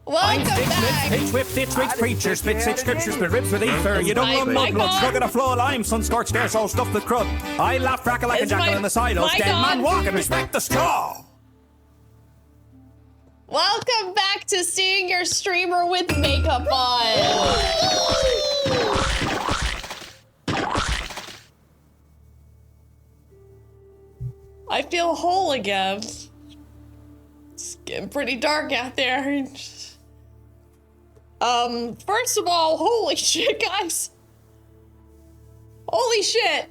Welcome back. Pitch whip, ditch witch, preacher, spit six scriptures, spit ribs with ether. You don't run mud blood, slug at a flow of lime, sun scorched air, so stuffed with crud. I laugh, crackle like a jackal in the silos, dead man walk and respect the straw. Welcome back to seeing your streamer with makeup on. I feel whole again. It's getting pretty dark out there. First of all, holy shit, guys. Holy shit.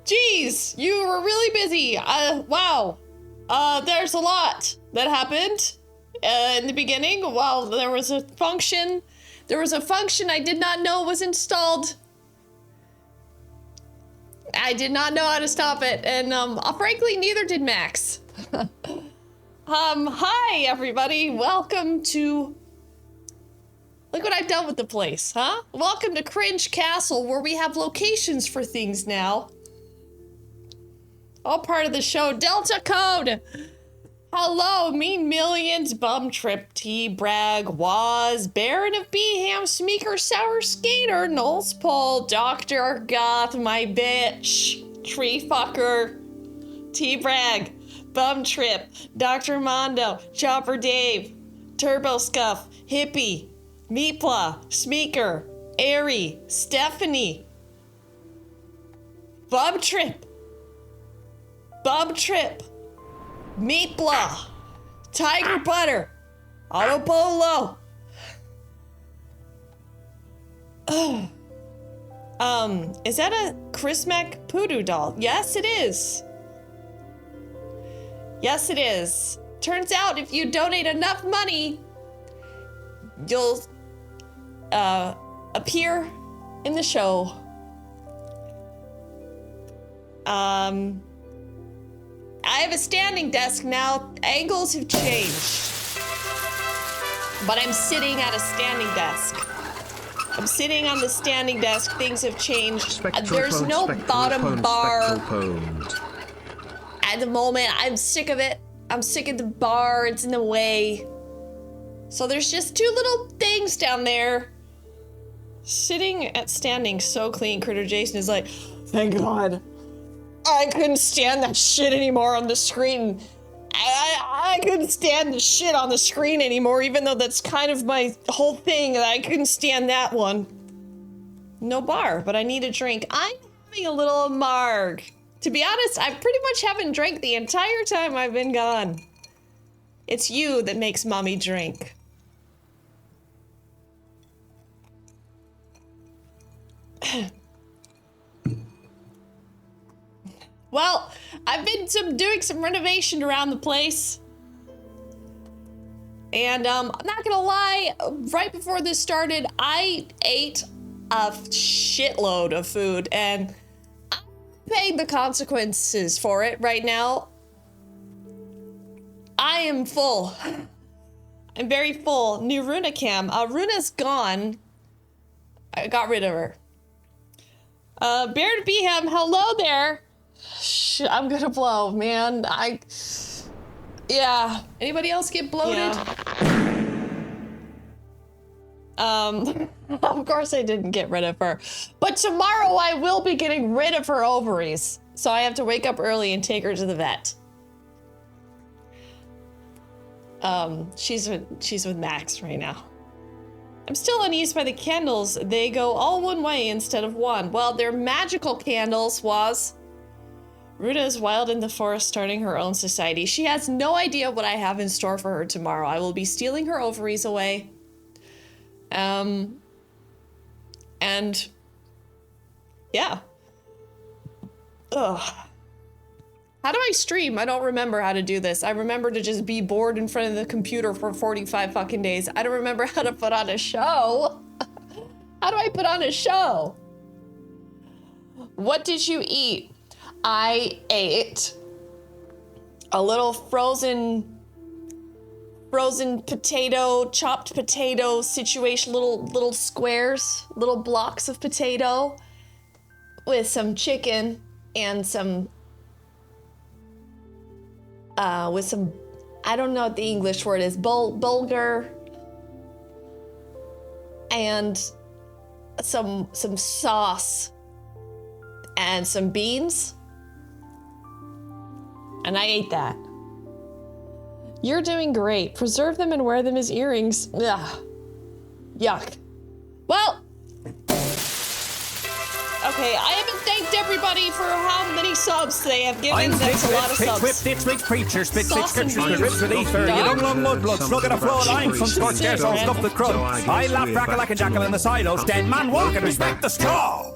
Geez, you were really busy. Wow. There's a lot that happened in the beginning. While there was a function I did not know was installed. I did not know how to stop it, and frankly, neither did Max. Hi everybody, welcome to... Look what I've done with the place, huh? Welcome to Cringe Castle, where we have locations for things now. All part of the show. Delta Code! Hello, me millions, bum trip, T-Brag, Waz, Baron of Beham, Smeeker, Sour Skater, Knowles Pole, Dr. Goth, my bitch, Tree Fucker, T-Brag, Bum Trip, Dr. Mondo, Chopper Dave, Turbo Scuff, Hippie, Meepla, Smeeker, Airy, Stephanie, Bum Trip, Meatblah, Tiger Butter, Auto Polo. Is that a Chris Mac Poodoo doll? Yes, it is. Yes, it is. Turns out if you donate enough money, you'll appear in the show. I have a standing desk now. Angles have changed. But I'm sitting at a standing desk. I'm sitting on the standing desk. Things have changed. There's no bottom bar. At the moment, I'm sick of it. I'm sick of the bar. It's in the way. So there's just two little things down there. Sitting at standing so clean. Critter Jason is like, thank God. I couldn't stand that shit anymore on the screen. I couldn't stand the shit on the screen anymore, even though that's kind of my whole thing. I couldn't stand that one. No bar, but I need a drink. I'm having a little marg. To be honest, I pretty much haven't drank the entire time I've been gone. It's you that makes mommy drink. Well, I've been doing some renovation around the place. And I'm not gonna lie, right before this started, I ate a shitload of food and I'm paying the consequences for it right now. I am full. I'm very full. New Runa cam. Runa's gone. I got rid of her. Baron Beham, hello there. I'm gonna blow, man. Yeah. Anybody else get bloated? Yeah. Of course I didn't get rid of her. But tomorrow I will be getting rid of her ovaries. So I have to wake up early and take her to the vet. She's with Max right now. I'm still uneased by the candles. They go all one way instead of one. Well, they're magical candles, was. Ruta is wild in the forest, starting her own society. She has no idea what I have in store for her tomorrow. I will be stealing her ovaries away. And yeah. Ugh. How do I stream? I don't remember how to do this. I remember to just be bored in front of the computer for 45 fucking days. I don't remember how to put on a show. How do I put on a show? What did you eat? I ate a little frozen potato, chopped potato situation, little squares, little blocks of potato with some chicken and some I don't know what the English word is, bulgur, and some sauce and some beans, and I ate that. You're doing great. Preserve them and wear them as earrings. Ugh. Yuck. Well, okay, I haven't thanked everybody for how many subs they have given. That's a lot of subs. Preacher, spit scriptures, but rips with ether. You don't love mudblood, slug at a floor lime, some scorched air, so stuff the crud. I laugh, crackle like a jackal in the silos. Dead man walking, respect the straw.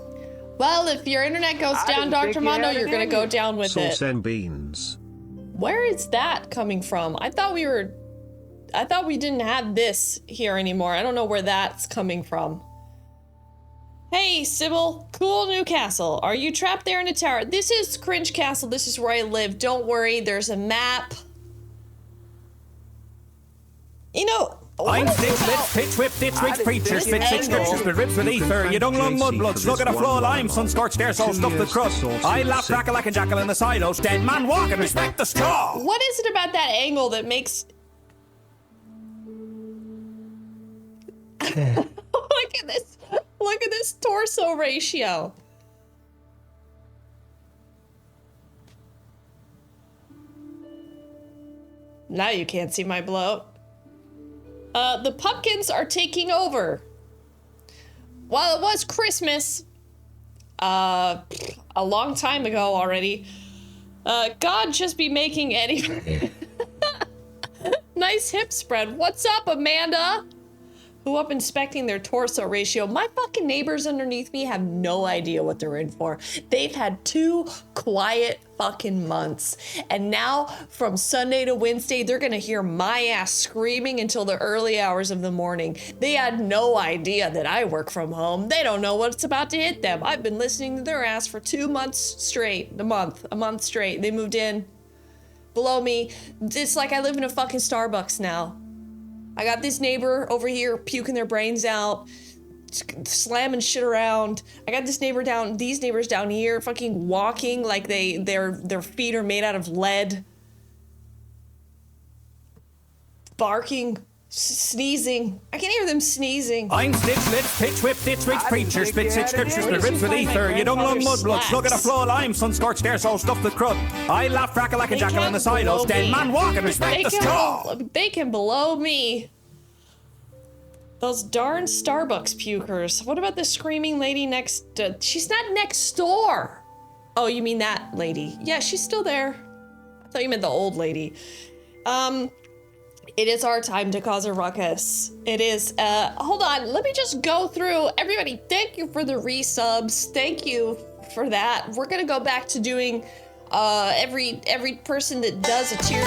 Well, if your internet goes down, Dr. Mondo, you're gonna go down with it. Sauce and beans. Where is that coming from? I thought we didn't have this here anymore. I don't know where that's coming from. Hey, Sybil, cool new castle. Are you trapped there in a tower? This is Cringe Castle. This is where I live. Don't worry, there's a map. You know, I'm six lit, pitch whip, ditch witch preacher, spit six scriptures, but rips with ether. You don't love mudblood, slug at a floor lime, sun scorched air, so stuff the crud. I laugh, crackle like a jackal in the silos. Dead man walking, respect the straw. What is it about that angle that makes... Look at this. Look at this torso ratio. Now you can't see my bloat. The pumpkins are taking over. While it was Christmas, a long time ago already, God just be making any... Nice hip spread. What's up, Amanda? Who up inspecting their torso ratio. My fucking neighbors underneath me have no idea what they're in for. They've had 2 quiet fucking months. And now from Sunday to Wednesday, they're gonna hear my ass screaming until the early hours of the morning. They had no idea that I work from home. They don't know what's about to hit them. I've been listening to their ass for 2 months straight, a month straight. They moved in below me. It's like I live in a fucking Starbucks now. I got this neighbor over here puking their brains out, slamming shit around. I got this neighbor down, these neighbors down here fucking walking like their feet are made out of lead. Barking, sneezing. I can hear them sneezing. I'm stitch lit, pitch whip, ditch witch preacher, spit six scriptures, but rips with ether. You don't love mudblood, slug at a floor lime, sun scorched air, so stuff the crud. I laugh, crackle like a jackal in the silos. Dead man walking, respect the straw. They can blow me. Those darn Starbucks pukers. What about the screaming lady next? She's not next door. Oh, you mean that lady? Yeah, she's still there. I thought you meant the old lady. It is our time to cause a ruckus. It is, hold on, let me just go through. Everybody, thank you for the resubs. Thank you for that. We're gonna go back to doing, every person that does a tier.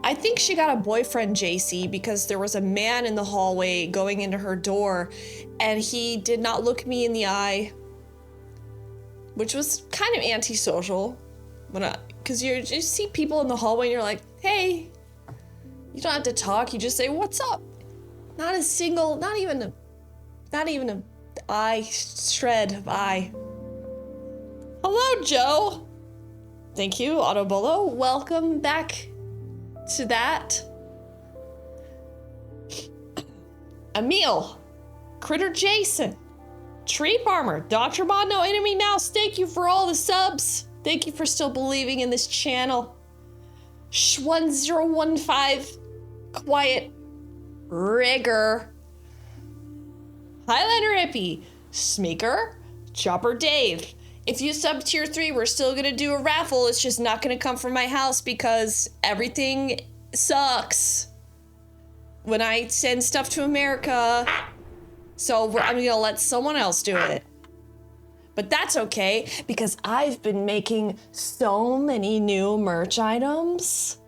I think she got a boyfriend, JC, because there was a man in the hallway going into her door, and he did not look me in the eye, which was kind of antisocial. Because you just see people in the hallway and you're like, hey, you don't have to talk, you just say, what's up? Not a single, not even a eye shred of eye. Hello, Joe. Thank you, Autobolo. Welcome back to that. Emil, Critter Jason, Tree Farmer, Dr. Mondo, Enemy Mouse, thank you for all the subs. Thank you for still believing in this channel. Sh1015, Quiet Rigger, Highlander Hippie, Smeaker, Chopper Dave. If you sub tier 3, we're still gonna do a raffle. It's just not gonna come from my house because everything sucks when I send stuff to America. So I'm gonna let someone else do it. But that's okay because I've been making so many new merch items.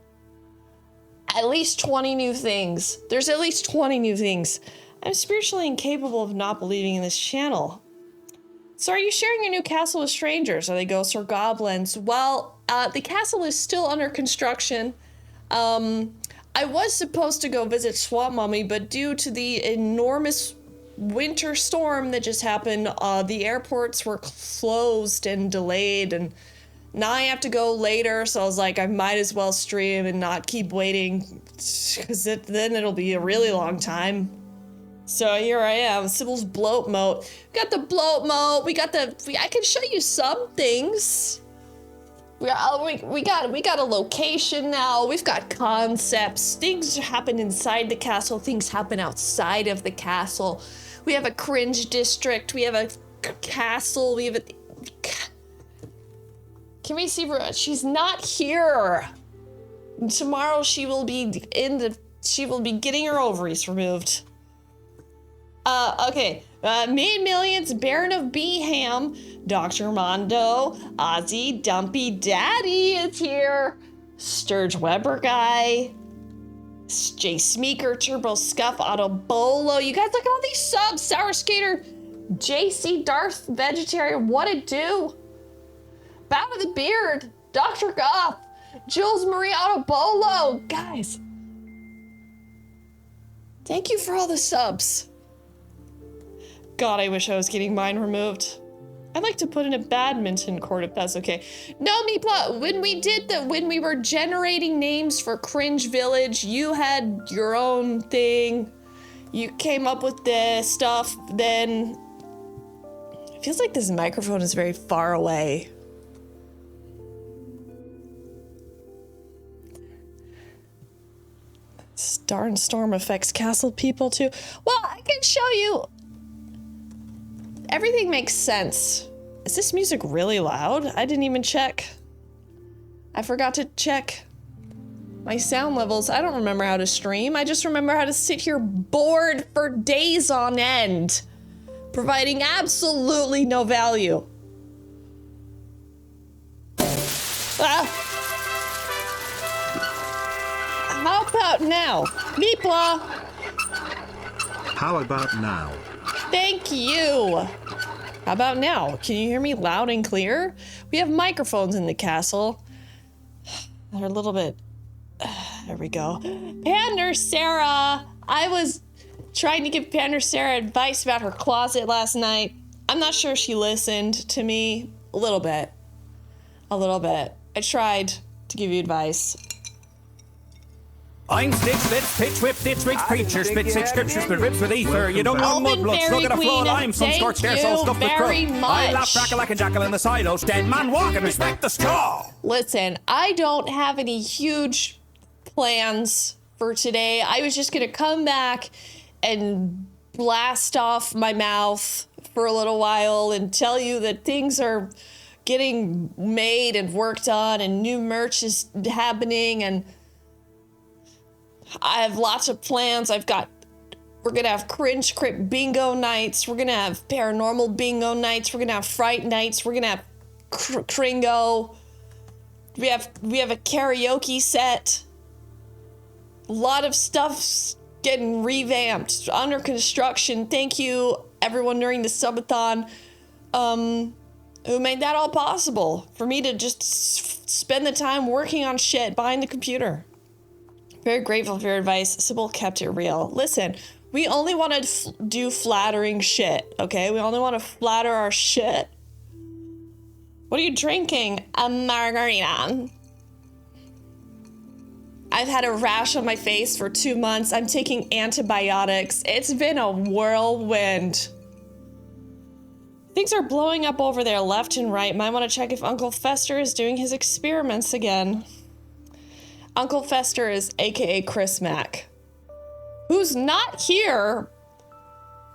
At least 20 new things. There's at least 20 new things. I'm spiritually incapable of not believing in this channel. So are you sharing your new castle with strangers? Are they ghosts or goblins? Well, the castle is still under construction. I was supposed to go visit Swamp Mommy, but due to the enormous winter storm that just happened. The airports were closed and delayed, and now I have to go later, so I was like, I might as well stream and not keep waiting, because then it'll be a really long time. So here I am, Sybil's bloat moat. We got the bloat moat, I can show you some things. We got a location now. We've got concepts. Things happen inside the castle. Things happen outside of the castle. We have a cringe district. We have a castle. We have a... Can we see her? She's not here. Tomorrow she will be getting her ovaries removed. Okay. Made Millions, Baron of Beeham, Dr. Mondo, Ozzy, Dumpy Daddy is here, Sturge Weber Guy, Jay Smeeker, Turbo Scuff, Otto Bolo. You guys look at all these subs. Sour Skater, JC, Darth Vegetarian, what it do? Bow to the Beard, Dr. Goth, Jules Marie Otto Bolo. Guys, thank you for all the subs. God, I wish I was getting mine removed. I'd like to put in a badminton court if that's okay. No, Meepla, when we were generating names for Cringe Village, you had your own thing. You came up with the stuff, then... It feels like this microphone is very far away. This darn storm affects castle people too. Well, I can show you... Everything makes sense. Is this music really loud? I didn't even check. I forgot to check my sound levels. I don't remember how to stream. I just remember how to sit here bored for days on end, providing absolutely no value. How about now? Meepla! How about now? Thank you. How about now? Can you hear me loud and clear? We have microphones in the castle. They're a little bit... There we go. Pander Sarah! I was trying to give Pander Sarah advice about her closet last night. I'm not sure she listened to me. A little bit. A little bit. I tried to give you advice. I'm Stitch, Litz, Pitch, Whip, Ditch, Rich, Preacher, Spit, Six Scriptures, Spit, Rips with Ether, you don't know mud blood, slug at a floor, lime, some scorched air, so stuff the crud. I laugh crackle like a jackal in the silos, dead man walking, respect the straw. Listen, I don't have any huge plans for today. I was just gonna come back and blast off my mouth for a little while and tell you that things are getting made and worked on and new merch is happening, and I have lots of plans. We're gonna have cringe crypt bingo nights. We're gonna have paranormal bingo nights. We're gonna have fright nights. We're gonna have Kringo. We have a karaoke set. A lot of stuff's getting revamped, under construction. Thank you everyone during the subathon, who made that all possible for me to just spend the time working on shit behind the computer. Very grateful for your advice. Sybil kept it real. Listen, we only want to do flattering shit, okay? We only want to flatter our shit. What are you drinking? A margarita. I've had a rash on my face for 2 months. I'm taking antibiotics. It's been a whirlwind. Things are blowing up over there left and right. Might want to check if Uncle Fester is doing his experiments again. Uncle Fester is AKA Chris Mack, who's not here,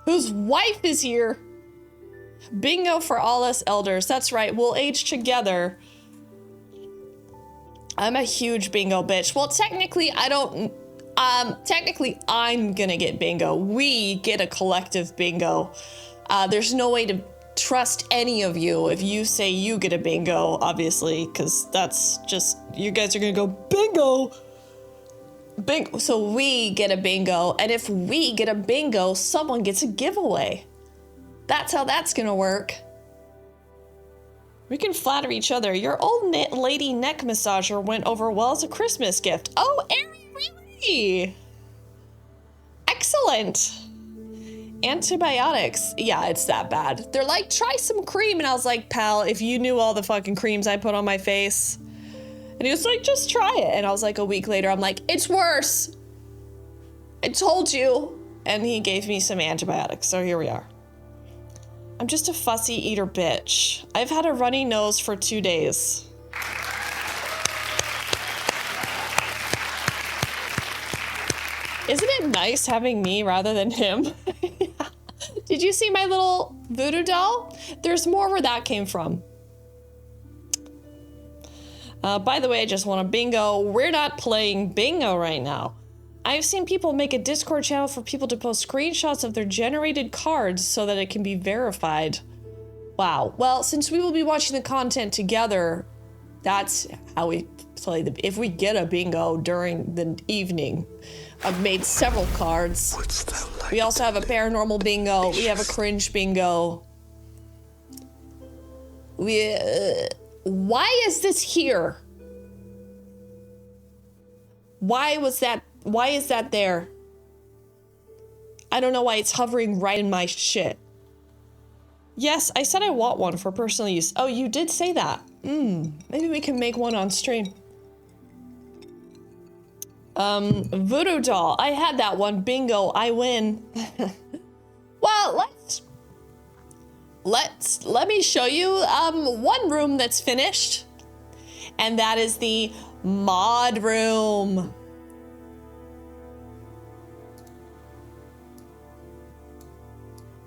whose wife is here. Bingo for all us elders. That's right, we'll age together. I'm a huge bingo bitch. Well, technically I'm gonna get bingo. We get a collective bingo. There's no way to trust any of you if you say you get a bingo, obviously, because that's just, you guys are gonna go bingo. Bingo. So we get a bingo, and if we get a bingo, someone gets a giveaway. That's how that's gonna work. We can flatter each other. Your old lady neck massager went over well as a Christmas gift. Oh, Ari, really? Excellent. Antibiotics. Yeah, it's that bad. They're like, try some cream. And I was like, pal, if you knew all the fucking creams I put on my face. And he was like, just try it. And I was like, a week later, I'm like, it's worse. I told you. And he gave me some antibiotics. So here we are. I'm just a fussy eater bitch. I've had a runny nose for 2 days. Isn't it nice having me rather than him? Did you see my little voodoo doll? There's more where that came from. By the way, I just want a bingo. We're not playing bingo right now. I've seen people make a Discord channel for people to post screenshots of their generated cards so that it can be verified. Wow. Well, since we will be watching the content together, that's how we play the... If we get a bingo during the evening, I've made several cards. We also have a paranormal bingo. We have a cringe bingo. Why is this here? Why is that there? I don't know why it's hovering right in my shit. Yes, I said I want one for personal use. Oh, you did say that. Maybe we can make one on stream. Voodoo doll. I had that one. Bingo. I win. Well, let me show you one room that's finished. And that is the mod room.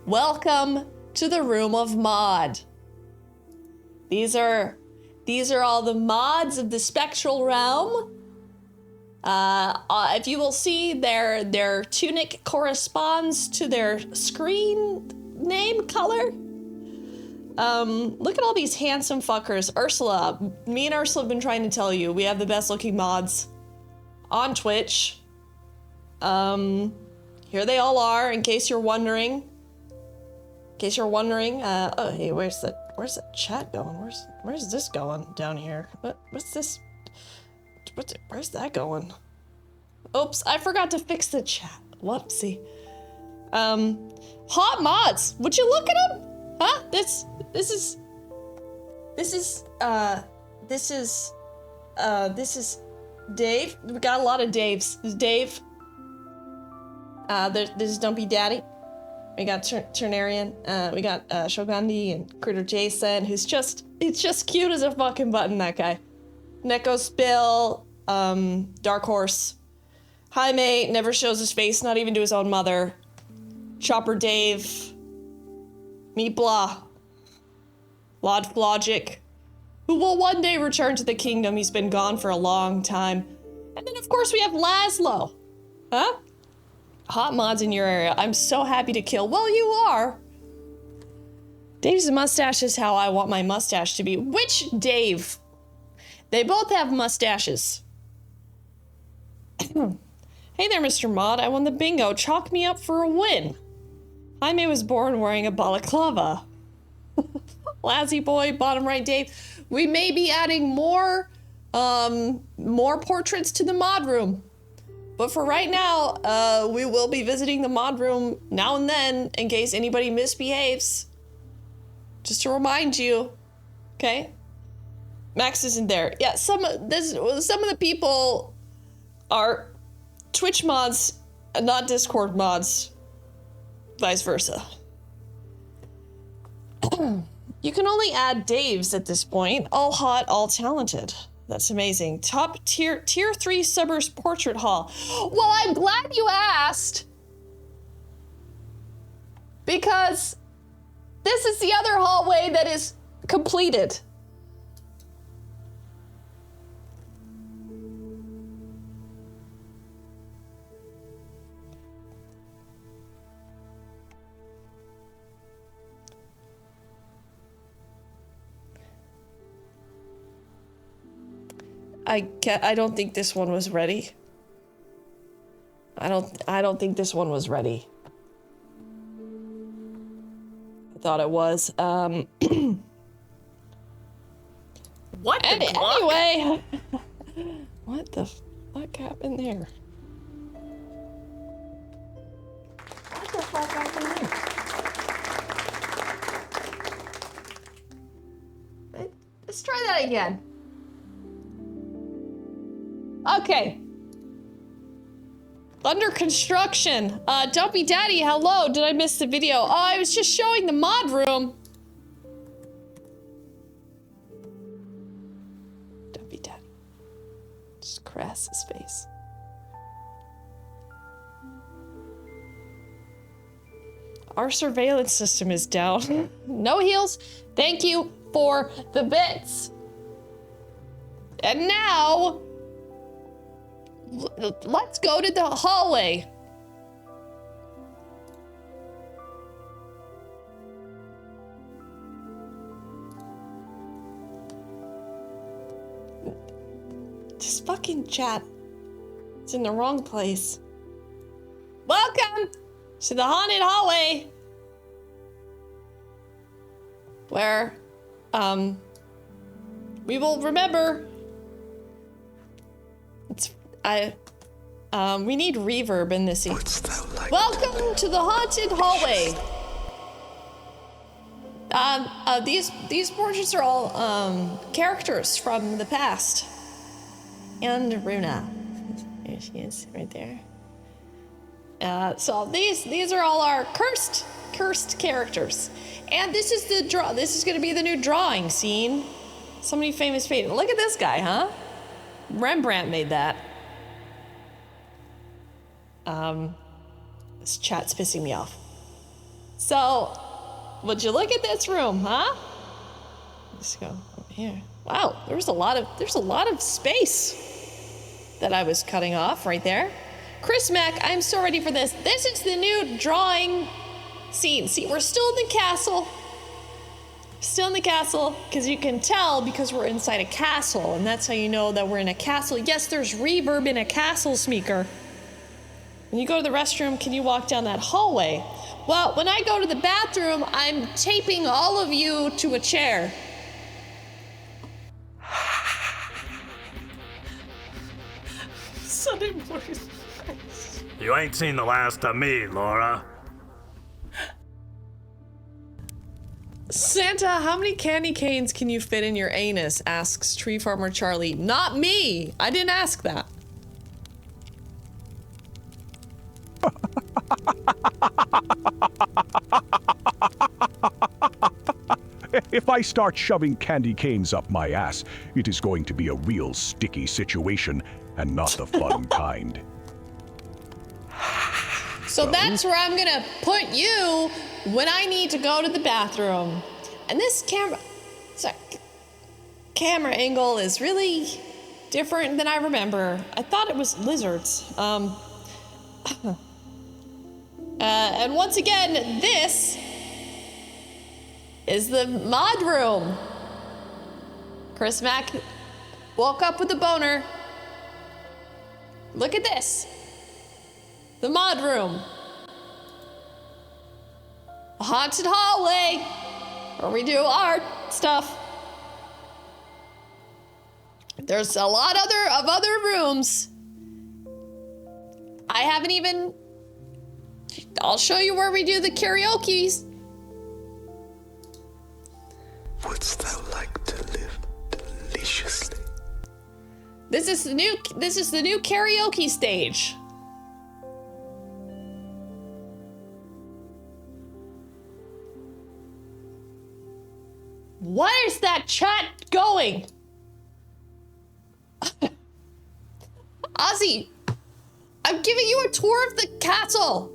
Welcome to the room of mod. These are all the mods of the spectral realm. If you will see, their tunic corresponds to their screen name color. Look at all these handsome fuckers. Ursula, me and Ursula have been trying to tell you, we have the best looking mods on Twitch. Here they all are, in case you're wondering. Oh, hey, where's the chat going? Where's this going down here? What's this? Where's that going? Oops, I forgot to fix the chat. Whoopsie. Hot mods. Would you look at them? Huh? This is Dave. We got a lot of Daves. This is Dave. This is Dumpy Daddy. We got Ternarian. We got Shogundi and Critter Jason, who's just cute as a fucking button, that guy. Neko Spill, Dark Horse. Jaime never shows his face, not even to his own mother. Chopper Dave. Meepla. Logic, who will one day return to the kingdom. He's been gone for a long time. And then, of course, we have Laszlo. Huh? Hot mods in your area. I'm so happy to kill. Well, you are. Dave's mustache is how I want my mustache to be. Which Dave? They both have mustaches. Hey there, Mr. Mod. I won the bingo. Chalk me up for a win. Jaime was born wearing a balaclava. Lazzy boy, bottom right, Dave. We may be adding more portraits to the mod room. But for right now, we will be visiting the mod room now and then in case anybody misbehaves. Just to remind you, okay? Max isn't there. Yeah, some of the people are Twitch mods, not Discord mods. Vice versa. You can only add Daves at this point. All hot, all talented. That's amazing. Top tier 3 subbers portrait hall. Well, I'm glad you asked. Because this is the other hallway that is completed. I don't think this one was ready. I don't think this one was ready. I thought it was. What the anyway. What the fuck happened there? What the fuck happened there? Let's try that again. Okay. Under construction. Dumpy Daddy, hello. Did I miss the video? Oh, I was just showing the mod room. Dumpy Daddy. Just caress his face. Our surveillance system is down. No heals. Thank you for the bits. And now, let's go to the hallway. This fucking chat is in the wrong place. Welcome to the haunted hallway. Where, we will remember. We need reverb in this scene. Wouldst thou like Welcome to the haunted hallway. These portraits are all, characters from the past. And Runa. There she is, right there. So these are all our cursed characters. And this is this is gonna be the new drawing scene. Somebody famous painted. Look at this guy, huh? Rembrandt made that. This chat's pissing me off. So, would you look at this room, huh? Let's go over here. Wow, there's a lot of space that I was cutting off right there. Chris Mack, I'm so ready for this. This is the new drawing scene. See, we're still in the castle. Still in the castle, because you can tell because we're inside a castle, and that's how you know that we're in a castle. Yes, there's reverb in a castle, Smeeker. When you go to the restroom, can you walk down that hallway? Well, when I go to the bathroom, I'm taping all of you to a chair. Sunday morning. You ain't seen the last of me, Laura. Santa, how many candy canes can you fit in your anus? Asks Tree Farmer Charlie. Not me! I didn't ask that. If I start shoving candy canes up my ass, it is going to be a real sticky situation, and not the fun kind. So that's where I'm gonna put you when I need to go to the bathroom. And this camera angle is really different than I remember. I thought it was lizards. And once again, this is the mod room. Chris Mack woke up with a boner. Look at this. The mod room. A haunted hallway where we do art stuff. There's a lot of other rooms. I haven't even... I'll show you where we do the karaoke's. Wouldst thou like to live deliciously? This is the new karaoke stage. Where is that chat going? Ozzy, I'm giving you a tour of the castle.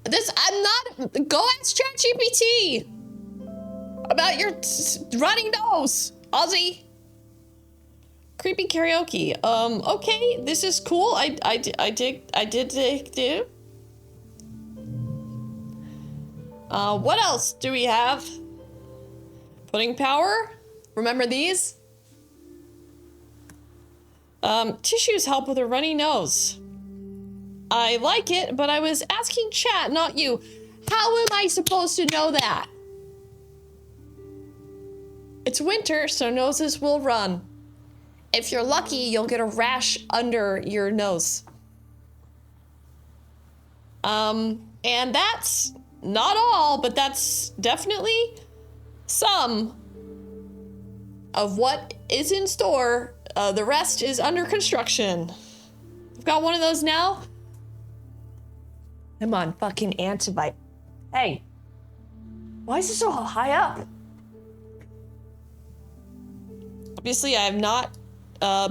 I'm not, go ask ChatGPT about your running nose, Ozzy. Creepy karaoke. Okay, this is cool. I did do. What else do we have? Pudding power. Remember these? Tissues help with a runny nose. I like it, but I was asking chat, not you. How am I supposed to know that? It's winter, so noses will run. If you're lucky, you'll get a rash under your nose. And that's not all, but that's definitely some of what is in store. The rest is under construction. I've got one of those now. Come on, fucking antibite. Hey, why is it so high up? Obviously, I have not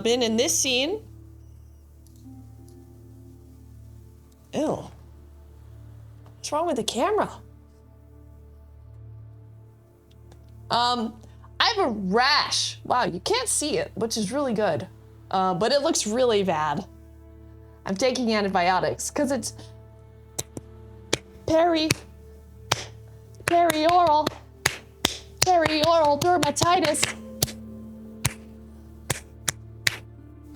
been in this scene. Ew. What's wrong with the camera? I have a rash. Wow, you can't see it, which is really good. But it looks really bad. I'm taking antibiotics because it's perioral dermatitis.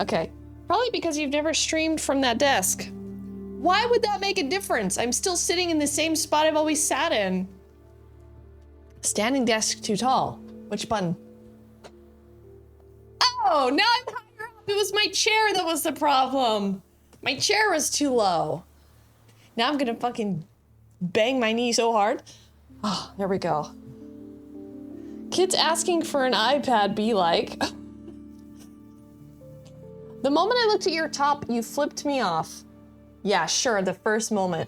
Okay, probably because you've never streamed from that desk. Why would that make a difference? I'm still sitting in the same spot I've always sat in. Standing desk too tall. Which button? Oh, now I'm higher up. It was my chair that was the problem. My chair was too low. Now I'm gonna fucking bang my knee so hard. Oh, there we go. Kids asking for an iPad be like. The moment I looked at your top, you flipped me off. Yeah, sure, the first moment.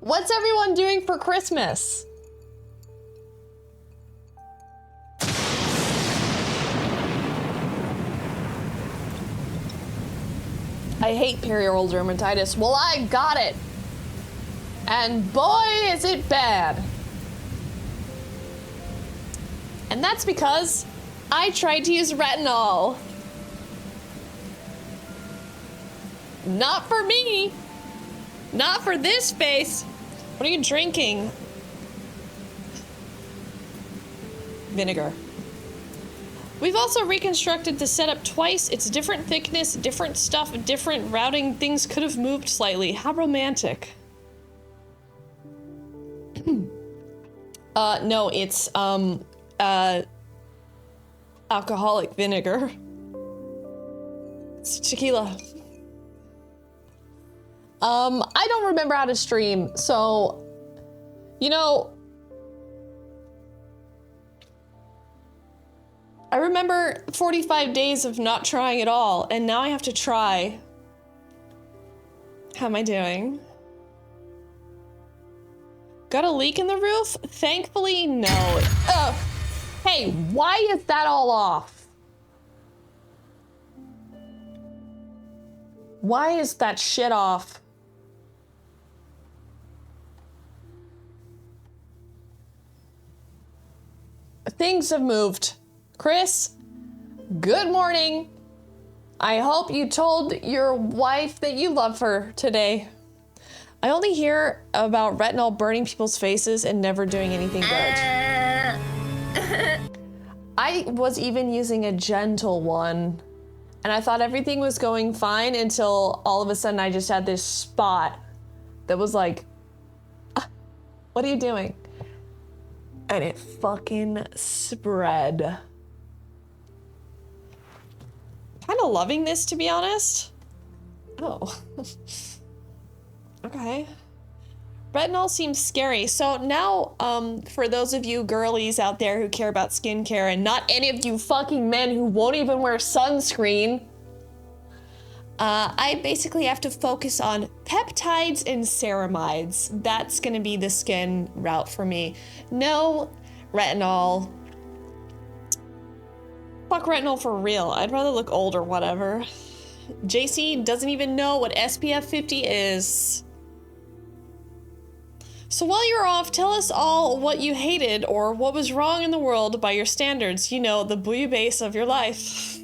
What's everyone doing for Christmas? I hate perioral dermatitis. Well, I got it. And boy, is it bad. And that's because I tried to use retinol. Not for me. Not for this face. What are you drinking? Vinegar. We've also reconstructed the setup twice. It's different thickness, different stuff, different routing. Things could have moved slightly. How romantic. No, it's, alcoholic vinegar. It's tequila. I don't remember how to stream, so, you know, I remember 45 days of not trying at all, and now I have to try. How am I doing? Got a leak in the roof? Thankfully, no. Hey, why is that all off? Why is that shit off? Things have moved. Chris, good morning. I hope you told your wife that you love her today. I only hear about retinol burning people's faces and never doing anything good. I was even using a gentle one, and I thought everything was going fine until all of a sudden I just had this spot that was like, what are you doing? And it fucking spread. Kind of loving this, to be honest. Oh. Okay. Retinol seems scary. So now, for those of you girlies out there who care about skincare, and not any of you fucking men who won't even wear sunscreen, I basically have to focus on peptides and ceramides. That's gonna be the skin route for me. No retinol. Fuck retinol for real. I'd rather look old or whatever. JC doesn't even know what SPF 50 is. So while you're off, tell us all what you hated or what was wrong in the world by your standards. You know, the bouillabaisse of your life.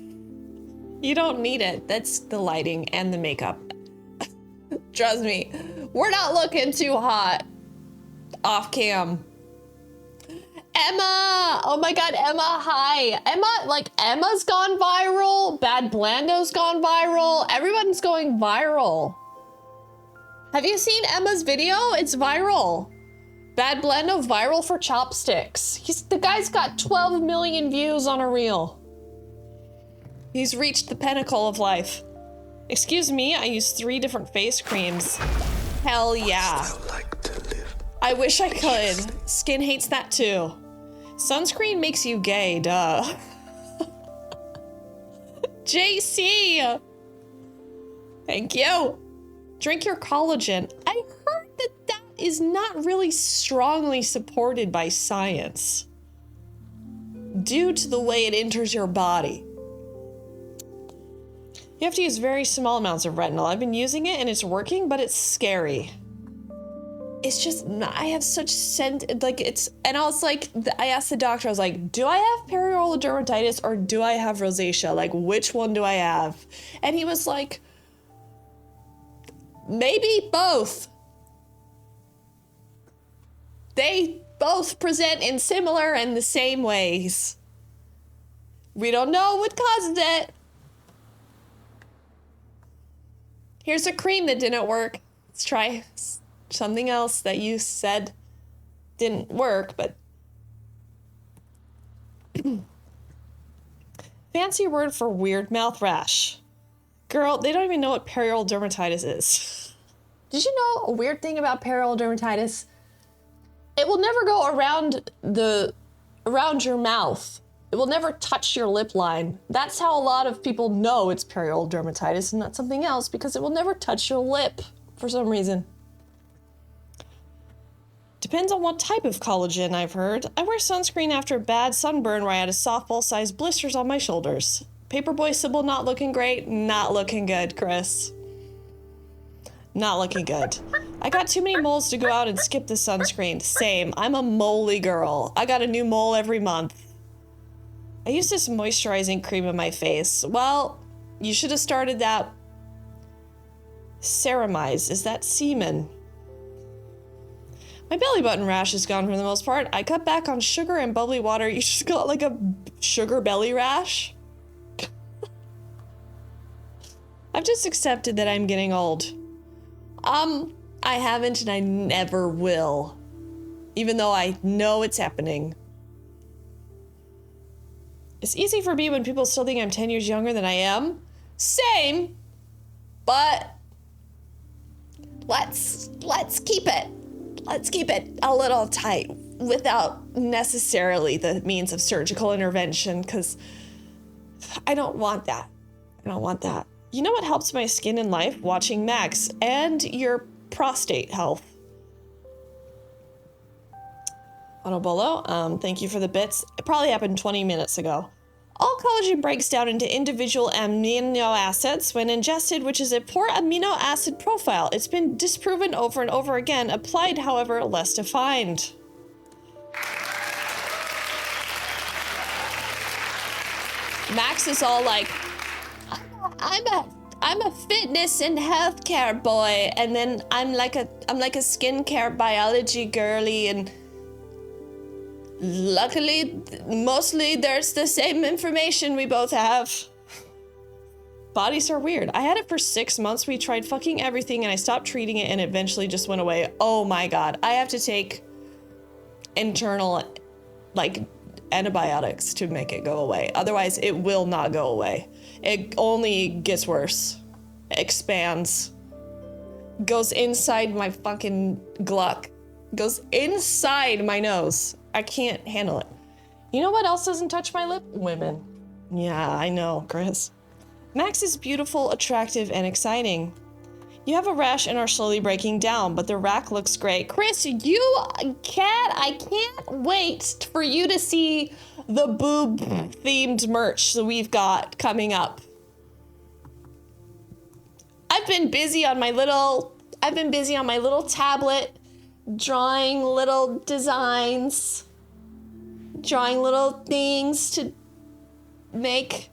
You don't need it. That's the lighting and the makeup. Trust me, we're not looking too hot off cam. Emma! Oh my god, Emma, hi. Emma's gone viral. Bad Blando's gone viral. Everyone's going viral. Have you seen Emma's video? It's viral. Bad Blando viral for chopsticks. The guy's got 12 million views on a reel. He's reached the pinnacle of life. Excuse me, I use 3 different face creams. Hell yeah. Wouldst thou like to live? I wish I could. Skin hates that too. Sunscreen makes you gay, duh. JC! Thank you. Drink your collagen. I heard that is not really strongly supported by science due to the way it enters your body. You have to use very small amounts of retinol. I've been using it and it's working, but it's scary. It's just, I have such scent, like it's, and I was like, I asked the doctor, I was like, do I have perioral dermatitis or do I have rosacea? Like, which one do I have? And he was like, maybe both. They both present in similar and the same ways. We don't know what causes it. Here's a cream that didn't work. Let's try something else that you said didn't work, but... Fancy word for weird mouth rash. Girl, they don't even know what perioral dermatitis is. Did you know a weird thing about perioral dermatitis? It will never go around your mouth. It will never touch your lip line. That's how a lot of people know it's perioral dermatitis and not something else, because it will never touch your lip for some reason. Depends on what type of collagen, I've heard. I wear sunscreen after a bad sunburn where I had a softball-sized blisters on my shoulders. Paperboy Sybil not looking great? Not looking good, Chris. Not looking good. I got too many moles to go out and skip the sunscreen. Same. I'm a moley girl. I got a new mole every month. I use this moisturizing cream in my face. Well, you should have started that. Ceramize. Is that semen? My belly button rash is gone for the most part. I cut back on sugar and bubbly water. You just got like a sugar belly rash. I've just accepted that I'm getting old. I haven't and I never will. Even though I know it's happening. It's easy for me when people still think I'm 10 years younger than I am. Same. But let's keep it. Let's keep it a little tight without necessarily the means of surgical intervention, because I don't want that. I don't want that. You know what helps my skin and life? Watching Max and your prostate health. Monobolo, thank you for the bits. It probably happened 20 minutes ago. All collagen breaks down into individual amino acids when ingested, which is a poor amino acid profile. It's been disproven over and over again, applied, however, less defined. Max is all like, I'm a fitness and healthcare boy, and then I'm like a skincare biology girly, and luckily, mostly there's the same information we both have. Bodies are weird. I had it for 6 months. We tried fucking everything and I stopped treating it and it eventually just went away. Oh my God. I have to take internal, like, antibiotics to make it go away. Otherwise, it will not go away. It only gets worse. Expands. Goes inside my fucking gluck. Goes inside my nose. I can't handle it. You know what else doesn't touch my lip? Women. Yeah, I know, Chris. Max is beautiful, attractive, and exciting. You have a rash and are slowly breaking down, but the rack looks great. Chris, I can't wait for you to see the boob-themed merch that we've got coming up. I've been busy on my little tablet, drawing little designs, drawing little things to make.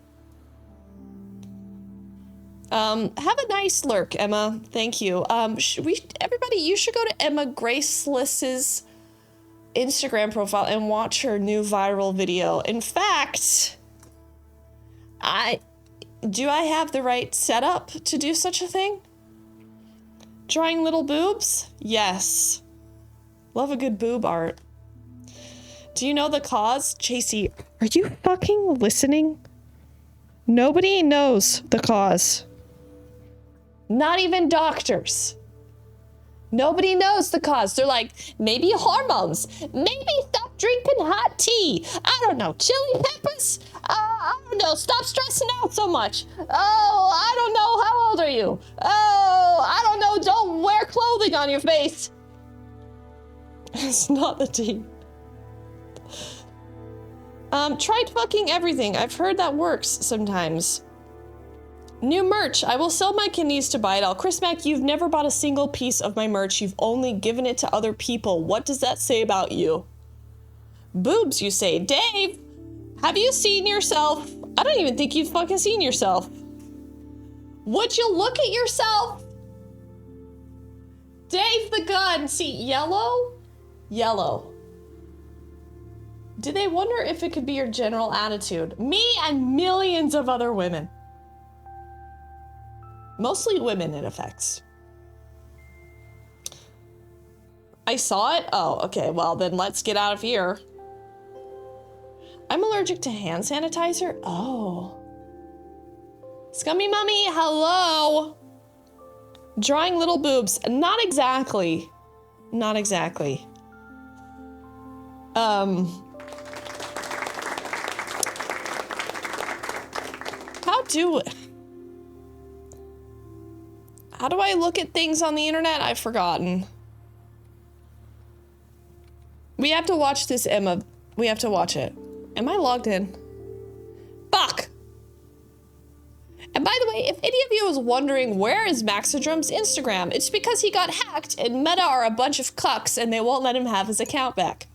Have a nice lurk, Emma. Thank you. Everybody, you should go to Emma Graceless's Instagram profile and watch her new viral video. In fact, do I have the right setup to do such a thing? Drawing little boobs? Yes. Love a good boob art. Do you know the cause? JC, are you fucking listening? Nobody knows the cause. Not even doctors. Nobody knows the cause. They're like, maybe hormones. Maybe stop drinking hot tea. I don't know, chili peppers? I don't know, stop stressing out so much. Oh, I don't know, how old are you? Oh, I don't know, don't wear clothing on your face. It's not the tea. Tried fucking everything. I've heard that works sometimes. New merch. I will sell my kidneys to buy it all. Chris Mack, you've never bought a single piece of my merch. You've only given it to other people. What does that say about you? Boobs, you say. Dave, have you seen yourself? I don't even think you've fucking seen yourself. Would you look at yourself? Dave the gun. See, yellow? Yellow. Do they wonder if it could be your general attitude? Me and millions of other women. Mostly women, it affects. I saw it? Oh, okay, well then let's get out of here. I'm allergic to hand sanitizer? Oh. Scummy Mummy, hello. Drawing little boobs. Not exactly. Not exactly. How do I look at things on the internet? I've forgotten. We have to watch this, Emma. We have to watch it. Am I logged in? Fuck! And by the way, if any of you is wondering where is Maxidrum's Instagram, it's because he got hacked and Meta are a bunch of cucks and they won't let him have his account back.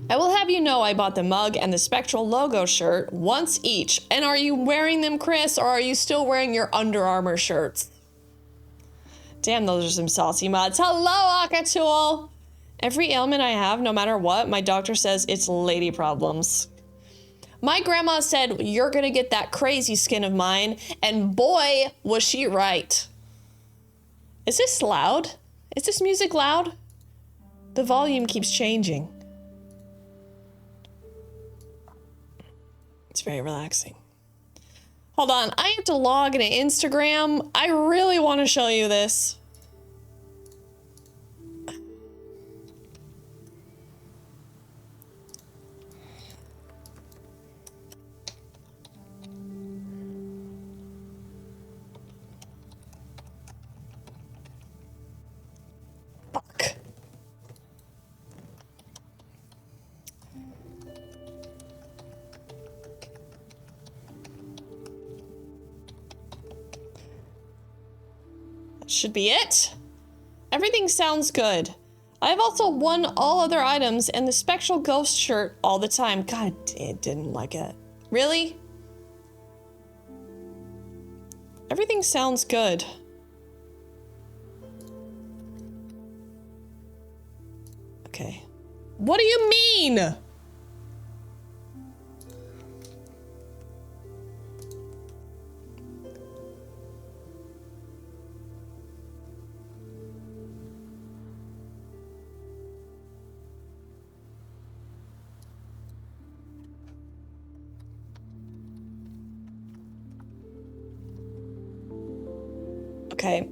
I will have you know I bought the mug and the Spectral logo shirt once each. And are you wearing them, Chris, or are you still wearing your Under Armour shirts? Damn, those are some saucy mods. Hello, Akatool! Every ailment I have, no matter what, my doctor says it's lady problems. My grandma said, you're gonna get that crazy skin of mine, and boy, was she right. Is this loud? Is this music loud? The volume keeps changing. It's very relaxing. Hold on, I have to log into Instagram. I really want to show you this. Fuck. Should be it. Everything sounds good. I've also won all other items and the Spectral Ghost shirt all the time. God, it didn't like it. Really? Everything sounds good. Okay. What do you mean? Okay.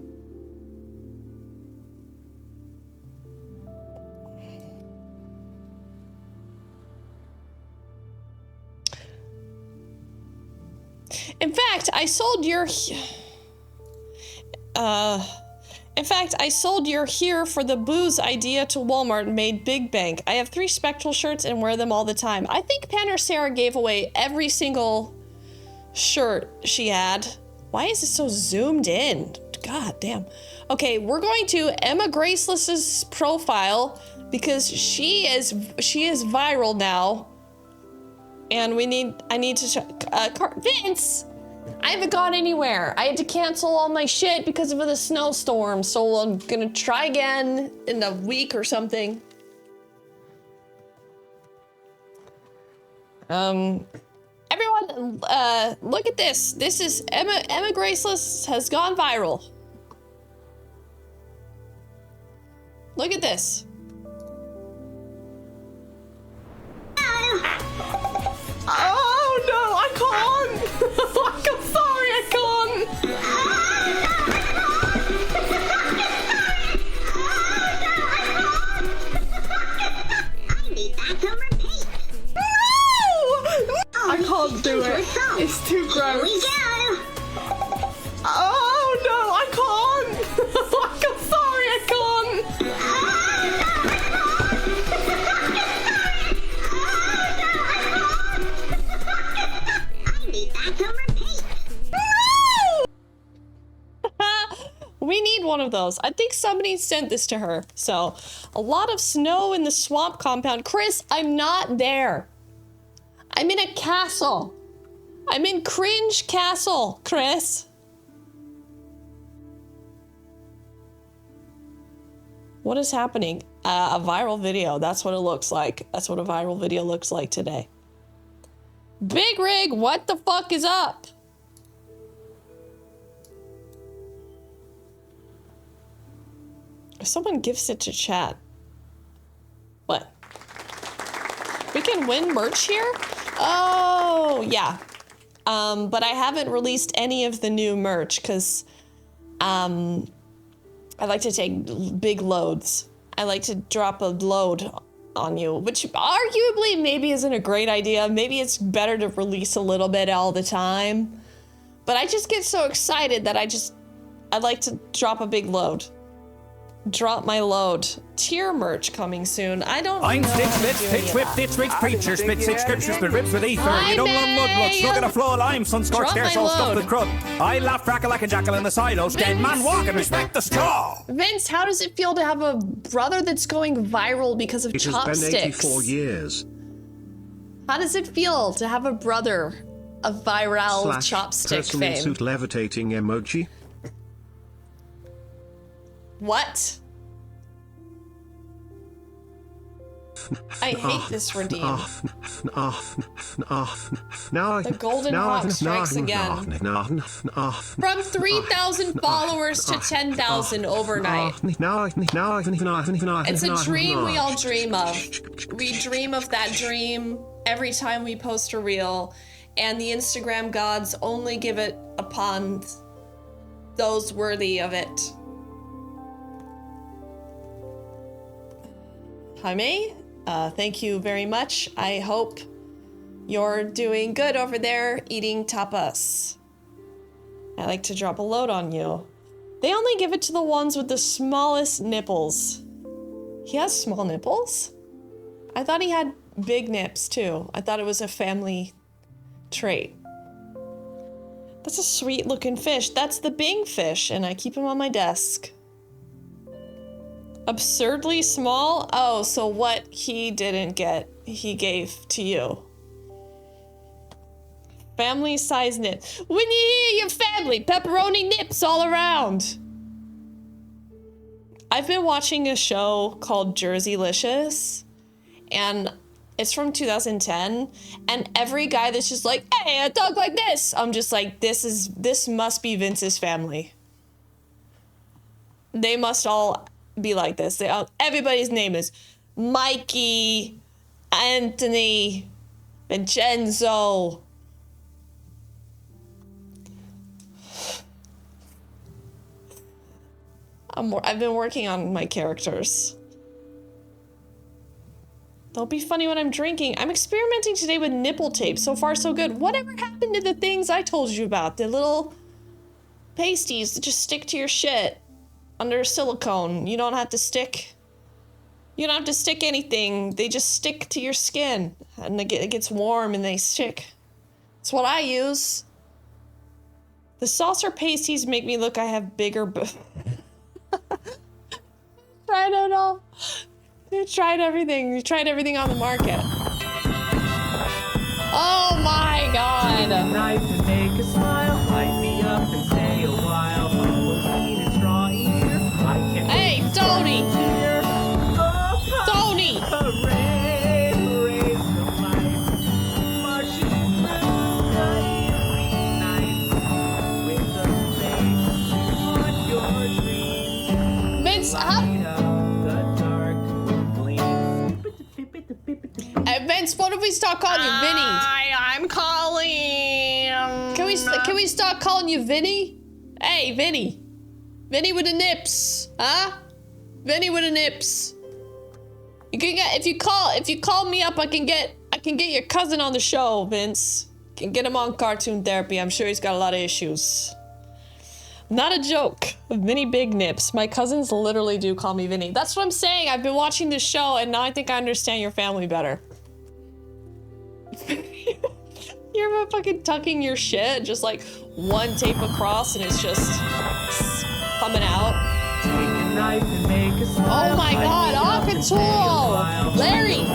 In fact, I sold your here for the booze idea to Walmart and made big bank. I have 3 Spectral shirts and wear them all the time. I think Panner Sarah gave away every single shirt she had. Why is it so zoomed in? God damn. Okay, we're going to Emma Graceless's profile because she is viral now. And I need to check. Vince! I haven't gone anywhere. I had to cancel all my shit because of the snowstorm, so I'm gonna try again in a week or something. Everyone, look at this. This is Emma Graceless has gone viral. Look at this. Oh no, I can't. I'm sorry, I can't. Don't do it. It's too gross. We go. Oh no, I can't. I'm sorry, I can't. I need that to repeat. We need one of those. I think somebody sent this to her. So, a lot of snow in the swamp compound. Chris, I'm not there. I'm in a castle. I'm in Cringe Castle, Chris. What is happening? A viral video. That's what it looks like. That's what a viral video looks like today. Big Rig, what the fuck is up? If someone gifts it to chat. What? We can win merch here? Oh, yeah. But I haven't released any of the new merch because I like to take big loads. I like to drop a load on you, which arguably maybe isn't a great idea. Maybe it's better to release a little bit all the time. But I just get so excited that I like to drop a big load. Drop my load. Tier merch coming soon. I don't know. I'm how Stitch, to Blitz, do Pitch, any of Whip, that. Ditch, Rigs, Preacher, Spit, Six Scriptures, Spit Ribs with Ether. Hi, You don't run mud, blood, May. slug at a floor lime, sun scorched Drop air, my so stuffed load. with crud. I laugh, crackle like a jackal in the silos. Dead man walking, respect the straw. Vince, how does it feel to have a brother that's going viral because of It has chopsticks? been 84 years. How does it feel to have a brother of viral Slash chopstick person fame? in suit levitating emoji. What? I hate this redeem. The golden hawk strikes again. From 3,000 followers to 10,000 overnight. It's a dream we all dream of. We dream of that dream every time we post a reel, and the Instagram gods only give it upon those worthy of it. Jaime, thank you very much. I hope you're doing good over there eating tapas. I like to drop a load on you. They only give it to the ones with the smallest nipples. He has small nipples? I thought he had big nips too. I thought it was a family trait. That's a sweet looking fish. That's the Bing fish, and I keep him on my desk. Absurdly small? Oh, so what he didn't get, he gave to you. Family size nip. When you hear your family, pepperoni nips all around. I've been watching a show called Jerseylicious, and it's from 2010, and every guy that's just like, hey, a dog like this, I'm just like, this must be Vince's family. They must all be like this. Everybody's name is Mikey, Anthony, Vincenzo. I've been working on my characters. They'll be funny when I'm drinking. I'm experimenting today with nipple tape. So far, so good. Whatever happened to the things I told you about? The little pasties that just stick to your shit under silicone. You don't have to stick anything. They just stick to your skin. And it gets warm and they stick. That's what I use. The saucer pasties make me look I have bigger Tried it all. You tried everything. You tried everything on the market. Oh my god. Knife to make a smile, light me up and stay a while. A straw eater, I can't. Hey, Tony! Tony! Hooray, hooray, so life marching through the eerie night with a face on your dreams. Vince, Hey, Vince, what if we start calling you Vinny? I'm calling. Can we start calling you Vinny? Hey, Vinny. Vinny with the nips, huh? Vinny with the nips. You can get if you call me up, I can get your cousin on the show, Vince. Can get him on cartoon therapy. I'm sure he's got a lot of issues. Not a joke. Vinny Big Nips. My cousins literally do call me Vinny. That's what I'm saying. I've been watching this show and now I think I understand your family better. You're fucking tucking your shit, just like one tape across and it's just coming out. Oh my god, off control! Larry!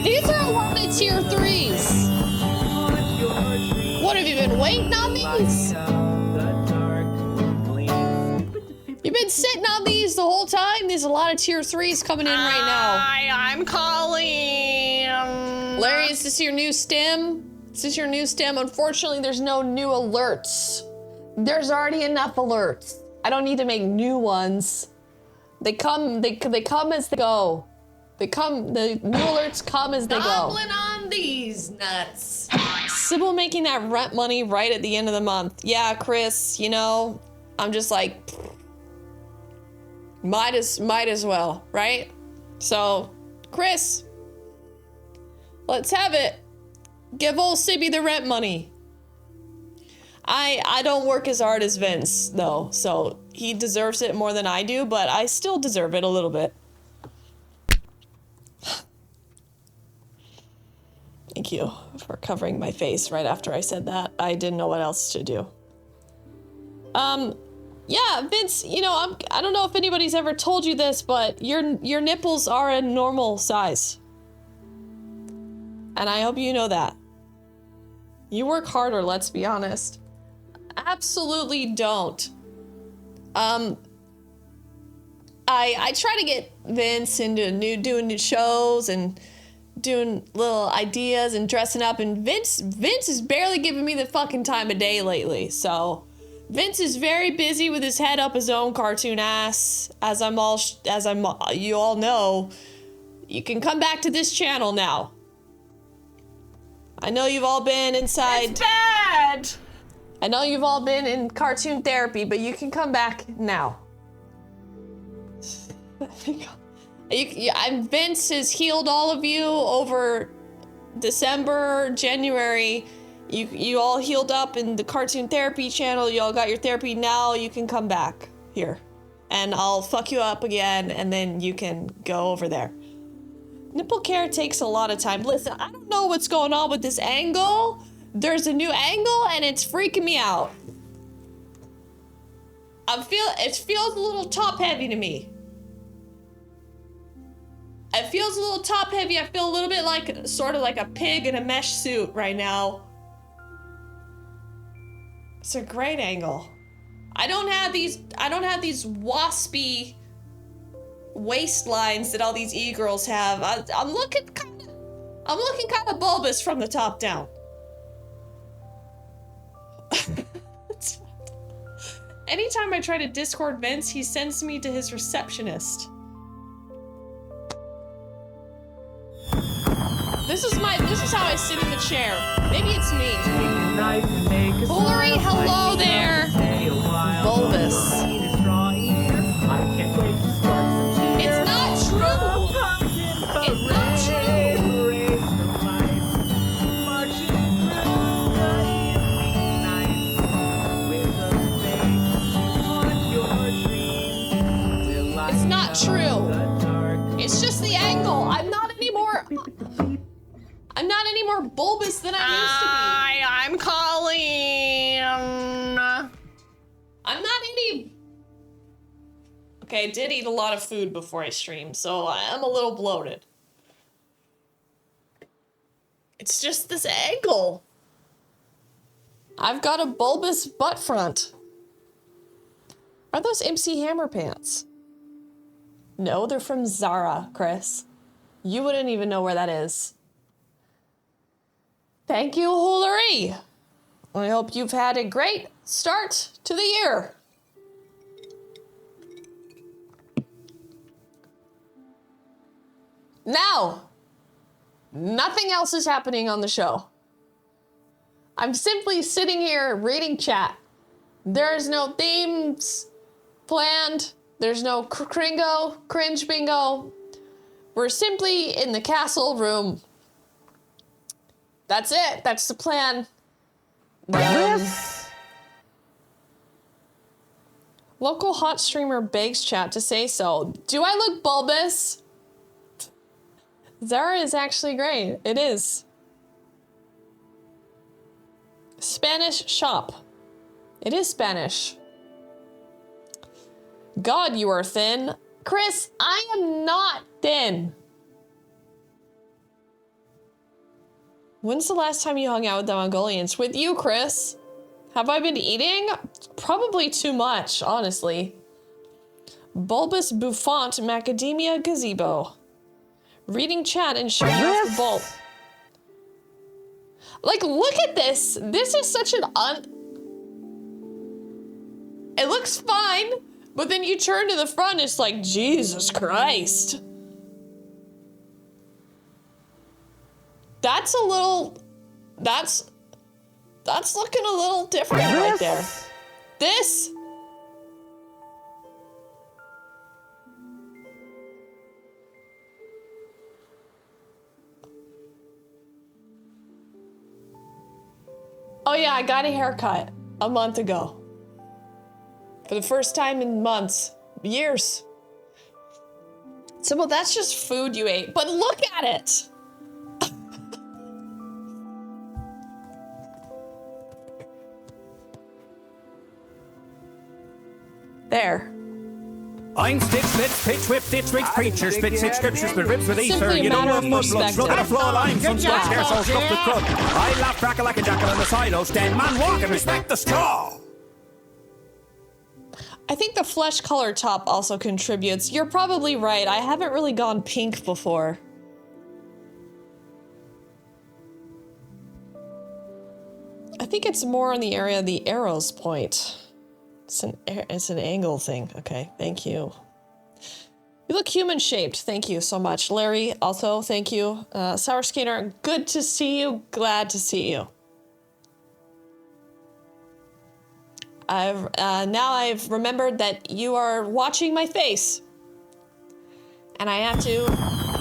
These are a lot of tier 3s. What have you been waiting on these? You've been sitting on these the whole time? There's a lot of tier 3s coming in right now. Hi, I'm calling. Larry, is this your new stem? Is this your new stem? Unfortunately, there's no new alerts. There's already enough alerts. I don't need to make new ones. They come as they go. The new alerts come as they go. Gobbling on these nuts. Sybil making that rent money right at the end of the month. Yeah, Chris, you know, I'm just like, might as well, right? So, Chris, let's have it. Give old Sibby the rent money. I don't work as hard as Vince, though, so he deserves it more than I do, but I still deserve it a little bit. Thank you for covering my face right after I said that. I didn't know what else to do. Yeah, Vince, you know, I don't know if anybody's ever told you this, but your nipples are a normal size. And I hope you know that. You work harder, let's be honest. Absolutely don't. I try to get Vince into doing new shows and doing little ideas and dressing up, and Vince is barely giving me the fucking time of day lately, so Vince is very busy with his head up his own cartoon ass, you all know. You can come back to this channel now. I know you've all been inside. It's bad. I know you've all been in cartoon therapy, but you can come back now. Vince has healed all of you over December, January. You all healed up in the cartoon therapy channel. You all got your therapy. Now you can come back here. And I'll fuck you up again, and then you can go over there. Nipple care takes a lot of time. Listen, I don't know what's going on with this angle. There's a new angle, and it's freaking me out. It feels a little top-heavy to me. It feels a little top-heavy. I feel a little bit like, sort of like a pig in a mesh suit right now. It's a great angle. I don't have these waspy waistlines that all these e-girls have. I'm looking kind of bulbous from the top down. Anytime I try to Discord Vince, he sends me to his receptionist. This is how I sit in the chair. Maybe it's me. Foolery, hello there. Bulbous. It's not true. It's not true. It's not true. It's just the angle. I'm not any more bulbous than I used to be. I'm calling. I'm not any... Okay, I did eat a lot of food before I streamed, so I'm a little bloated. It's just this angle. I've got a bulbous butt front. Are those MC Hammer pants? No, they're from Zara, Chris. You wouldn't even know where that is. Thank you, Hoolery. I hope you've had a great start to the year. Now, nothing else is happening on the show. I'm simply sitting here reading chat. There's no themes planned. There's no cringe bingo. We're simply in the castle room. That's it. That's the plan. Local hot streamer begs chat to say so. Do I look bulbous? Zara is actually great. It is. Spanish shop. It is Spanish. God, you are thin. Chris, I am not thin. When's the last time you hung out with the Mongolians? With you, Chris. Have I been eating? Probably too much, honestly. Bulbous bouffant macadamia gazebo. Reading chat and showing off the bulb. Like, look at this. This is such an It looks fine, but then you turn to the front, it's like, Jesus Christ. That's a little, that's looking a little different right there. This. Oh yeah, I got a haircut a month ago. For the first time in months, years. So, well, that's just food you ate, but look at it. There. I'm stitch, slits, pitch, whip, ditch, rich preacher, spit, six scriptures, but ribs with ether. Simply a You don't matter run of mud blood, perspective. slug at a floor line, sun scorched hair, so stuffed with crud. I laugh crackle like a jackal in the silos, dead man walking, respect the straw. I think the flesh color top also contributes. You're probably right. I haven't really gone pink before. I think it's more in the area of the arrows point. It's an angle thing. Okay, thank you. You look human-shaped. Thank you so much. Larry, also, thank you. Sour Skater, good to see you. Glad to see you. Now I've remembered that you are watching my face. And I have to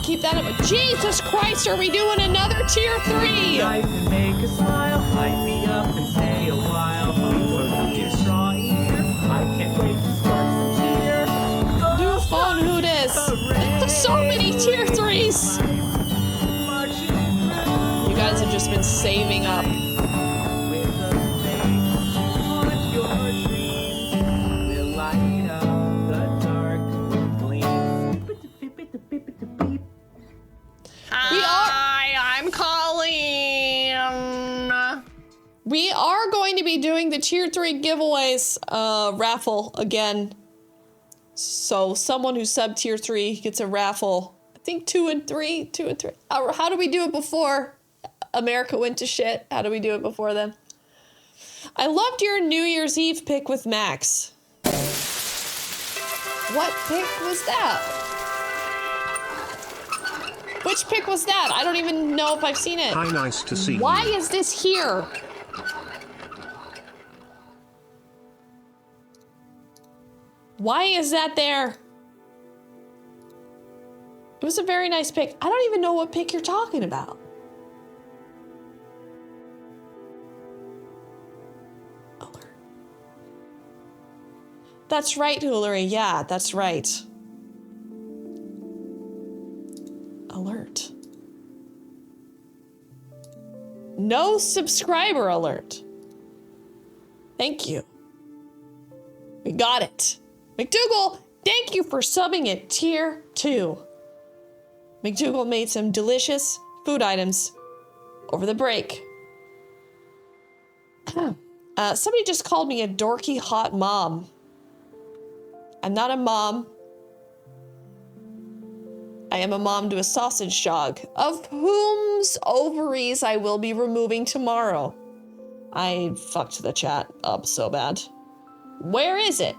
keep that up. Jesus Christ, are we doing another tier 3? Nice and make a smile, light me up and stay a while. Straw eater, I can't wait to start some cheer. New phone, who dis? There's so many tier 3s. You guys have just been saving up. I'm Colleen. We are going to be doing the tier 3 giveaways raffle again. So someone who sub tier 3 gets a raffle. I think 2 and 3. How do we do it before America went to shit? How do we do it before then? I loved your New Year's Eve pick with Max. What pick was that? Which pick was that? I don't even know if I've seen it. Hi, nice to see you. Why is this here? Why is that there? It was a very nice pick. I don't even know what pick you're talking about. Alert. That's right, Hoolery. Yeah, that's right. Alert. No subscriber alert. Thank you. We got it. McDougal, thank you for subbing at tier 2. McDougal made some delicious food items over the break. Somebody just called me a dorky hot mom. I'm not a mom. I am a mom to a sausage dog, of whom's ovaries I will be removing tomorrow. I fucked the chat up so bad. Where is it?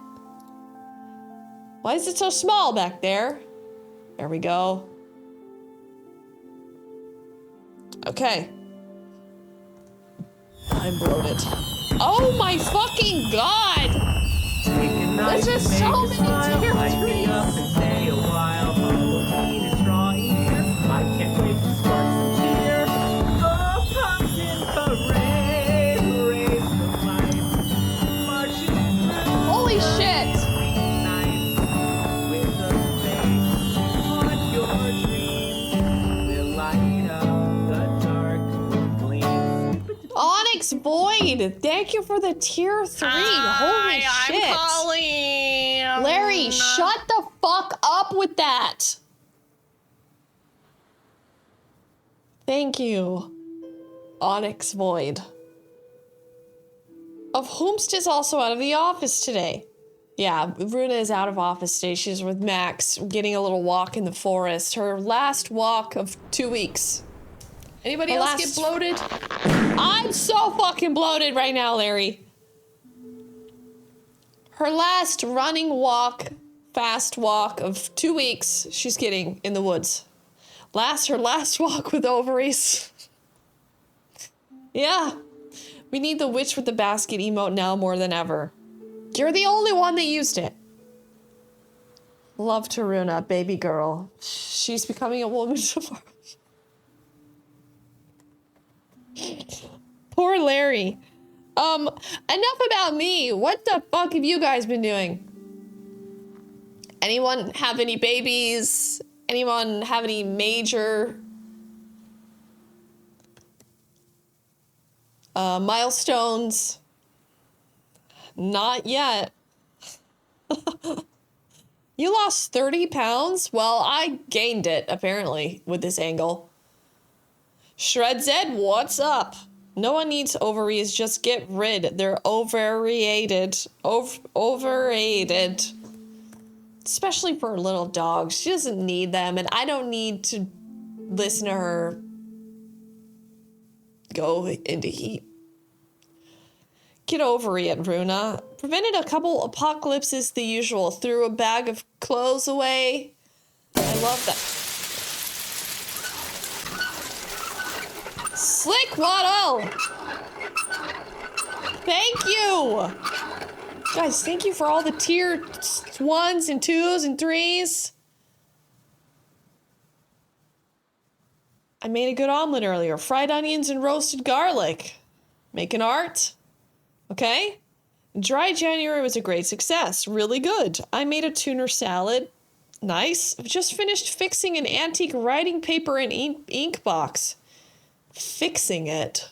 Why is it so small back there? There we go. Okay. I'm bloated. Oh my fucking god! There's just so many tier threes. Stay a while. Halloween is raw here. I can't wait to start some cheer. Oh, pumpkin parade, parade of life. Marching through. Holy shit! Night with a face on your dreams. We'll light up the dark gleams. Onyx Void, thank you for the tier 3. Holy shit. I'm calling. Larry, shut the fuck up with that. Thank you, Onyx Void. Of whomst is also out of the office today. Yeah, Runa is out of office today. She's with Max, getting a little walk in the forest. Her last walk of 2 weeks. Anybody else get bloated? I'm so fucking bloated right now, Larry. Her last running walk, fast walk of 2 weeks, she's getting in the woods. Her last walk with ovaries. Yeah. We need the witch with the basket emote now more than ever. You're the only one that used it. Love to Runa, baby girl. She's becoming a woman tomorrow. Poor Larry. Enough about me. What the fuck have you guys been doing? Anyone have any babies? Anyone have any major milestones? Not yet. You lost 30 pounds? Well, I gained it, apparently, with this angle. Shred Zed, what's up? No one needs ovaries, just get rid. They're overrated. Overrated. Especially for little dogs. She doesn't need them, and I don't need to listen to her go into heat. Get over it, Runa. Prevented a couple apocalypses the usual. Threw a bag of clothes away. I love that. Slick Waddle! Thank you! Guys, thank you for all the tier 1s and 2s and 3s. I made a good omelet earlier. Fried onions and roasted garlic. Making art. Okay? Dry January was a great success. Really good. I made a tuna salad. Nice. I've just finished fixing an antique writing paper and ink box. Fixing it.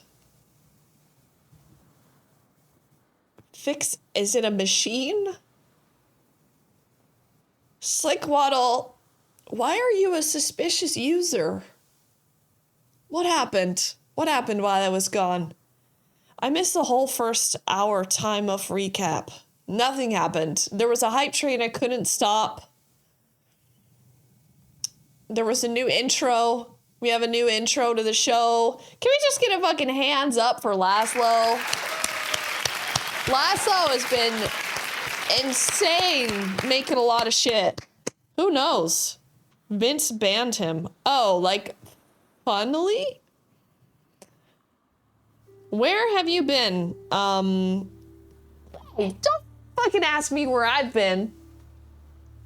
Is it a machine? Slick Waddle, why are you a suspicious user? What happened? What happened while I was gone? I missed the whole first hour time of recap. Nothing happened. There was a hype train I couldn't stop. There was a new intro. We have a new intro to the show. Can we just get a fucking hands up for Laszlo? Laszlo has been insane making a lot of shit. Who knows? Vince banned him. Oh, like, funnily? Where have you been? Don't fucking ask me where I've been.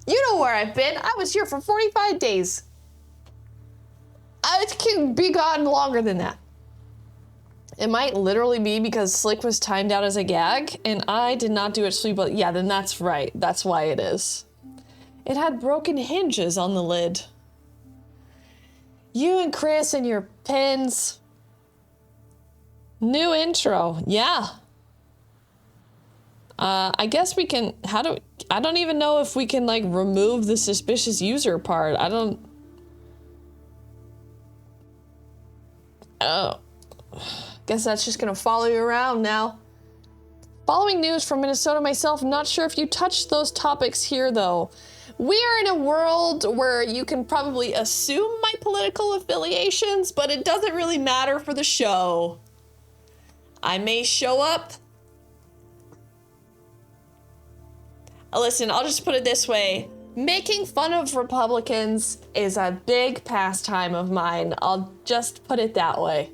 You know where I've been. I was here for 45 days. It can be gone longer than that. It might literally be because Slick was timed out as a gag, and I did not do it sweet, but yeah, then that's right. That's why it is. It had broken hinges on the lid. You and Chris and your pins. New intro, yeah. I guess we can, I don't even know if we can, like, remove the suspicious user part. Oh. Guess that's just gonna follow you around now. Following news from Minnesota myself, not sure if you touched those topics here, though. We are in a world where you can probably assume my political affiliations, but it doesn't really matter for the show. I may show up. Listen, I'll just put it this way. Making fun of Republicans is a big pastime of mine. I'll just put it that way.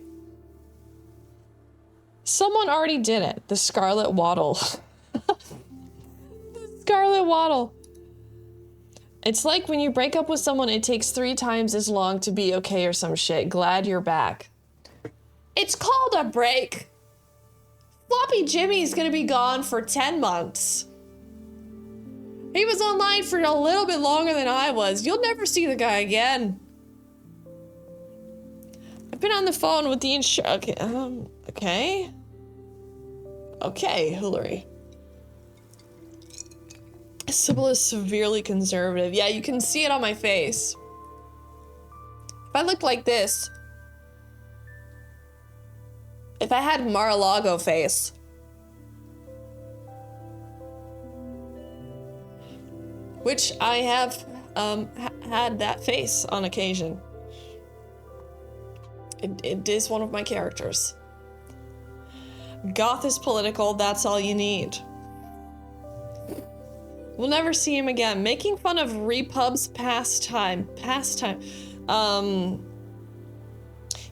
Someone already did it. The Scarlet Waddle. The Scarlet Waddle. It's like when you break up with someone, it takes 3 times as long to be okay or some shit. Glad you're back. It's called a break. Floppy Jimmy's gonna be gone for 10 months. He was online for a little bit longer than I was. You'll never see the guy again. I've been on the phone with the okay. Okay, Hillary. Sybil is severely conservative. Yeah, you can see it on my face. If I looked like this, if I had Mar-a-Lago face, which I have had that face on occasion. It is one of my characters. Goth is political, that's all you need. We'll never see him again. Making fun of Repub's pastime.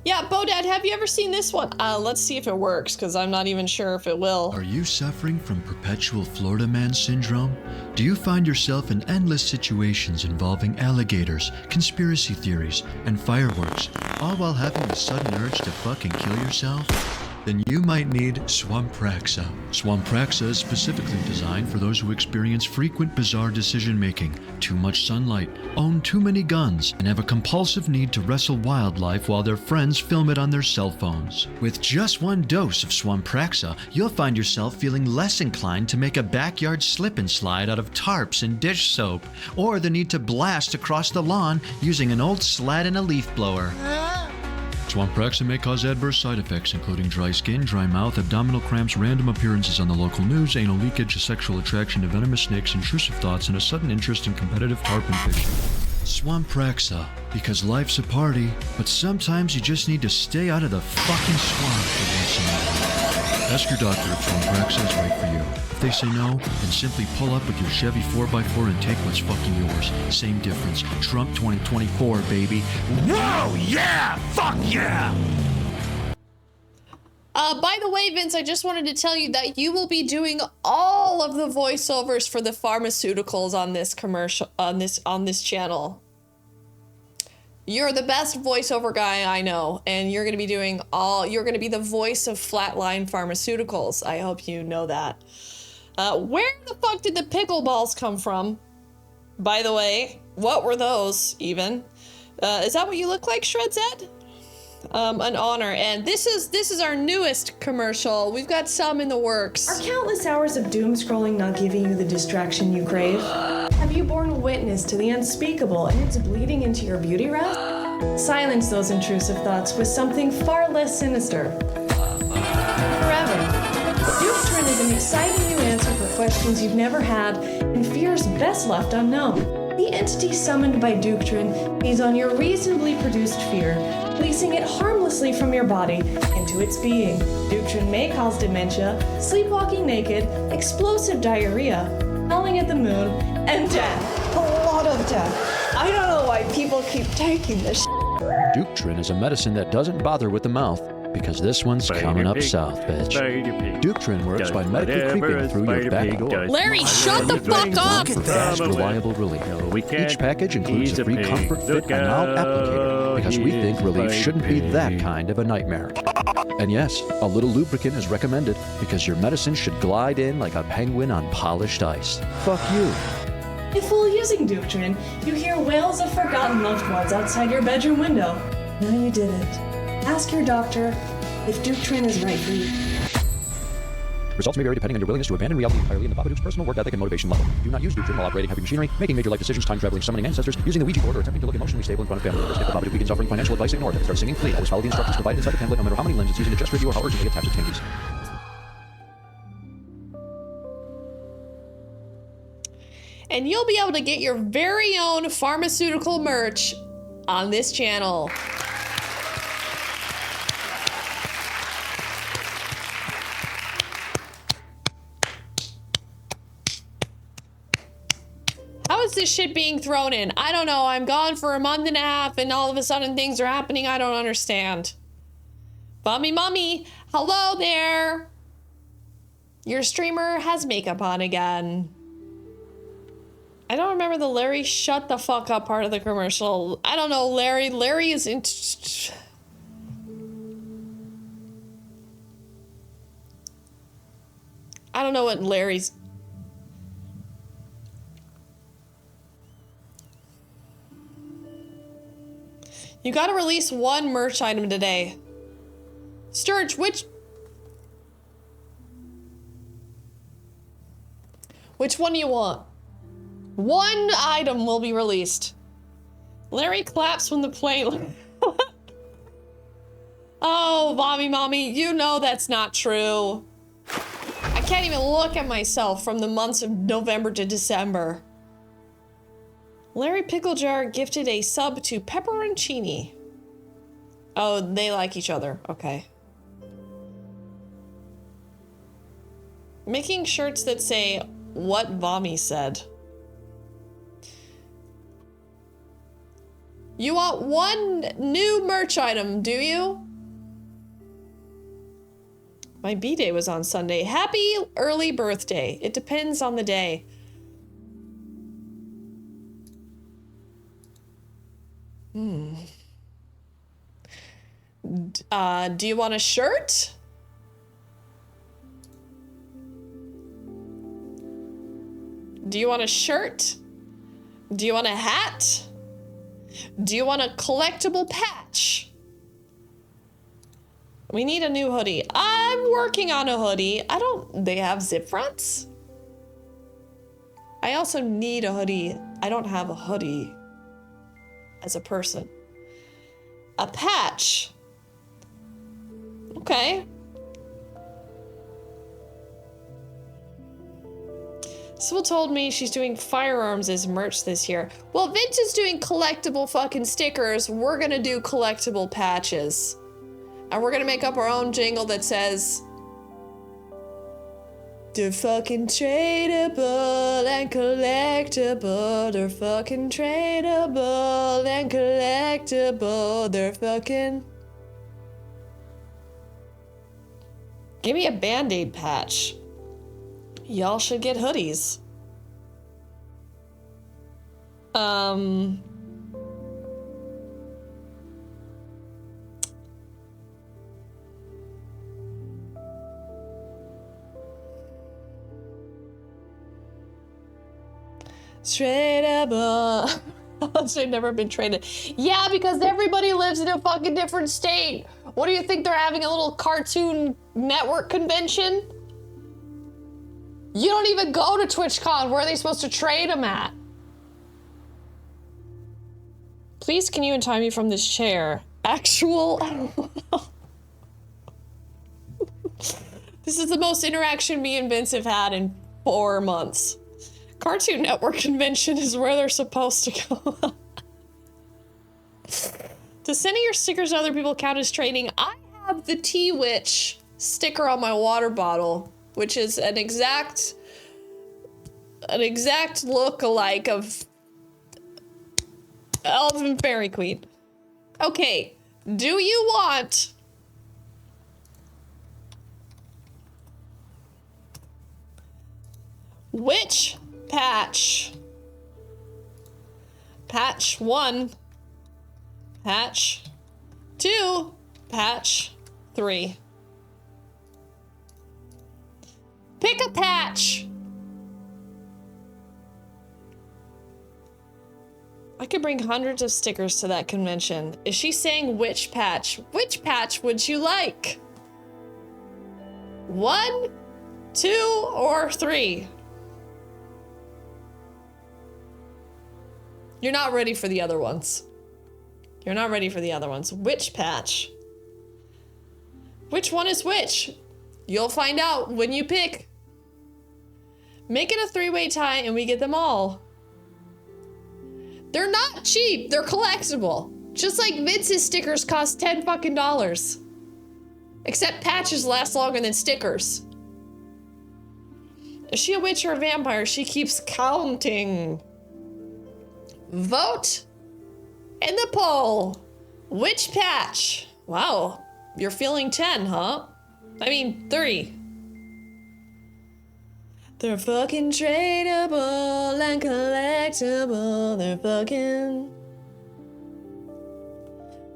Yeah, Bodad, have you ever seen this one? Let's see if it works, because I'm not even sure if it will. Are you suffering from perpetual Florida man syndrome? Do you find yourself in endless situations involving alligators, conspiracy theories, and fireworks, all while having a sudden urge to fucking kill yourself? Then you might need Swampraxa. Swampraxa is specifically designed for those who experience frequent bizarre decision-making, too much sunlight, own too many guns, and have a compulsive need to wrestle wildlife while their friends film it on their cell phones. With just 1 dose of Swampraxa, you'll find yourself feeling less inclined to make a backyard slip and slide out of tarps and dish soap, or the need to blast across the lawn using an old slat and a leaf blower. Swampraxa may cause adverse side effects, including dry skin, dry mouth, abdominal cramps, random appearances on the local news, anal leakage, a sexual attraction to venomous snakes, intrusive thoughts, and a sudden interest in competitive tarpon fishing. Swampraxa, because life's a party, but sometimes you just need to stay out of the fucking swamp for once in a while. Ask your doctor if Swampraxa is right for you. If they say no, then simply pull up with your Chevy 4x4 and take what's fucking yours. Same difference. Trump 2024, baby. Whoa, yeah! Fuck yeah! By the way, Vince, I just wanted to tell you that you will be doing all of the voiceovers for the pharmaceuticals on this commercial, on this channel. You're the best voiceover guy I know, and you're gonna be doing you're gonna be the voice of Flatline Pharmaceuticals. I hope you know that. Where the fuck did the pickleballs come from? By the way, what were those even? Is that what you look like, Shredz Ed? An honor, and this is our newest commercial. We've got some in the works. Are countless hours of doom scrolling not giving you the distraction you crave? Have you borne witness to the unspeakable and it's bleeding into your beauty rest? Silence those intrusive thoughts with something far less sinister. Forever. Duptrin is an exciting new answer for questions you've never had and fears best left unknown. The entity summoned by Duptrin feeds on your reasonably produced fear, releasing it harmlessly from your body into its being. Duptrin may cause dementia, sleepwalking naked, explosive diarrhea, howling at the moon, and death. A lot of death. I don't know why people keep taking this Duptrin is a medicine that doesn't bother with the mouth, because this one's coming up south, bitch. Duptrin works by medically creeping through your back door. Larry, shut the fuck up! For fast, reliable relief. Each package includes a free comfort, fit, and mild applicator, because we think relief shouldn't be that kind of a nightmare. And yes, a little lubricant is recommended, because your medicine should glide in like a penguin on polished ice. Fuck you. If while using Duptrin, you hear wails of forgotten loved ones outside your bedroom window, now you did it. Ask your doctor if Duptrin is right for you. Results may vary depending on your willingness to abandon reality entirely and the Babadook's personal work ethic and motivation level. Do not use Duptrin while operating heavy machinery, making major life decisions, time traveling, summoning ancestors, using the Ouija board, or attempting to look emotionally stable in front of family members. If the Babadook begins offering financial advice, ignore it. Start singing Fleet. Always follow the instructions provided inside the template, no matter how many limbs it's using to gesture you or how urgently it taps its fingers. And you'll be able to get your very own pharmaceutical merch on this channel. How is this shit being thrown in? I don't know. I'm gone for a month and a half and all of a sudden things are happening I don't understand. Mommy, Hello there. Your streamer has makeup on again. I don't remember the Larry shut the fuck up part of the commercial. I don't know, Larry. Larry is in... I don't know what Larry's... You gotta release one merch item today. Sturge, which one do you want? One item will be released. Larry claps when the plane... Oh, mommy, you know that's not true. I can't even look at myself from the months of November to December. Larry Picklejar gifted a sub to Pepperoncini. Oh, they like each other. Okay. Making shirts that say what Vommy said. You want one new merch item, do you? My B-day was on Sunday. Happy early birthday. It depends on the day. Do you want a shirt? Do you want a shirt? Do you want a hat? Do you want a collectible patch? We need a new hoodie. I'm working on a hoodie. They have zip fronts? I also need a hoodie. I don't have a hoodie as a person. A patch. Okay. Sybil told me she's doing firearms as merch this year. Well, Vince is doing collectible fucking stickers. We're gonna do collectible patches. And we're gonna make up our own jingle that says... They're fucking tradable and collectible. They're fucking tradable and collectible. They're fucking... Give me a Band-Aid patch. Y'all should get hoodies. Tradable. They've never been traded. Yeah, because everybody lives in a fucking different state. What do you think, they're having a little Cartoon Network convention? You don't even go to TwitchCon. Where are they supposed to trade them at? Please, can you untie me from this chair? Actual... This is the most interaction me and Vince have had in 4 months. Cartoon Network convention is where they're supposed to go. Does sending your stickers to other people count as trading? I have the T-Witch sticker on my water bottle, which is an exact look-alike of Elven Fairy Queen. Okay, do you want... Which patch? Patch 1. Patch 2. Patch 3. Pick a patch. I could bring hundreds of stickers to that convention. Is she saying which patch? Which patch would you like? 1, 2, or 3? You're not ready for the other ones. You're not ready for the other ones. Which patch? Which one is which? You'll find out when you pick. Make it a 3-way tie and we get them all. They're not cheap. They're collectible. Just like Vince's stickers cost $10 fucking. Except patches last longer than stickers. Is she a witch or a vampire? She keeps counting. Vote in the poll. Which patch? Wow, you're feeling 10, huh? I mean, 3. They're fucking tradable and collectible. They're fucking...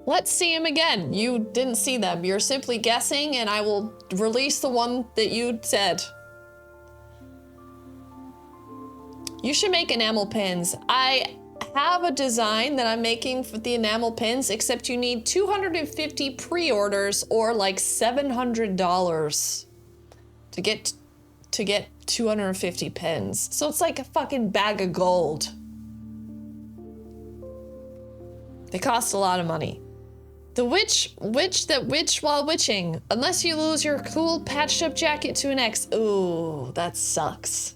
Let's see them again. You didn't see them. You're simply guessing, and I will release the one that you said. You should make enamel pins. I have a design that I'm making for the enamel pins, except you need 250 pre-orders or like $700 to get 250 pins. So it's like a fucking bag of gold. They cost a lot of money. The witch while witching. Unless you lose your cool patched up jacket to an ex. Ooh, that sucks.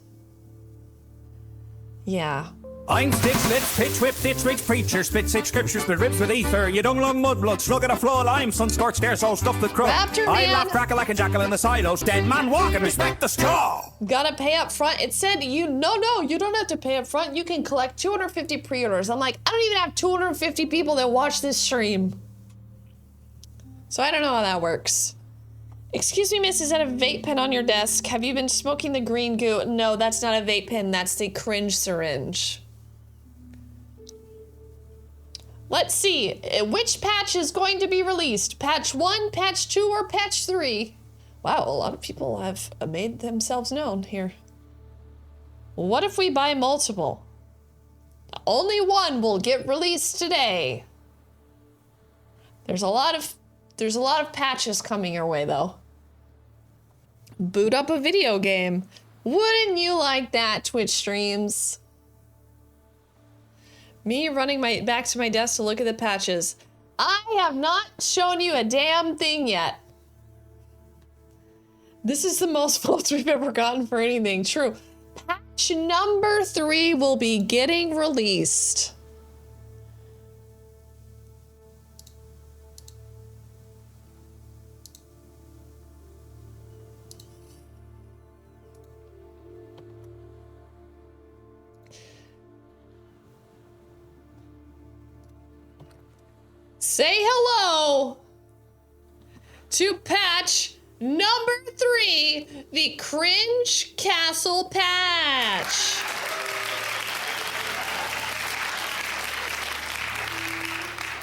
Yeah. I'm stitch, lips, pitch, whip, ditch, rich preacher, spit 6 scriptures, spit ribs with ether, you dung lung mudblood, slug at a floor lime, sun scorched air, soul stuffed with crud. Raptor I man. laugh, crackle like a jackal in the silos, dead man walking, respect the straw. Gotta pay up front. It said no, you don't have to pay up front. You can collect 250 pre-orders. I'm like, I don't even have 250 people that watch this stream. So I don't know how that works. Excuse me, miss, is that a vape pen on your desk? Have you been smoking the green goo? No, that's not a vape pen, that's the cringe syringe. Let's see, which patch is going to be released? Patch 1, patch 2, or patch 3? Wow, a lot of people have made themselves known here. What if we buy multiple? Only one will get released today. There's a lot of patches coming your way though. Boot up a video game. Wouldn't you like that, Twitch streams? Me running back to my desk to look at the patches. I have not shown you a damn thing yet. This is the most votes we've ever gotten for anything. True. Patch number 3 will be getting released. Say hello to patch number 3, the Cringe Castle patch.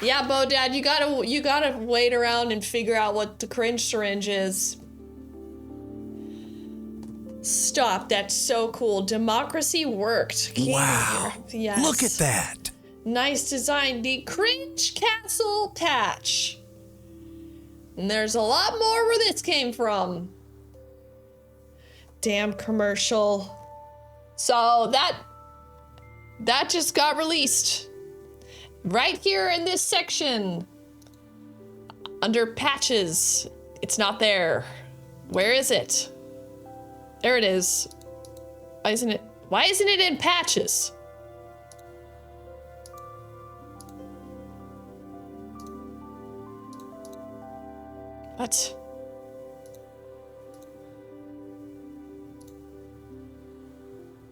Yeah, Bo Dad, you gotta wait around and figure out what the cringe syringe is. Stop, that's so cool. Democracy worked. Wow. Yes. Look at that. Nice design, the Cringe Castle patch. And there's a lot more where this came from. Damn commercial. So that just got released. Right here in this section. Under patches. It's not there. Where is it? There it is. Why isn't it in patches? What?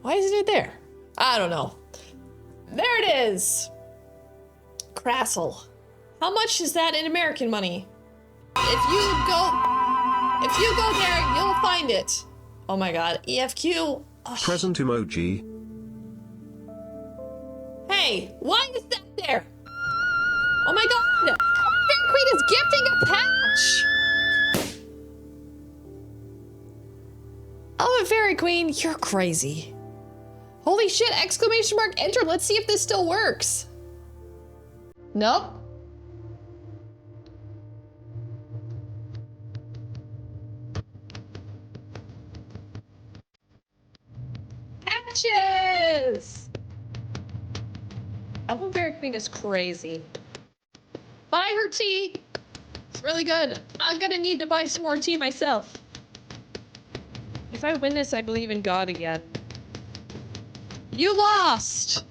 Why isn't it there? I don't know. There it is. Crassle. How much is that in American money? If you go there, you'll find it. Oh my god. EFQ. Ugh. Present emoji. Hey, why is that there? Oh my god. Fairy Queen is gifting a patch. Oh, Fairy Queen, you're crazy. Holy shit, exclamation mark enter. Let's see if this still works. Nope. Patches! Oh, Fairy Queen is crazy. Buy her tea. It's really good. I'm gonna need to buy some more tea myself. If I win this, I believe in God again. You lost!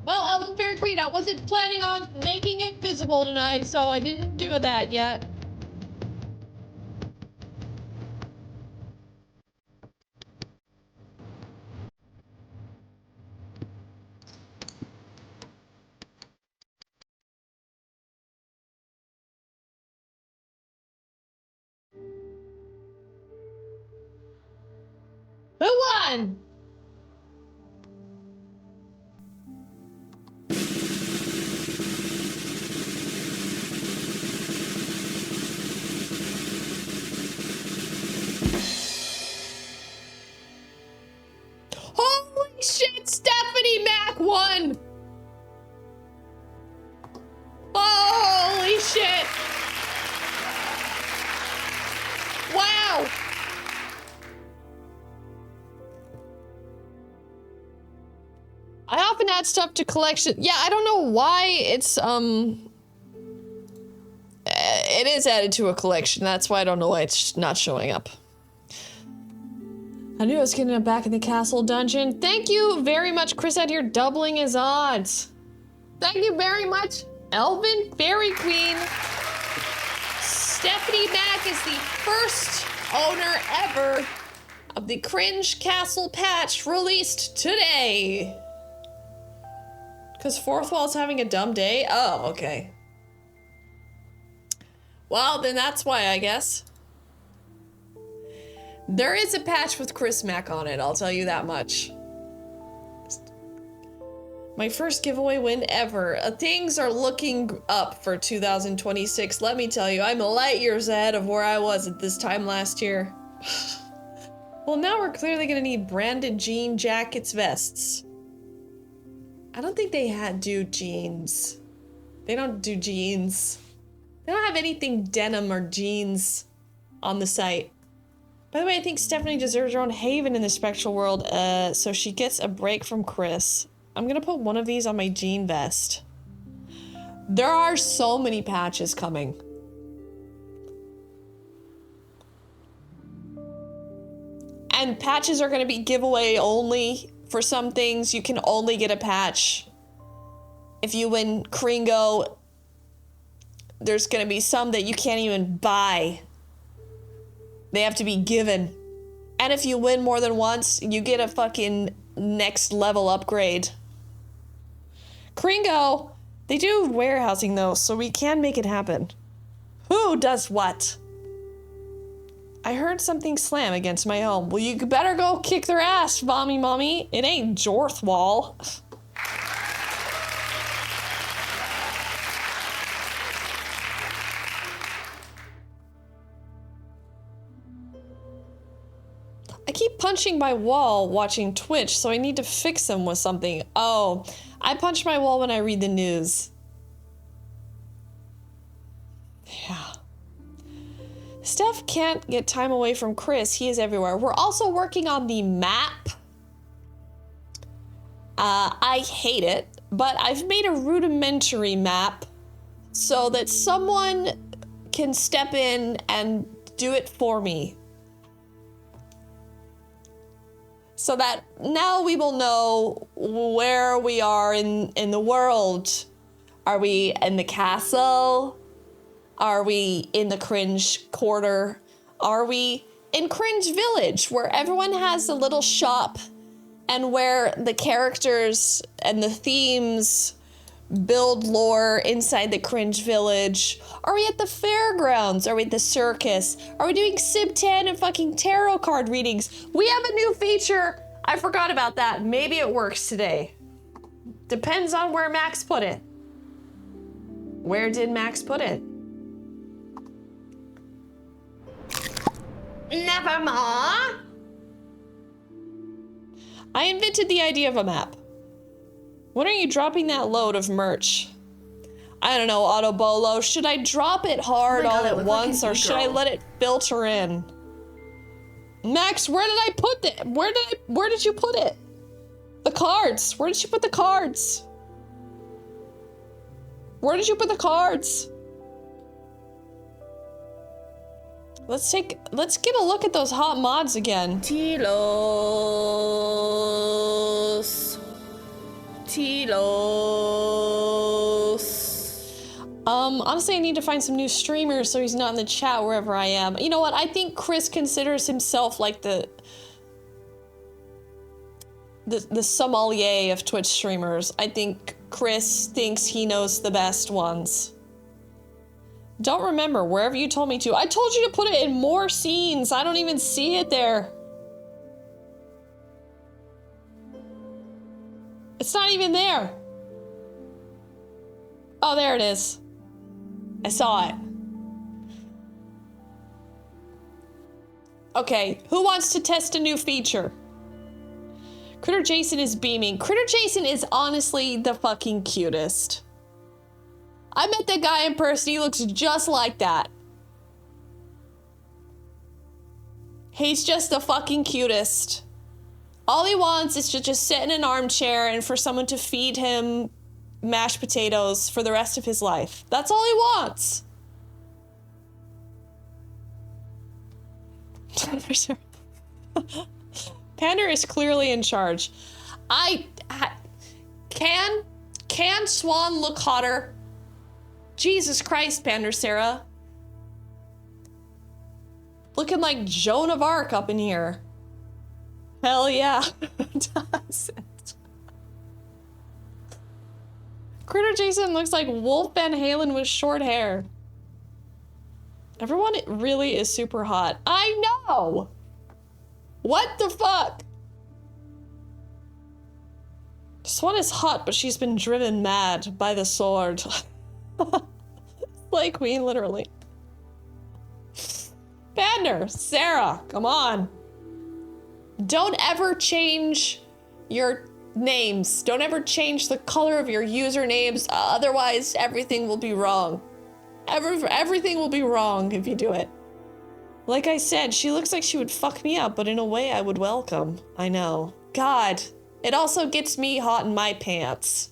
Well, Fairy Queen, I wasn't planning on making it visible tonight, so I didn't do that yet. on! Holy shit, Stephanie Mac won! Holy shit! Wow! I often add stuff to collection. Yeah, I don't know why it's, it is added to a collection. That's why I don't know why it's not showing up. I knew I was getting it back in the castle dungeon. Thank you very much, Chris, out here doubling his odds. Thank you very much, Elvin Fairy Queen. Stephanie Mac is the first owner ever of the Cringe Castle patch released today. Because Fourth Wall's having a dumb day? Oh, okay. Well, then that's why, I guess. There is a patch with Chris Mack on it, I'll tell you that much. My first giveaway win ever. Things are looking up for 2026. Let me tell you, I'm light years ahead of where I was at this time last year. Well, now we're clearly gonna need branded jean jackets, vests. I don't think they do jeans. They don't do jeans. They don't have anything denim or jeans on the site. By the way, I think Stephanie deserves her own haven in the spectral world, so she gets a break from Chris. I'm gonna put one of these on my jean vest. There are so many patches coming. And patches are gonna be giveaway only. For some things, you can only get a patch. If you win Kringo, there's gonna be some that you can't even buy. They have to be given. And if you win more than once, you get a fucking next level upgrade. Kringo, they do warehousing though, so we can make it happen. Who does what? I heard something slam against my home. Well, you better go kick their ass, mommy. It ain't Jorthwall. I keep punching my wall watching Twitch, so I need to fix them with something. Oh, I punch my wall when I read the news. Yeah. Steph can't get time away from Chris. He is everywhere. We're also working on the map. I hate it, but I've made a rudimentary map so that someone can step in and do it for me. So that now we will know where we are in the world. Are we in the castle? Are we in the Cringe Quarter? Are we in Cringe Village, where everyone has a little shop and where the characters and the themes build lore inside the Cringe Village? Are we at the fairgrounds? Are we at the circus? Are we doing Sib 10 and fucking tarot card readings? We have a new feature. I forgot about that. Maybe it works today. Depends on where Max put it. Where did Max put it? Never mind. I invented the idea of a map. When are you dropping that load of merch? I don't know, Autobolo. Should I drop it hard all at once, or should I let it filter in? Max, where did I put it? Where did you put it? The cards. Where did you put the cards? Where did you put the cards? Let's get a look at those hot mods again. Telos. Honestly, I need to find some new streamers so he's not in the chat wherever I am. You know what? I think Chris considers himself like the sommelier of Twitch streamers. I think Chris thinks he knows the best ones. Don't remember, wherever you told me to. I told you to put it in more scenes. I don't even see it there. It's not even there. Oh, there it is. I saw it. Okay, who wants to test a new feature? Critter Jason is beaming. Critter Jason is honestly the fucking cutest. I met that guy in person. He looks just like that. He's just the fucking cutest. All he wants is to just sit in an armchair and for someone to feed him mashed potatoes for the rest of his life. That's all he wants. Pander is clearly in charge. Can Swan look hotter? Jesus Christ, Pander Sarah. Looking like Joan of Arc up in here. Hell yeah. Does it? Critter Jason looks like Wolf Van Halen with short hair. Everyone really is super hot. I know! What the fuck? Swan is hot, but she's been driven mad by the sword. Like Queen, literally. Pander, Sarah, come on. Don't ever change your names. Don't ever change the color of your usernames. Otherwise, everything will be wrong. Everything will be wrong if you do it. Like I said, she looks like she would fuck me up, but in a way I would welcome. I know. God, it also gets me hot in my pants.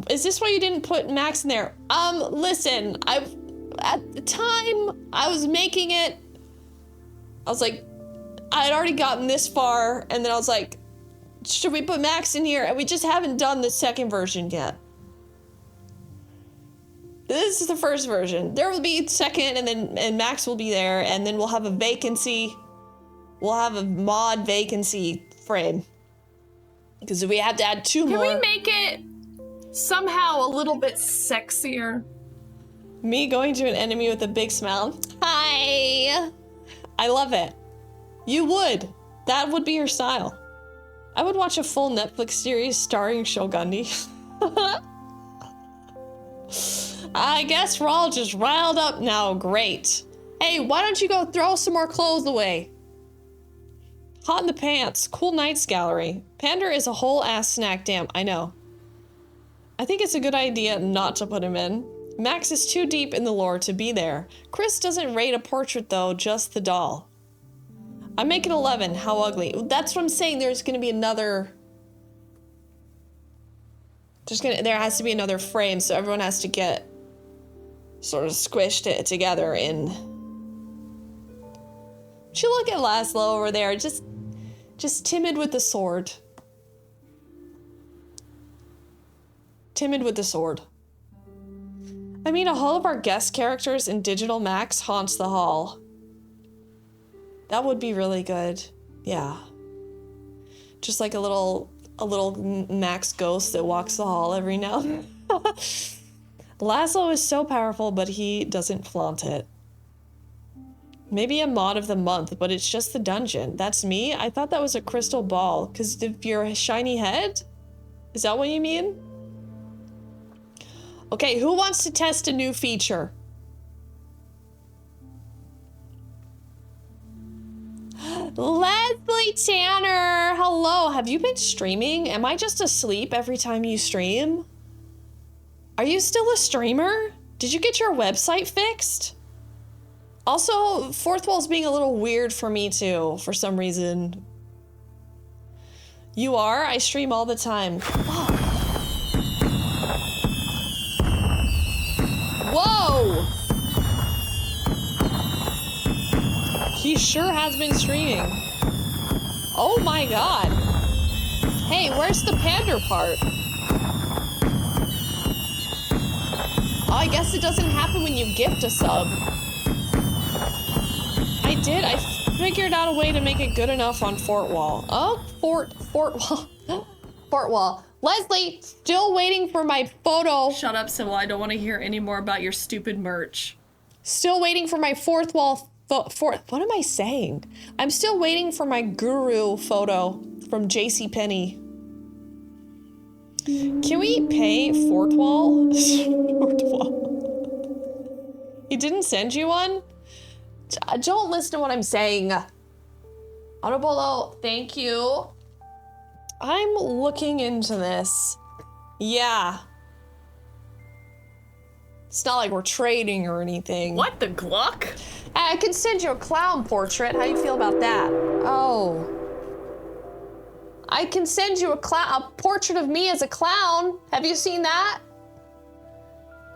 Is this why you didn't put Max in there? Listen, at the time I was making it, I was like, I had already gotten this far, and then I was like, should we put Max in here? And we just haven't done the second version yet. This is the first version. There will be second, and Max will be there, and then we'll have a vacancy. We'll have a mod vacancy frame. Because we have to add two more. Can we make it somehow a little bit sexier? Me going to an enemy with a big smile. Hi! I love it. You would. That would be your style. I would watch a full Netflix series starring Shogundi. I guess we're all just riled up now. Great. Hey, why don't you go throw some more clothes away? Hot in the pants. Cool nights gallery. Pander is a whole ass snack. Damn, I know. I think it's a good idea not to put him in. Max is too deep in the lore to be there. Chris doesn't rate a portrait though, just the doll. I'm making 11. How ugly. That's what I'm saying. There's gonna be another... There has to be another frame, so everyone has to get sort of squished it together in... Would you look at Laszlo over there? Just timid with the sword. Timid with the sword. I mean, all of our guest characters in Digital Max haunts the hall. That would be really good. Yeah. Just like a little Max ghost that walks the hall every now and then. Laszlo is so powerful, but he doesn't flaunt it. Maybe a mod of the month, but it's just the dungeon. That's me? I thought that was a crystal ball, because of your shiny head? Is that what you mean? Okay, who wants to test a new feature? Leslie Tanner, hello. Have you been streaming? Am I just asleep every time you stream? Are you still a streamer? Did you get your website fixed? Also, fourth wall's being a little weird for me too, for some reason. You are? I stream all the time. Oh. Whoa! He sure has been streaming. Oh my god. Hey, where's the pander part? Oh, I guess it doesn't happen when you gift a sub. I did. I figured out a way to make it good enough on Fort Wall. Oh, Fort Wall. Fort Wall. Leslie, still waiting for my photo. Shut up, Sybil. I don't want to hear any more about your stupid merch. Still waiting for my fourth wall What am I saying? I'm still waiting for my guru photo from JCPenney. Can we pay Fortwall? Fortwall. He didn't send you one? Don't listen to what I'm saying. Autobolo, thank you. I'm looking into this. Yeah. It's not like we're trading or anything. What the Gluck? I can send you a clown portrait. How you feel about that? Oh. I can send you a portrait of me as a clown. Have you seen that?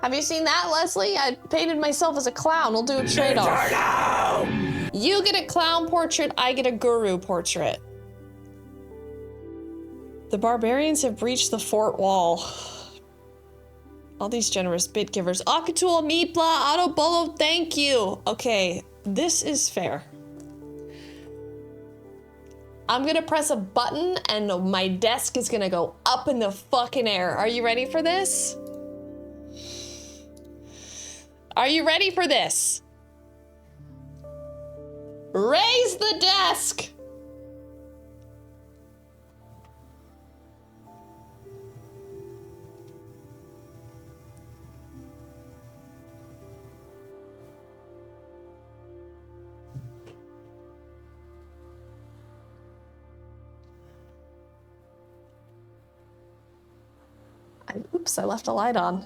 Have you seen that, Leslie? I painted myself as a clown. We'll do a trade-off. You get a clown portrait, I get a guru portrait. The barbarians have breached the fort wall. All these generous bit givers. Akatul, Meepla, Autobolo, thank you. Okay, this is fair. I'm gonna press a button and my desk is gonna go up in the fucking air. Are you ready for this? Are you ready for this? Raise the desk! Oops, I left a light on.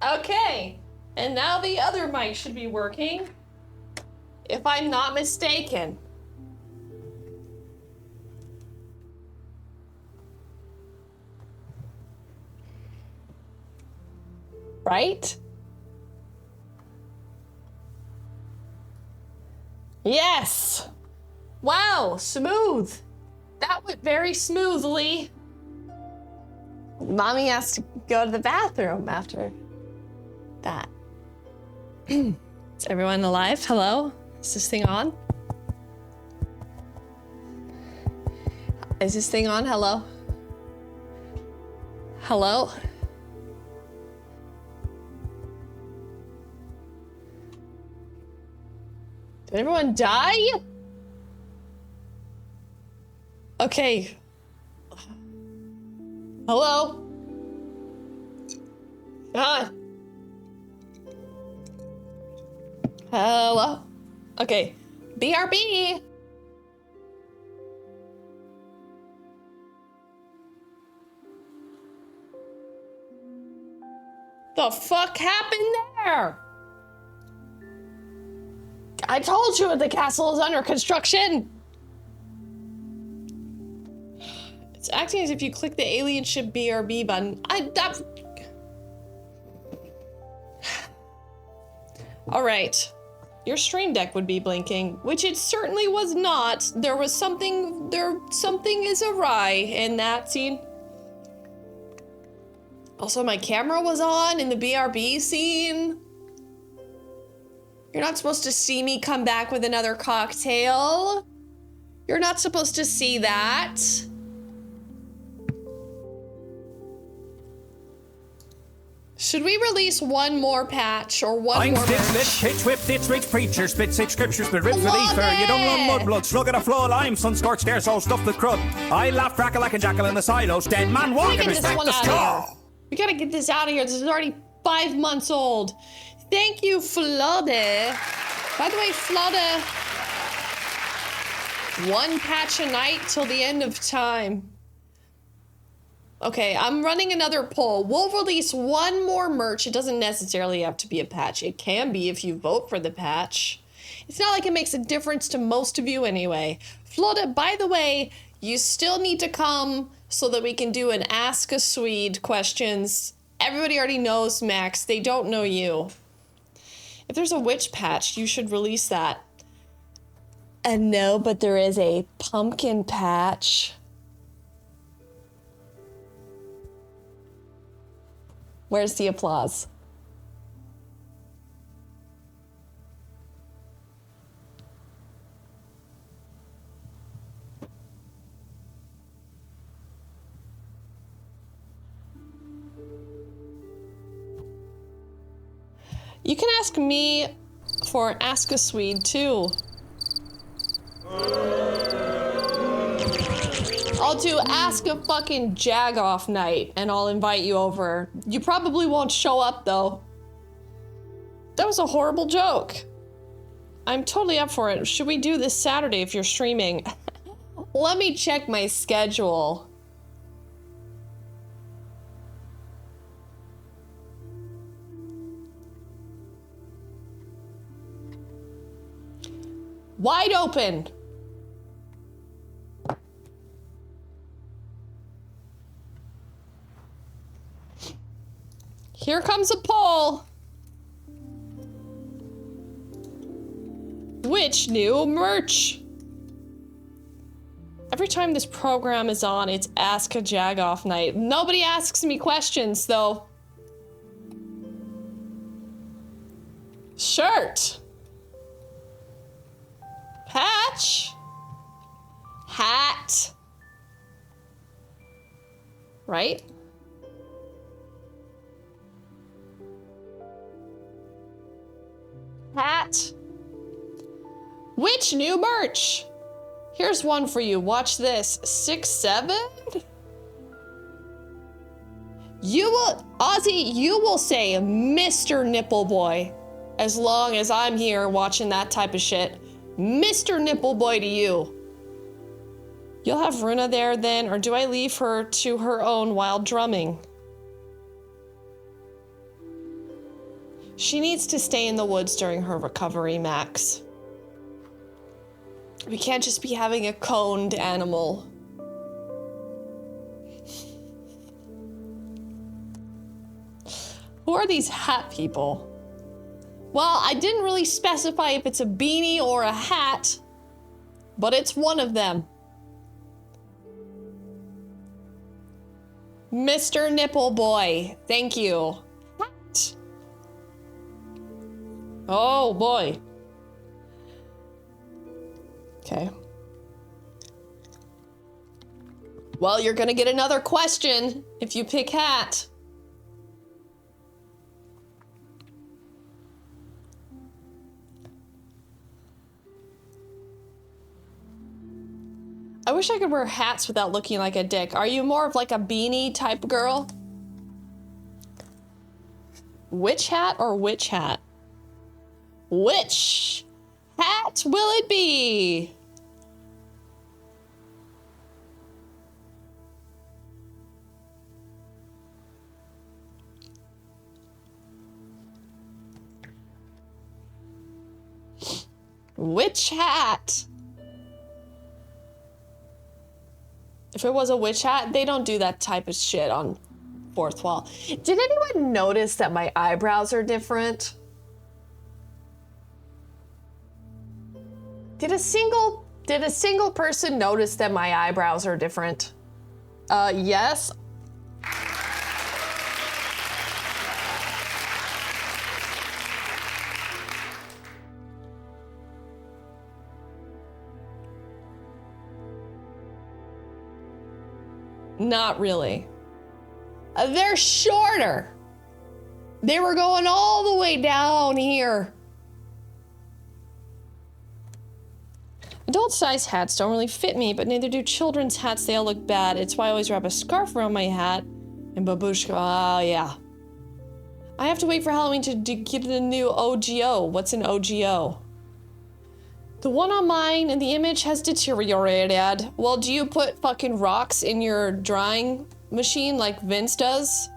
Okay, and now the other mic should be working, if I'm not mistaken. Right? Yes! Wow, smooth. That went very smoothly. Mommy has to go to the bathroom after that. Is everyone alive? Hello? Is this thing on? Is this thing on? Hello? Hello? Did everyone die? Okay. Hello? Ah. Hello? Okay. BRB! The fuck happened there? I told you the castle is under construction! It's acting as if you click the alien ship BRB button. Alright. Your stream deck would be blinking, which it certainly was not. Something is awry in that scene. Also, my camera was on in the BRB scene. You're not supposed to see me come back with another cocktail. You're not supposed to see that. Should we release one more patch or one more merch? Pitch whip, ditch rich preacher, spit six scriptures, spit ribs with ether. You don't love mudblood, slug at a flow of lime, sun scorched air, so stuffed with crud. I laugh, crackle like a jackal in the silos, dead man walking, respect the straw. We gotta get this out of here. This is already 5 months old. Thank you, Flode. By the way, Flode, one patch a night till the end of time. Okay, I'm running another poll. We'll release one more merch. It doesn't necessarily have to be a patch. It can be if you vote for the patch. It's not like it makes a difference to most of you anyway. Flode, by the way, you still need to come so that we can do an Ask a Swede questions. Everybody already knows Max. They don't know you. If there's a witch patch, you should release that. And no, but there is a pumpkin patch. Where's the applause? You can ask me for Ask a Swede too. I'll do Ask a fucking Jag-off night and I'll invite you over. You probably won't show up though. That was a horrible joke. I'm totally up for it. Should we do this Saturday if you're streaming? Let me check my schedule. Wide open. Here comes a poll. Which new merch? Every time this program is on, it's Ask a Jag-off night. Nobody asks me questions, though. Shirt. Patch. Hat. Right? Hat. Which new merch? Here's one for you. Watch this. 6'7"? You will, Ozzy, you will say Mr. Nipple Boy as long as I'm here watching that type of shit. Mr. Nipple Boy to you. You'll have Runa there then, or do I leave her to her own while drumming? She needs to stay in the woods during her recovery, Max. We can't just be having a coned animal. Who are these hat people? Well, I didn't really specify if it's a beanie or a hat, but it's one of them. Mr. Nipple Boy, thank you. Hat. Oh boy. Okay. Well, you're gonna get another question if you pick hat. I wish I could wear hats without looking like a dick. Are you more of like a beanie type girl? Witch hat or witch hat? Which hat will it be? Witch hat. If it was a witch hat, they don't do that type of shit on fourth wall. Did anyone notice that my eyebrows are different? Did a single person notice that my eyebrows are different? Yes. Not really. They're shorter. They were going all the way down here. Adult size hats don't really fit me, but neither do children's hats. They all look bad. It's why I always wrap a scarf around my hat. And babushka, yeah. I have to wait for Halloween to get a new OGO. What's an OGO? The one on mine in the image has deteriorated. Well, do you put fucking rocks in your drying machine like Vince does?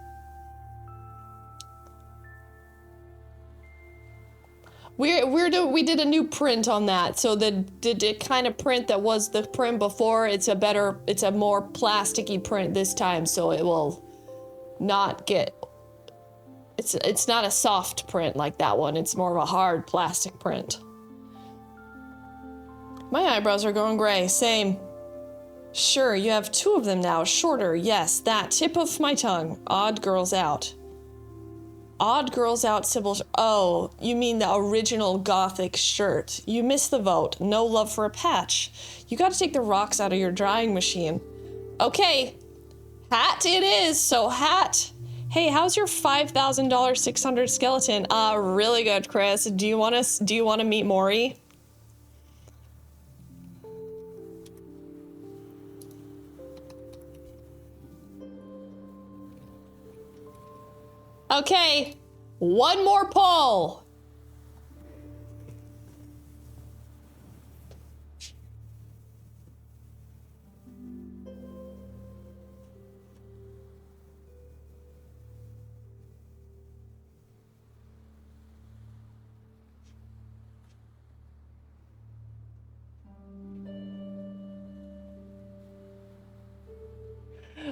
We did a new print on that, so the kind of print that was the print before, it's a more plasticky print this time, so it will not get It's not a soft print like that one. It's more of a hard plastic print. My eyebrows are going gray. Same. Sure, you have 2 of them now. Shorter. Yes, that. Tip of my tongue. Odd girls out. Odd girls out, Sybil. Oh, you mean the original gothic shirt. You missed the vote. No love for a patch. You gotta take the rocks out of your drying machine. Okay. Hat it is. So hat. Hey, how's your $5,000 600 skeleton? Really good, Chris. Do you want to meet Maury? Okay, one more poll.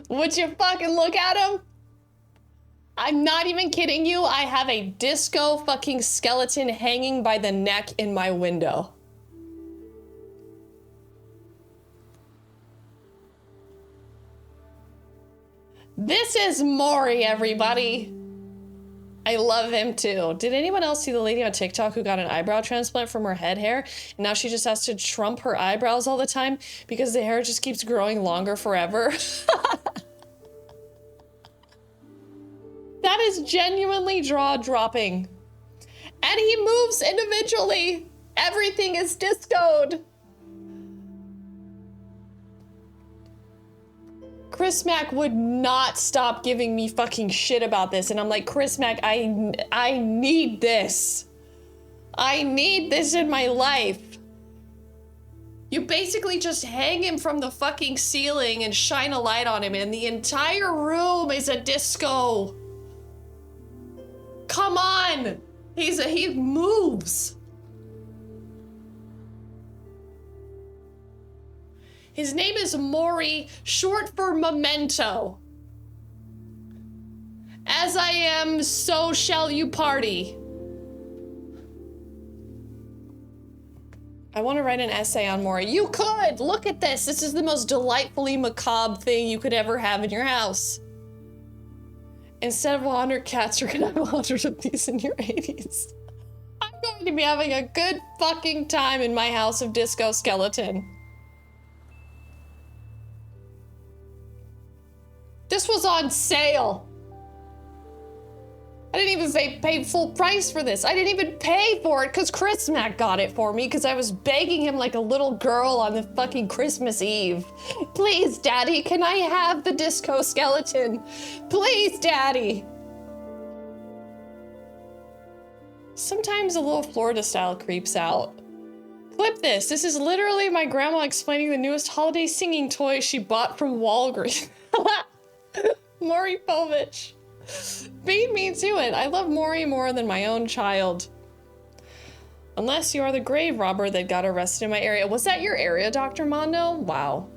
Would you fucking look at him? I'm not even kidding you. I have a disco fucking skeleton hanging by the neck in my window. This is Maury, everybody. I love him too. Did anyone else see the lady on TikTok who got an eyebrow transplant from her head hair? And now she just has to trump her eyebrows all the time because the hair just keeps growing longer forever. That is genuinely jaw-dropping. And he moves individually. Everything is discoed. Chris Mack would not stop giving me fucking shit about this. And I'm like, Chris Mack, I need this. I need this in my life. You basically just hang him from the fucking ceiling and shine a light on him and the entire room is a disco. Come on. He moves. His name is Maury, short for memento. As I am, so shall you party. I want to write an essay on Maury. You could! Look at this! This is the most delightfully macabre thing you could ever have in your house. Instead of 100 cats, you're gonna have 100 of these in your 80s. I'm going to be having a good fucking time in my house of disco skeleton. This was on sale. I didn't even pay full price for this. I didn't even pay for it because Chris Mack got it for me because I was begging him like a little girl on the fucking Christmas Eve. Please, Daddy, can I have the disco skeleton? Please, Daddy. Sometimes a little Florida style creeps out. Clip this. This is literally my grandma explaining the newest holiday singing toy she bought from Walgreens. Maury Povich. Beat me to it. I love Maury more than my own child. Unless you are the grave robber that got arrested in my area. Was that your area, Dr. Mondo? Wow.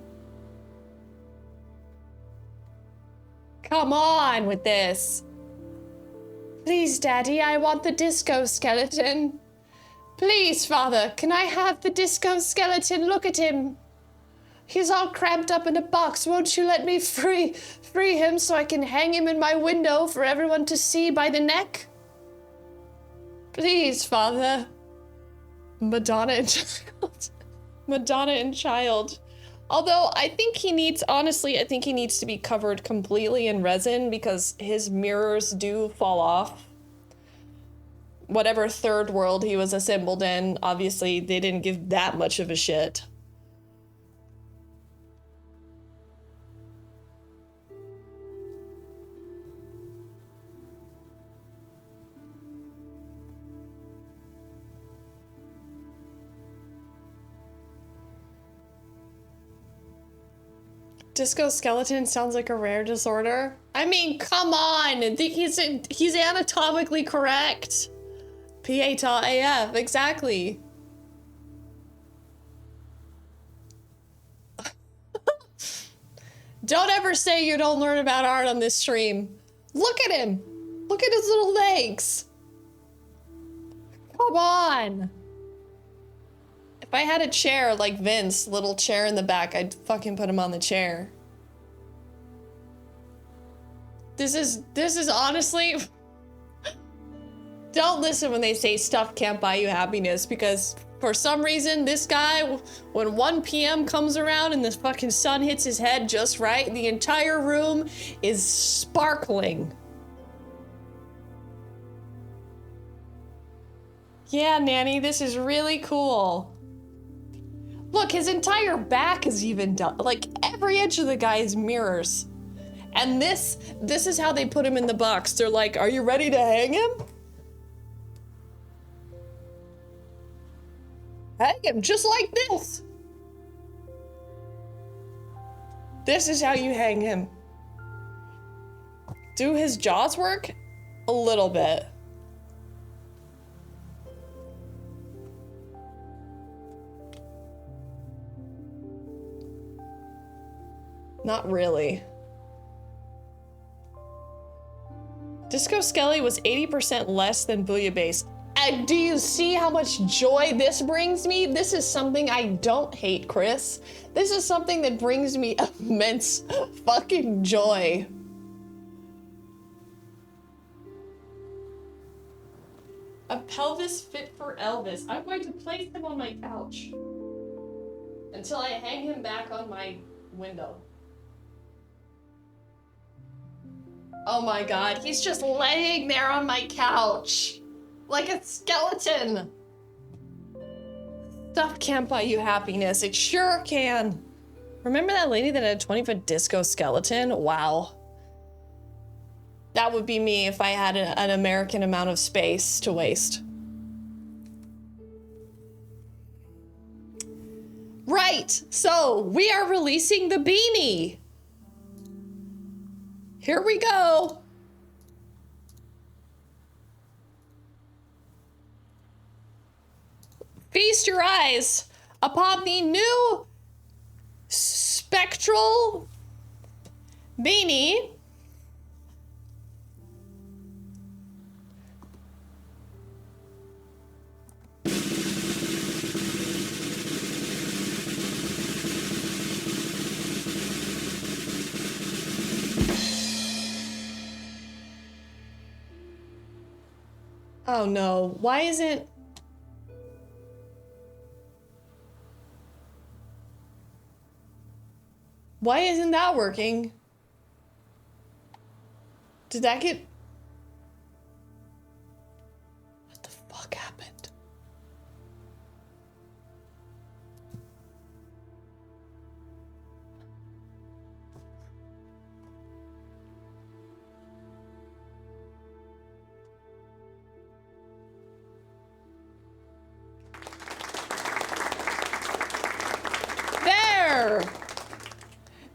Come on with this. Please, Daddy, I want the disco skeleton. Please, Father, can I have the disco skeleton? Look at him. He's all cramped up in a box. Won't you let me free him so I can hang him in my window for everyone to see by the neck? Please, Father. Madonna and Child. Madonna and Child. Although I think he needs, honestly, I think he needs to be covered completely in resin because his mirrors do fall off. Whatever third world he was assembled in, obviously they didn't give that much of a shit. Disco skeleton sounds like a rare disorder. I mean, come on! I think he's anatomically correct. P-A-T-A AF, exactly. Don't ever say you don't learn about art on this stream. Look at him. Look at his little legs. Come on. If I had a chair like Vince, little chair in the back, I'd fucking put him on the chair. This is honestly... Don't listen when they say stuff can't buy you happiness, because for some reason, this guy, when 1 p.m. comes around and the fucking sun hits his head just right, the entire room is sparkling. Yeah, Nanny, this is really cool. Look, his entire back is even done. Like, every inch of the guy is mirrors. And this is how they put him in the box. They're like, are you ready to hang him? Hang him just like this. This is how you hang him. Do his jaws work? A little bit. Not really. Disco Skelly was 80% less than Bouillabaisse. And do you see how much joy this brings me? This is something I don't hate, Chris. This is something that brings me immense fucking joy. A pelvis fit for Elvis. I'm going to place him on my couch until I hang him back on my window. Oh my God, he's just laying there on my couch. Like a skeleton. Stuff can't buy you happiness. It sure can. Remember that lady that had a 20-foot disco skeleton? Wow. That would be me if I had an American amount of space to waste. Right, so we are releasing the beanie. Here we go. Feast your eyes upon the new Spectral beanie. Oh no, why isn't... Why isn't that working? Did that get... What the fuck happened? There!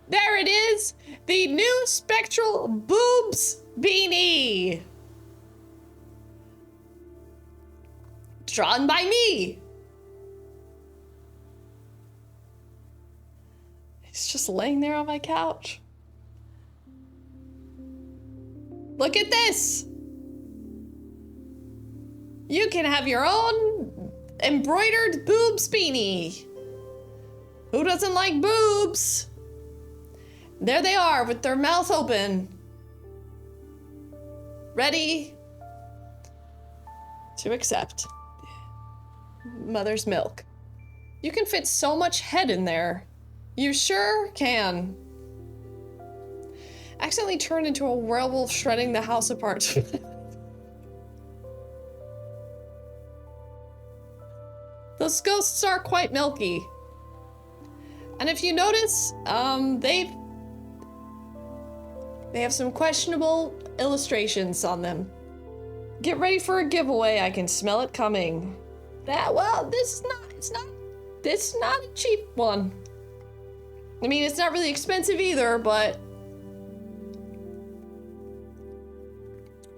There it is! The new Spectral Boobs beanie! Drawn by me! It's just laying there on my couch. Look at this! You can have your own embroidered boobs beanie. Who doesn't like boobs? There they are with their mouth open. Ready to accept mother's milk. You can fit so much head in there. You sure can. Accidentally turned into a werewolf shredding the house apart. Those ghosts are quite milky. And if you notice, they have some questionable illustrations on them. Get ready for a giveaway. I can smell it coming. This is not a cheap one. I mean, it's not really expensive either, but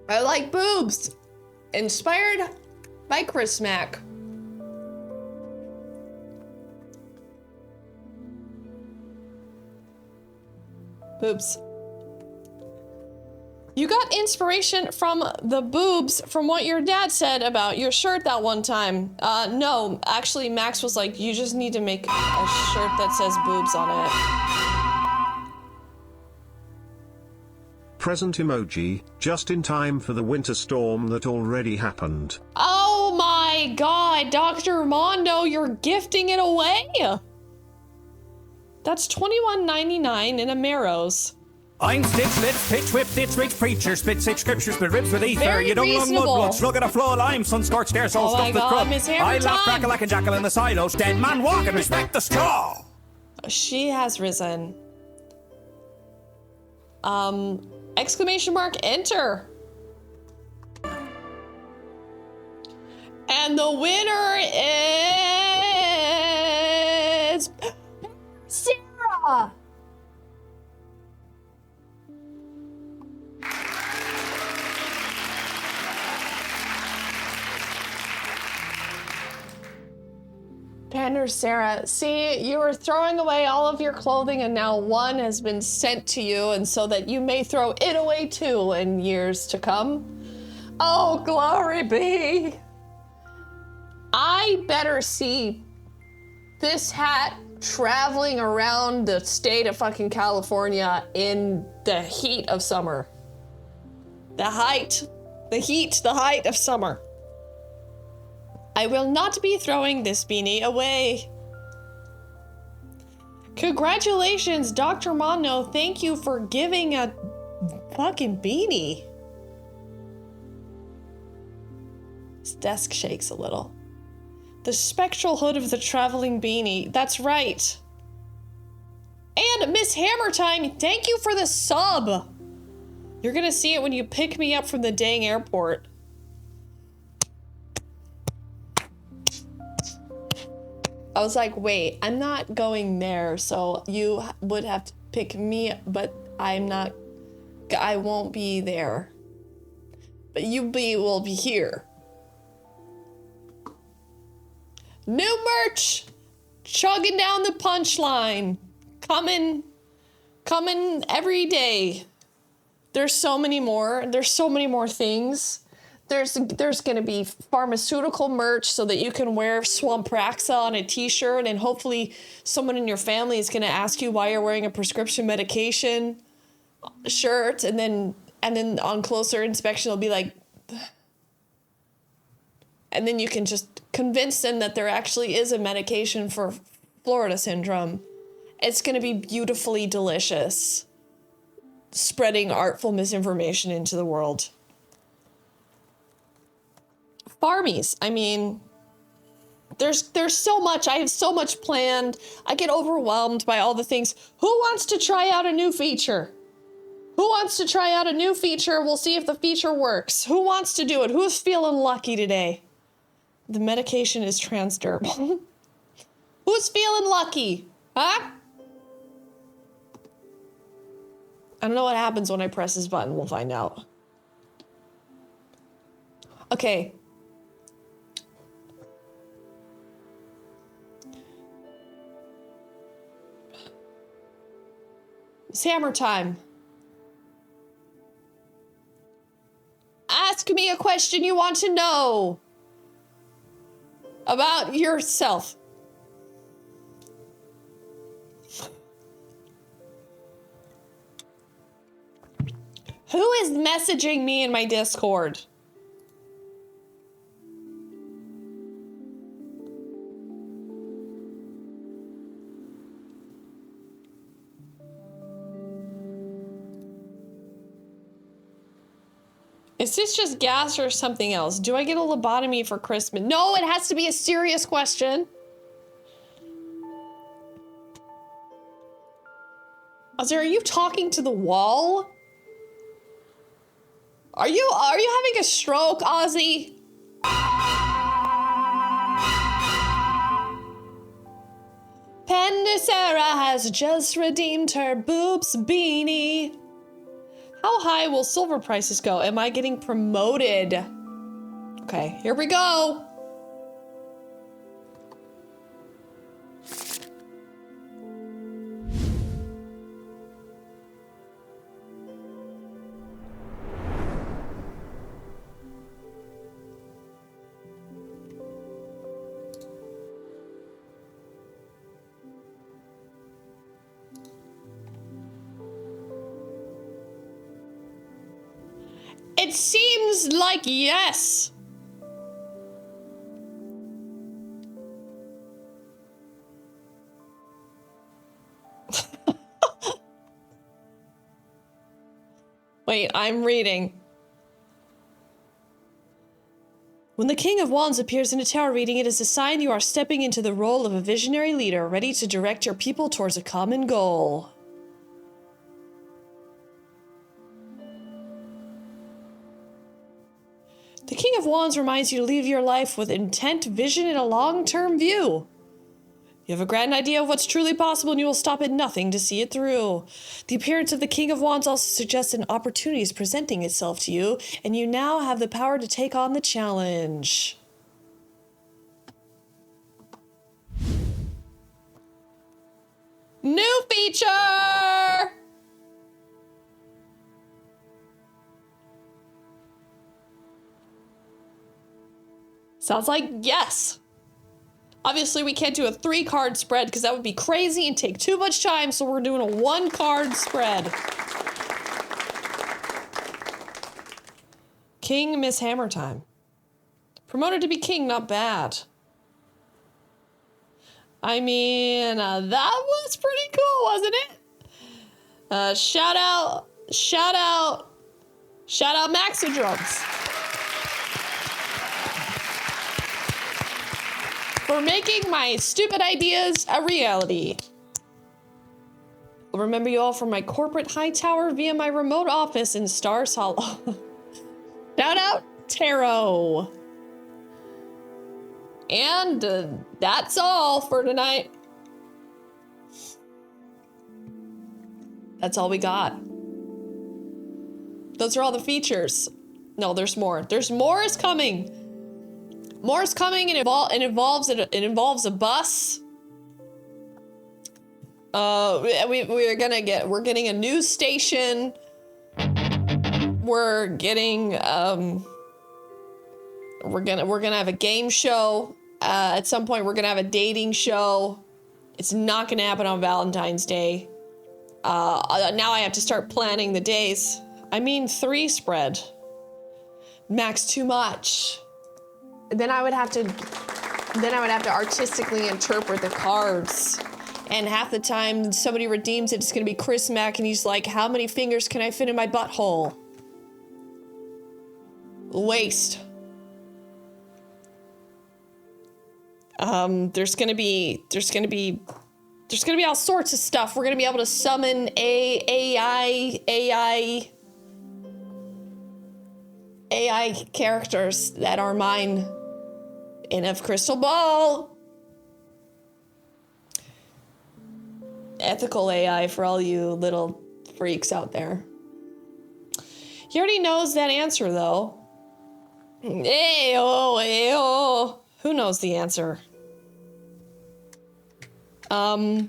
I like boobs. Inspired by Chris Mack. Boobs. You got inspiration from the boobs from what your dad said about your shirt that one time. No, actually Max was like, you just need to make a shirt that says boobs on it. Present emoji, just in time for the winter storm that already happened. Oh my god, Dr. Mondo, you're gifting it away! That's $21.99 in a Marrows. I'm stitch, lips, pitch, whip, ditch, rich preacher, spit six scriptures, but ribs with ether. Very You don't lung mud reasonable. blood, slug at a floor lime, sun scorched air, soul Oh my stuffed with God, crud. Miss Hammer I laugh, time. crackle like a jackal in the silos, dead man walk and respect the straw. She has risen. Exclamation mark, enter. And the winner is Sarah. Pander Sarah, see, you were throwing away all of your clothing and now one has been sent to you, and so that you may throw it away too in years to come. Oh, glory be. I better see this hat traveling around the state of fucking California in the heat of summer. The height of summer. I will not be throwing this beanie away. Congratulations, Dr. Mondo. Thank you for giving a fucking beanie. His desk shakes a little. The spectral hood of the traveling beanie. That's right. And Miss Hammer Time, thank you for the sub. You're gonna see it when you pick me up from the dang airport. I was like, wait, I'm not going there, so you would have to pick me up, but I won't be there. But will be here. New merch! Chugging down the punchline. Coming every day. There's so many more things. There's gonna be pharmaceutical merch so that you can wear Swampraxa on a t-shirt, and hopefully someone in your family is gonna ask you why you're wearing a prescription medication shirt, and then on closer inspection they'll be like, and then you can just convince them that there actually is a medication for Florida syndrome. It's gonna be beautifully delicious. Spreading artful misinformation into the world. Farmies, I mean, there's so much. I have so much planned. I get overwhelmed by all the things. Who wants to try out a new feature? Who wants to try out a new feature? We'll see if the feature works. Who wants to do it? Who's feeling lucky today? The medication is transdermal. Who's feeling lucky? Huh? I don't know what happens when I press this button. We'll find out. Okay. It's hammer time. Ask me a question you want to know about yourself. Who is messaging me in my Discord? Is this just gas or something else? Do I get a lobotomy for Christmas? No, it has to be a serious question. Ozzy, are you talking to the wall? Are you having a stroke, Ozzy? Panda Sarah has just redeemed her boobs beanie. How high will silver prices go? Am I getting promoted? Okay, here we go. seems like yes. Wait, I'm reading. When the King of Wands appears in a tarot reading, it is a sign you are stepping into the role of a visionary leader, ready to direct your people towards a common goal. The King of Wands reminds you to live your life with intent, vision, and a long-term view. You have a grand idea of what's truly possible, and you will stop at nothing to see it through. The appearance of the King of Wands also suggests an opportunity is presenting itself to you, and you now have the power to take on the challenge. New feature! Sounds like yes. Obviously, we can't do a 3-card spread because that would be crazy and take too much time, so we're doing a 1-card spread. King Miss Hammer time. Promoted to be king, not bad. I mean, that was pretty cool, wasn't it? Shout out Maxidrums for making my stupid ideas a reality. I'll remember you all from my corporate high tower via my remote office in Stars Hollow. Shout out Tarot. And that's all for tonight. That's all we got. Those are all the features. No, there's more. There's more is coming. More is coming, and it involves a bus. We're getting a news station. We're getting we're gonna have a game show. At some point, we're gonna have a dating show. It's not gonna happen on Valentine's Day. Now I have to start planning the days. I mean, 3 spread. Max too much. Then I would have to artistically interpret the cards. And half the time somebody redeems it, it's gonna be Chris Mack, and he's like, how many fingers can I fit in my butthole? Waste. There's gonna be all sorts of stuff. We're gonna be able to summon AI characters that are mine in a crystal ball. Ethical AI for all you little freaks out there. He already knows that answer, though. Ayo. Who knows the answer? The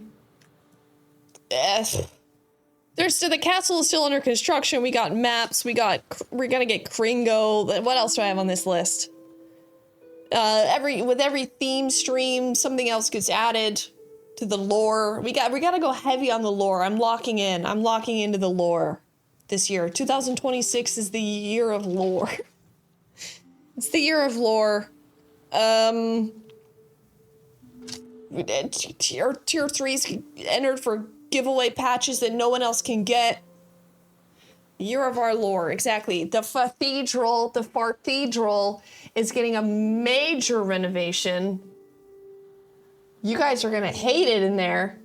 castle is still under construction. We got maps. We're gonna get Kringo. What else do I have on this list? With every theme stream, something else gets added to the lore. We gotta go heavy on the lore. I'm locking into the lore this year. 2026 is the year of lore. It's the year of lore. Tier 3's entered for giveaway patches that no one else can get. Year of our lore, exactly. The Farthedral is getting a major renovation. You guys are gonna hate it in there.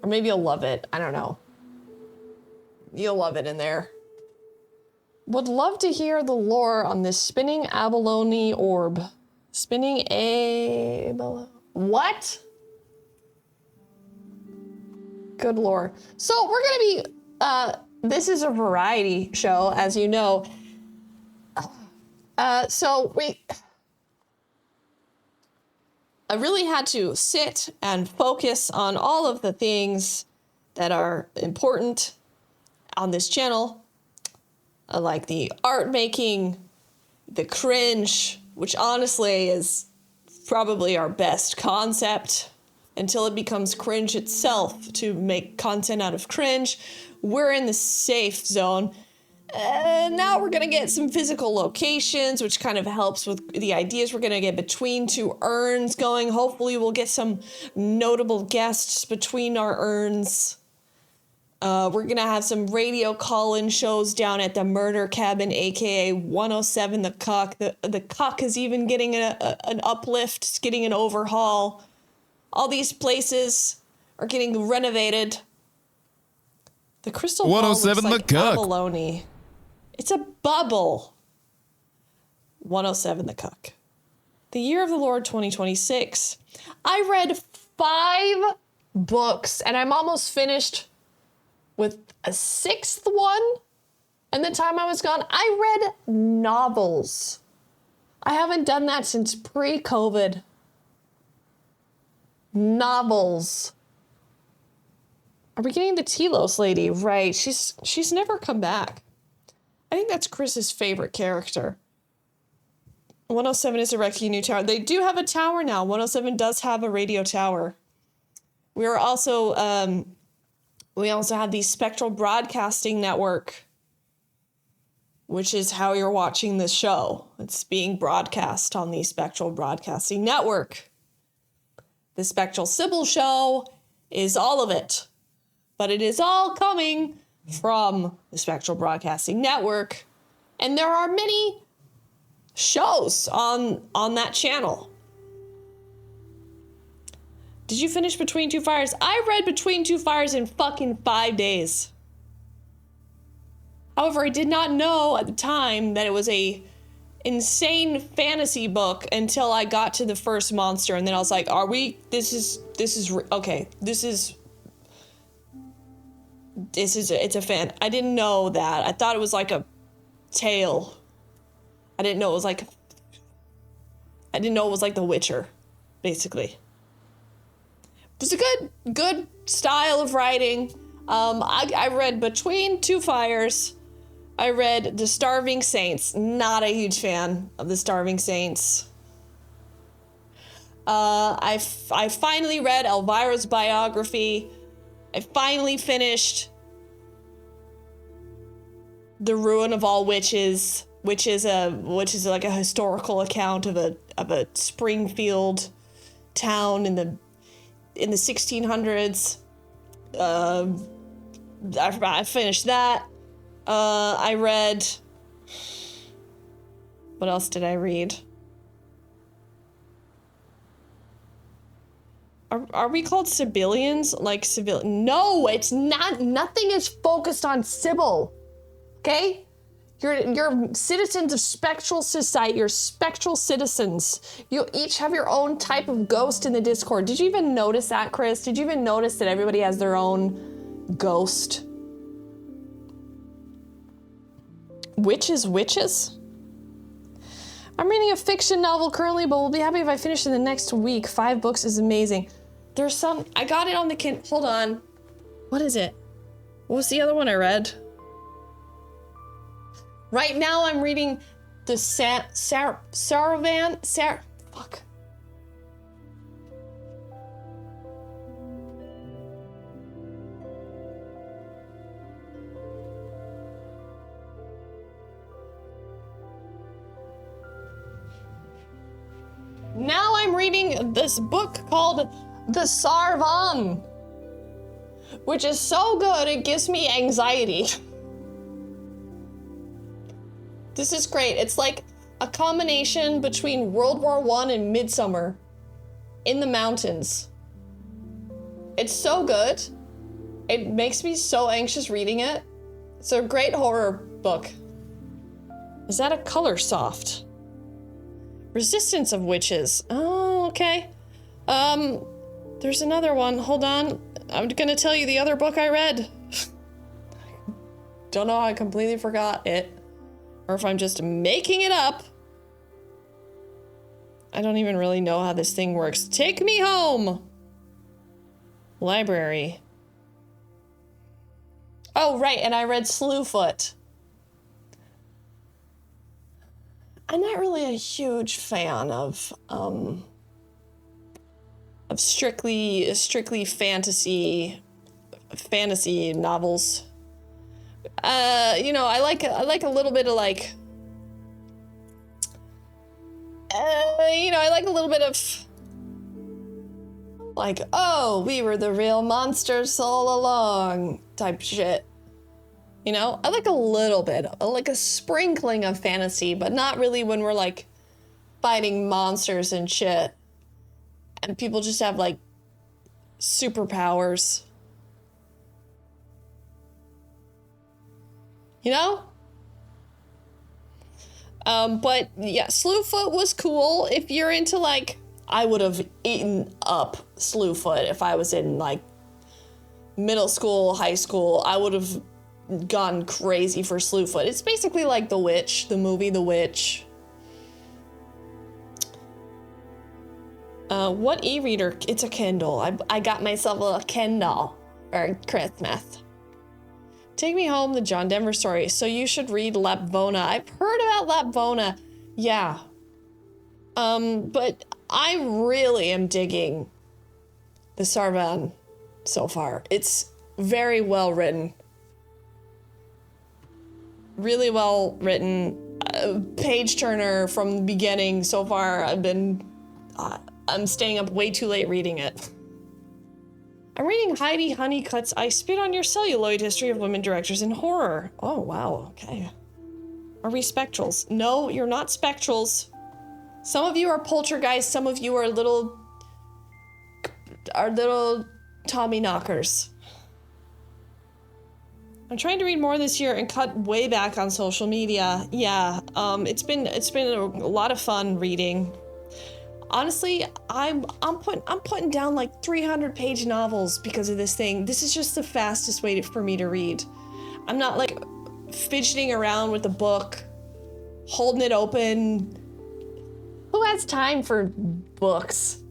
Or maybe you'll love it. I don't know. You'll love it in there. Would love to hear the lore on this spinning abalone orb. Spinning what? Good lore. So we're gonna be, this is a variety show, as you know. I really had to sit and focus on all of the things that are important on this channel. Like the art making, the cringe, which honestly is probably our best concept until it becomes cringe itself to make content out of cringe. We're in the safe zone. Now we're gonna get some physical locations, which kind of helps with the ideas we're gonna get between two urns going. Hopefully we'll get some notable guests between our urns. We're gonna have some radio call-in shows down at the Murder Cabin, aka 107 The Cuck. The Cuck is even getting an uplift, it's getting an overhaul. All these places are getting renovated. The crystal ball 107 looks like The Cuck. abalone. It's a bubble. 107 The Cuck. The year of the Lord 2026. I read 5 books and I'm almost finished with a 6th one. And the time I was gone, I read novels. I haven't done that since pre-COVID. Novels. Are we getting the Telos lady? Right. She's never come back. I think that's Chris's favorite character. 107 is erecting a new tower. They do have a tower now. 107 does have a radio tower. We also have the Spectral Broadcasting Network, which is how you're watching this show. It's being broadcast on the Spectral Broadcasting Network. The Spectral Sybil Show is all of it. But it is all coming from the Spectral Broadcasting Network. And there are many shows on that channel. Did you finish Between Two Fires? I read Between Two Fires in fucking 5 days. However, I did not know at the time that it was a insane fantasy book until I got to the first monster. And then I was like, it's a fan. I didn't know that. I thought it was like a tale. I didn't know it was like The Witcher, basically. It was a good style of writing. I read Between Two Fires. I read The Starving Saints. Not a huge fan of The Starving Saints. I finally read Elvira's biography. I finally finished The Ruin of All Witches, which is like a historical account of a Springfield town in the 1600s. I finished that. I read. What else did I read? Are we called civilians? Like civil? No, it's not. Nothing is focused on Sybil. Okay? You're citizens of Spectral Society. You're spectral citizens. You each have your own type of ghost in the Discord. Did you even notice that, Chris? Did you even notice that everybody has their own ghost? Witches? I'm reading a fiction novel currently, but will be happy if I finish in the next week. 5 books is amazing. There's some... I got it on the Kindle. Hold on. What is it? What was the other one I read? Right now I'm reading the fuck. Now I'm reading this book called The Sarvan, which is so good it gives me anxiety. This is great. It's like a combination between World War I and Midsummer in the mountains. It's so good. It makes me so anxious reading it. It's a great horror book. Is that a color soft? Resistance of Witches. Oh, okay. There's another one. Hold on. I'm gonna tell you the other book I read. Don't know how I completely forgot it. Or if I'm just making it up. I don't even really know how this thing works. Take me home! Library. Oh, right, and I read Slewfoot. I'm not really a huge fan of strictly fantasy novels. You know, I like a little bit of like, you know, I like a little bit of like, oh, we were the real monsters all along type shit. You know, I like a little bit, like a sprinkling of fantasy, but not really when we're like fighting monsters and shit. And people just have like superpowers. You know? But yeah, Slewfoot was cool. If you're into like, I would have eaten up Slewfoot if I was in like middle school, high school. I would have gone crazy for Slewfoot. It's basically like The Witch, the movie The Witch. What e-reader? It's a Kindle. I got myself a Kindle for Christmas. Take Me Home, the John Denver story. So you should read Lapvona. I've heard about Lapvona. Yeah. But I really am digging the Sarvan so far. It's very well written. Really well written. Page turner from the beginning so far. I'm staying up way too late reading it. I'm reading Heidi Honeycutt's I Spit on Your Celluloid History of Women Directors in Horror. Oh, wow, okay. Are we spectrals? No, you're not spectrals. Some of you are poltergeists, some of you are little Tommy knockers. I'm trying to read more this year and cut way back on social media. Yeah, it's been a lot of fun reading. Honestly, I'm putting down like 300-page novels because of this thing. This is just the fastest way for me to read. I'm not like fidgeting around with the book, holding it open. Who has time for books?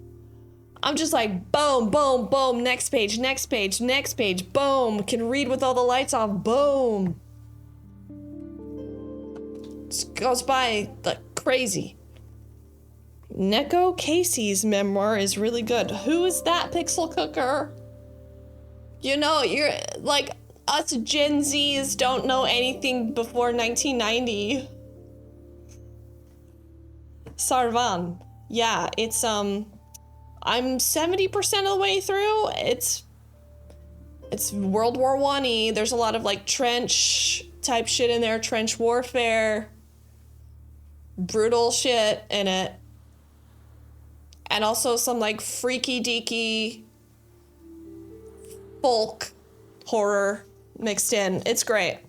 I'm just like boom, boom, boom, next page, next page, next page, boom. Can read with all the lights off, boom. Just goes by like crazy. Neko Casey's memoir is really good. Who is that, Pixel Cooker? You know, you're like us Gen Zs don't know anything before 1990. Sarvan. Yeah, it's I'm 70% of the way through. It's World War I-y. There's a lot of like trench type shit in there, trench warfare, brutal shit in it. And also some like freaky deaky folk horror mixed in. It's great.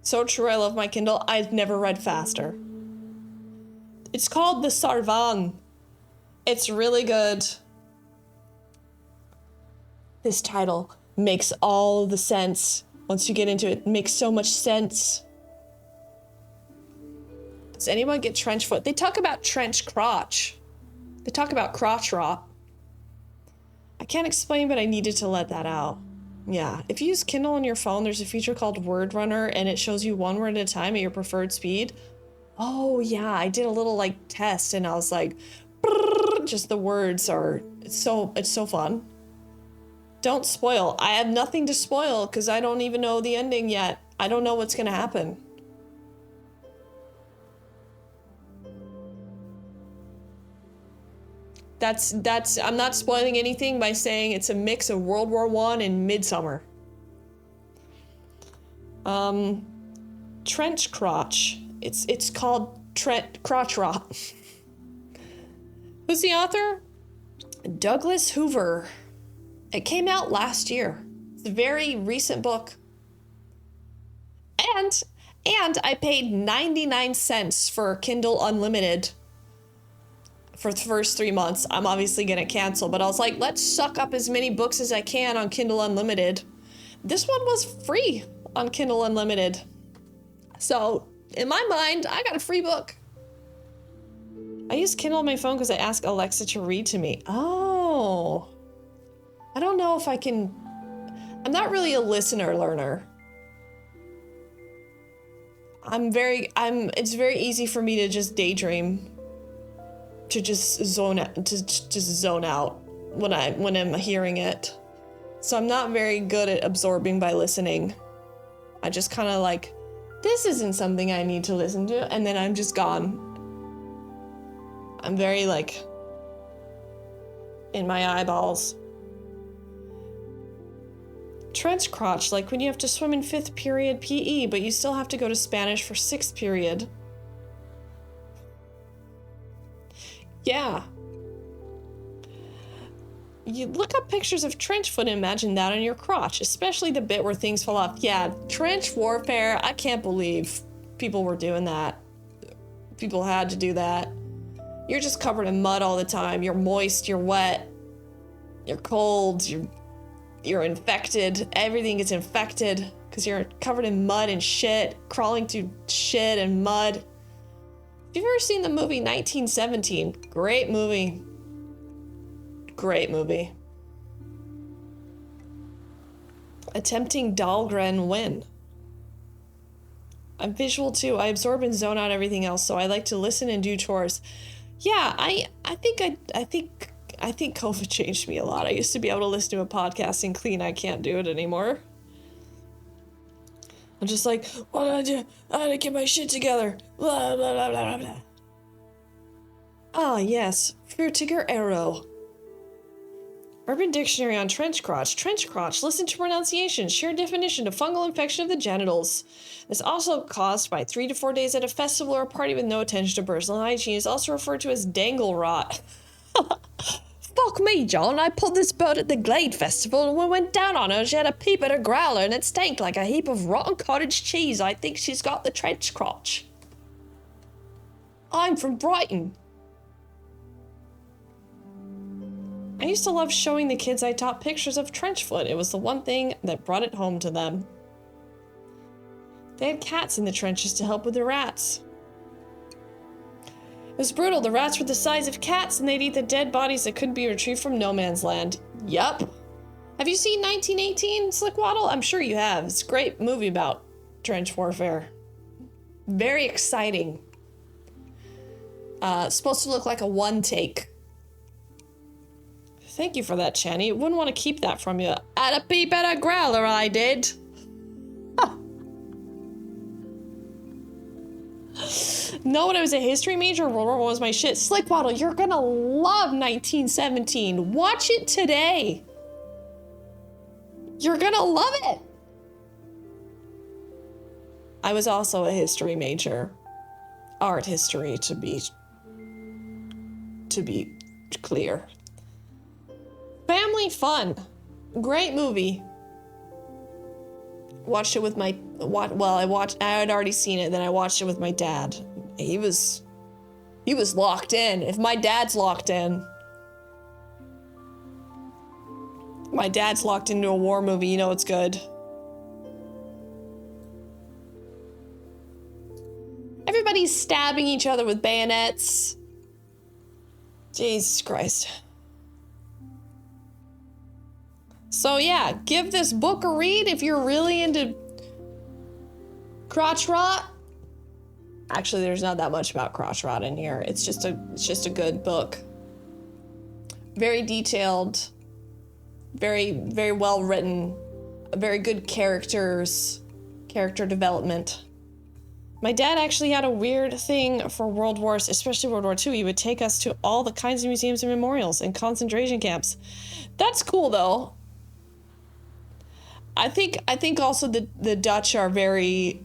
So true, I love my Kindle. I've never read faster. It's called The Sarvan. It's really good. This title makes all the sense. Once you get into it, it makes so much sense. Does anyone get trench foot? They talk about trench crotch. They talk about crotch rot. I can't explain, but I needed to let that out. Yeah, if you use Kindle on your phone, there's a feature called Word Runner, and it shows you one word at a time at your preferred speed. Oh yeah, I did a little like test, and I was like, just the words are. It's so fun. Don't spoil. I have nothing to spoil because I don't even know the ending yet. I don't know what's gonna happen. That's I'm not spoiling anything by saying it's a mix of World War I and Midsummer. Trench crotch. It's called crotch rot. Who's the author? Douglas Hoover. It came out last year. It's a very recent book. And I paid 99 cents for Kindle Unlimited for the first 3 months. I'm obviously gonna cancel, but I was like, let's suck up as many books as I can on Kindle Unlimited. This one was free on Kindle Unlimited. So, in my mind, I got a free book. I use Kindle on my phone because I ask Alexa to read to me. Oh. I don't know if I can... I'm not really a listener learner. It's very easy for me to just daydream. To just zone out when I'm hearing it. So I'm not very good at absorbing by listening. I just kind of like, this isn't something I need to listen to, and then I'm just gone. I'm very like in my eyeballs. Trench crotch, like when you have to swim in 5th period PE, but you still have to go to Spanish for 6th period. Yeah. You look up pictures of trench foot and imagine that on your crotch, especially the bit where things fall off. Yeah, trench warfare, I can't believe people were doing that. People had to do that. You're just covered in mud all the time. You're moist, you're wet, you're cold, you're infected. Everything is infected because you're covered in mud and shit, crawling through shit and mud. Have you ever seen the movie 1917? Great movie. Great movie. Attempting Dahlgren win. I'm visual too. I absorb and zone out everything else, so I like to listen and do chores. Yeah, I think COVID changed me a lot. I used to be able to listen to a podcast and clean. I can't do it anymore. I'm just like, what do I do? I gotta get my shit together. Blah, blah, blah, blah, blah. Ah, yes. Frutiger arrow. Urban Dictionary on trench crotch. Trench crotch, listen to pronunciation. Share definition of fungal infection of the genitals. It's also caused by 3 to 4 days at a festival or a party with no attention to personal hygiene. It's also referred to as dangle rot. Fuck me, John. I pulled this bird at the Glade Festival and we went down on her. She had a peep at her growler and it stank like a heap of rotten cottage cheese. I think she's got the trench crotch. I'm from Brighton. I used to love showing the kids I taught pictures of trenchfoot. It was the one thing that brought it home to them. They had cats in the trenches to help with the rats. It was brutal. The rats were the size of cats and they'd eat the dead bodies that couldn't be retrieved from no man's land. Yup. Have you seen 1918, Slickwaddle? I'm sure you have. It's a great movie about trench warfare. Very exciting. Supposed to look like a one take. Thank you for that, Channy. Wouldn't want to keep that from you. At a peep at a growler, I did. No, when I was a history major, World War I was my shit. Slickwaddle, you're gonna love 1917. Watch it today. You're gonna love it. I was also a history major. Art history, to be clear. Family fun. Great movie. Watched it with I had already seen it, then I watched it with my dad. He was locked in. If my dad's locked in, my dad's locked into a war movie, you know it's good. Everybody's stabbing each other with bayonets. Jesus Christ. So yeah, give this book a read if you're really into crotch rot. Actually, there's not that much about crotch rot in here. It's just a good book. Very detailed, very, very well written, very good characters, character development. My dad actually had a weird thing for World Wars, especially World War II. He would take us to all the kinds of museums and memorials and concentration camps. That's cool though. I think also the Dutch are very,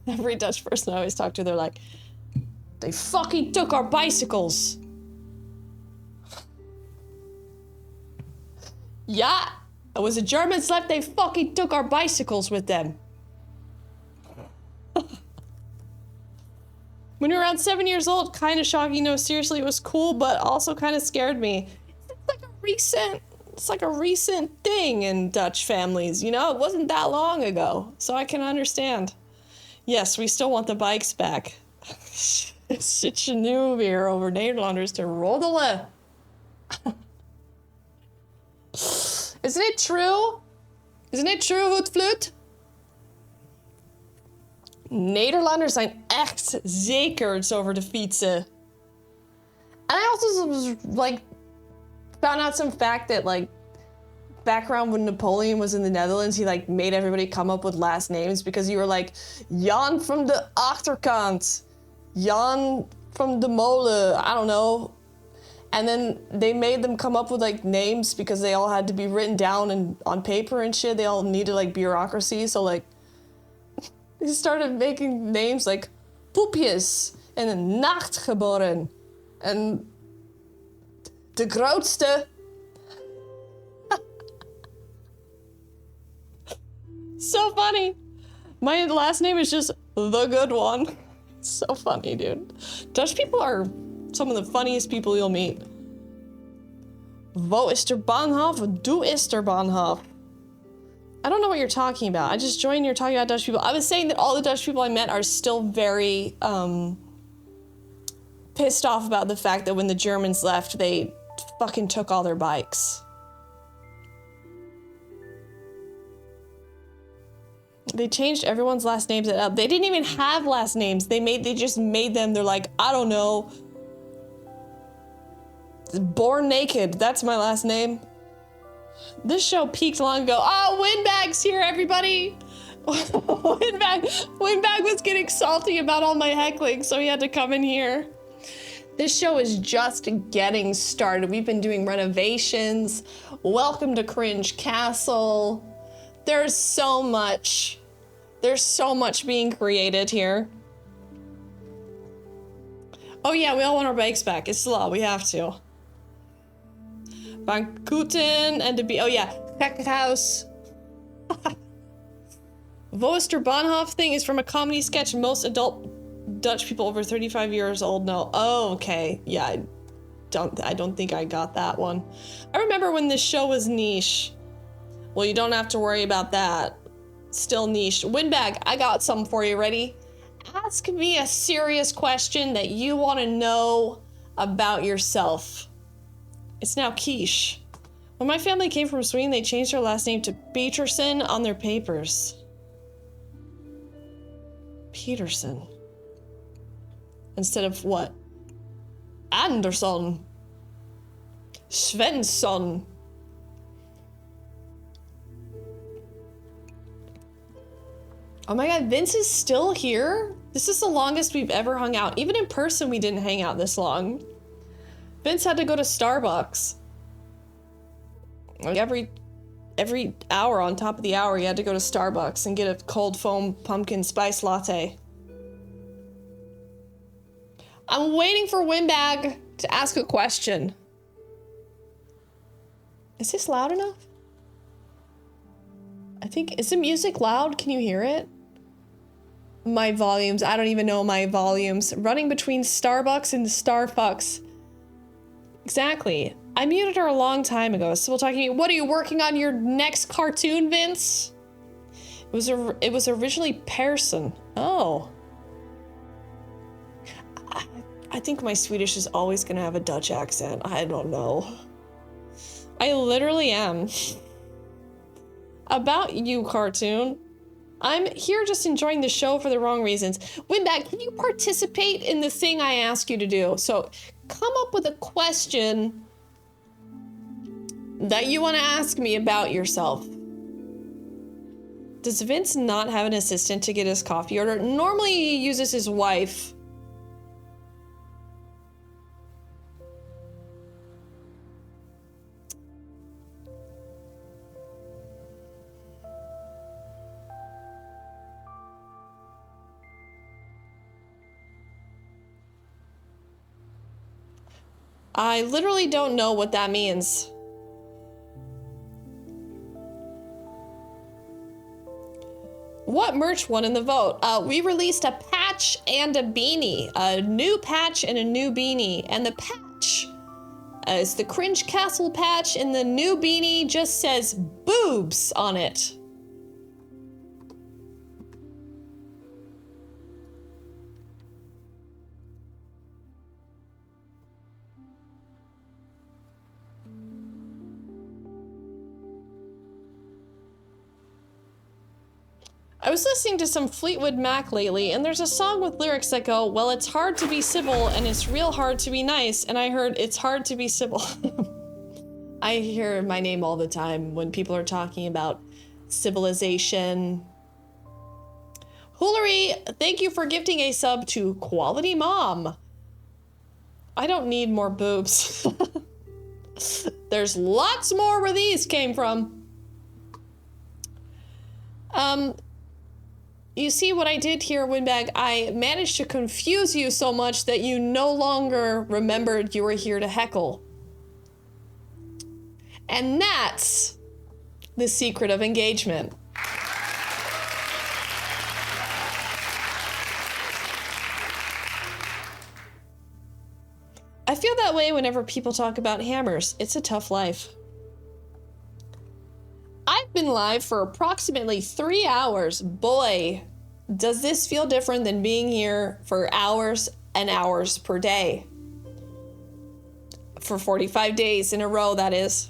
every Dutch person I always talk to, they're like, they fucking took our bicycles. Yeah, it was the Germans left, they fucking took our bicycles with them. When we were around 7 years old, kind of shocking, no, seriously, it was cool, but also kind of scared me. It's like a recent thing in Dutch families, you know? It wasn't that long ago, so I can understand. Yes, we still want the bikes back. Zit je nu weer over Nederlanders te roddelen? Isn't it true? Isn't it true, Hoedvloed? Nederlanders zijn echt zekers over de fietsen. And I also was like, found out some fact that like background when Napoleon was in the Netherlands, he like made everybody come up with last names because you were like, Jan from the Achterkant, Jan from de Molen, I don't know. And then they made them come up with like names because they all had to be written down and on paper and shit. They all needed like bureaucracy. So like, they started making names like Poepjes and then Nachtgeboren and de Grootste. So funny. My last name is just the good one. So funny, dude. Dutch people are some of the funniest people you'll meet. Wo is der Bahnhof? Du is der Bahnhof. I don't know what you're talking about. I just joined, you're talking about Dutch people. I was saying that all the Dutch people I met are still very pissed off about the fact that when the Germans left, they fucking took all their bikes. They changed everyone's last names. They didn't even have last names. They just made them. They're like, I don't know. Born Naked. That's my last name. This show peaked long ago. Oh, Windbag's here, everybody. Windbag was getting salty about all my heckling, so he had to come in here. This show is just getting started. We've been doing renovations. Welcome to Cringe Castle. There's so much being created here. Oh yeah, we all want our bikes back. It's law, we have to. Van Kooten and oh yeah, Gekkenhuis. Wo is der Bahnhof thing is from a comedy sketch. Most adult Dutch people over 35 years old know. Oh, okay. Yeah, I don't think I got that one. I remember when this show was niche. Well, you don't have to worry about that. Still niche. Windbag, I got something for you. Ready? Ask me a serious question that you want to know about yourself. It's now quiche. When my family came from Sweden, they changed their last name to Peterson on their papers. Peterson. Instead of what? Andersson. Svensson. Oh my god, Vince is still here? This is the longest we've ever hung out. Even in person, we didn't hang out this long. Vince had to go to Starbucks. Like every hour on top of the hour, he had to go to Starbucks and get a cold foam pumpkin spice latte. I'm waiting for Windbag to ask a question. Is this loud enough? I think, is the music loud? Can you hear it? My volumes, I don't even know my volumes. Running between Starbucks and Starfucks. Exactly. I muted her a long time ago. Still talking, what are you working on your next cartoon, Vince? It was originally Persson. Oh. I think my Swedish is always gonna have a Dutch accent. I don't know. I literally am. About you, cartoon. I'm here just enjoying the show for the wrong reasons. Windbag, can you participate in the thing I ask you to do? So come up with a question that you want to ask me about yourself. Does Vince not have an assistant to get his coffee order? Normally he uses his wife. I literally don't know what that means. What merch won in the vote? We released a patch and a beanie. A new patch and a new beanie. And the patch is the Cringe Castle patch, and the new beanie just says boobs on it. I was listening to some Fleetwood Mac lately, and there's a song with lyrics that go, well, it's hard to be civil, and it's real hard to be nice, and I heard it's hard to be civil. I hear my name all the time when people are talking about civilization. Hoolery, thank you for gifting a sub to Quality Mom. I don't need more boobs. There's lots more where these came from. You see what I did here, Windbag? I managed to confuse you so much that you no longer remembered you were here to heckle. And that's the secret of engagement. I feel that way whenever people talk about hammers. It's a tough life. I've been live for approximately 3 hours. Boy, does this feel different than being here for hours and hours per day. For 45 days in a row, that is.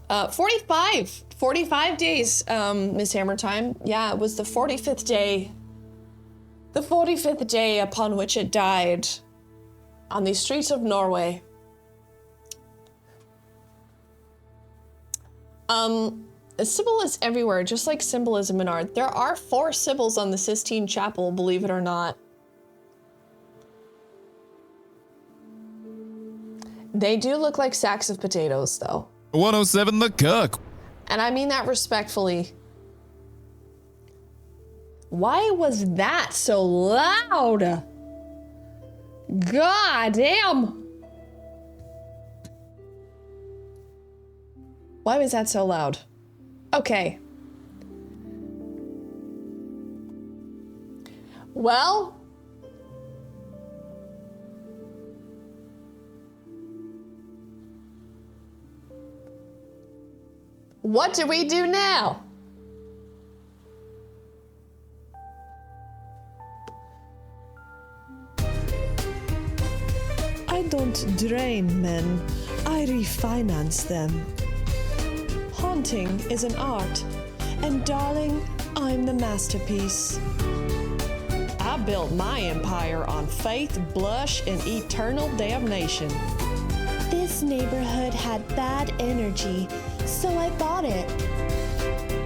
45 days, Miss Hammer Time. Yeah, it was the 45th day. The 45th day upon which it died on the streets of Norway. Sybil is everywhere, just like symbolism in art. There are 4 Sybils on the Sistine Chapel, believe it or not. They do look like sacks of potatoes, though. 107 The Cook. And I mean that respectfully. Why was that so loud? God damn. Why was that so loud? Okay. Well. What do we do now? I don't drain men, I refinance them. Haunting is an art, and darling, I'm the masterpiece. I built my empire on faith, blush, and eternal damnation. This neighborhood had bad energy, so I bought it.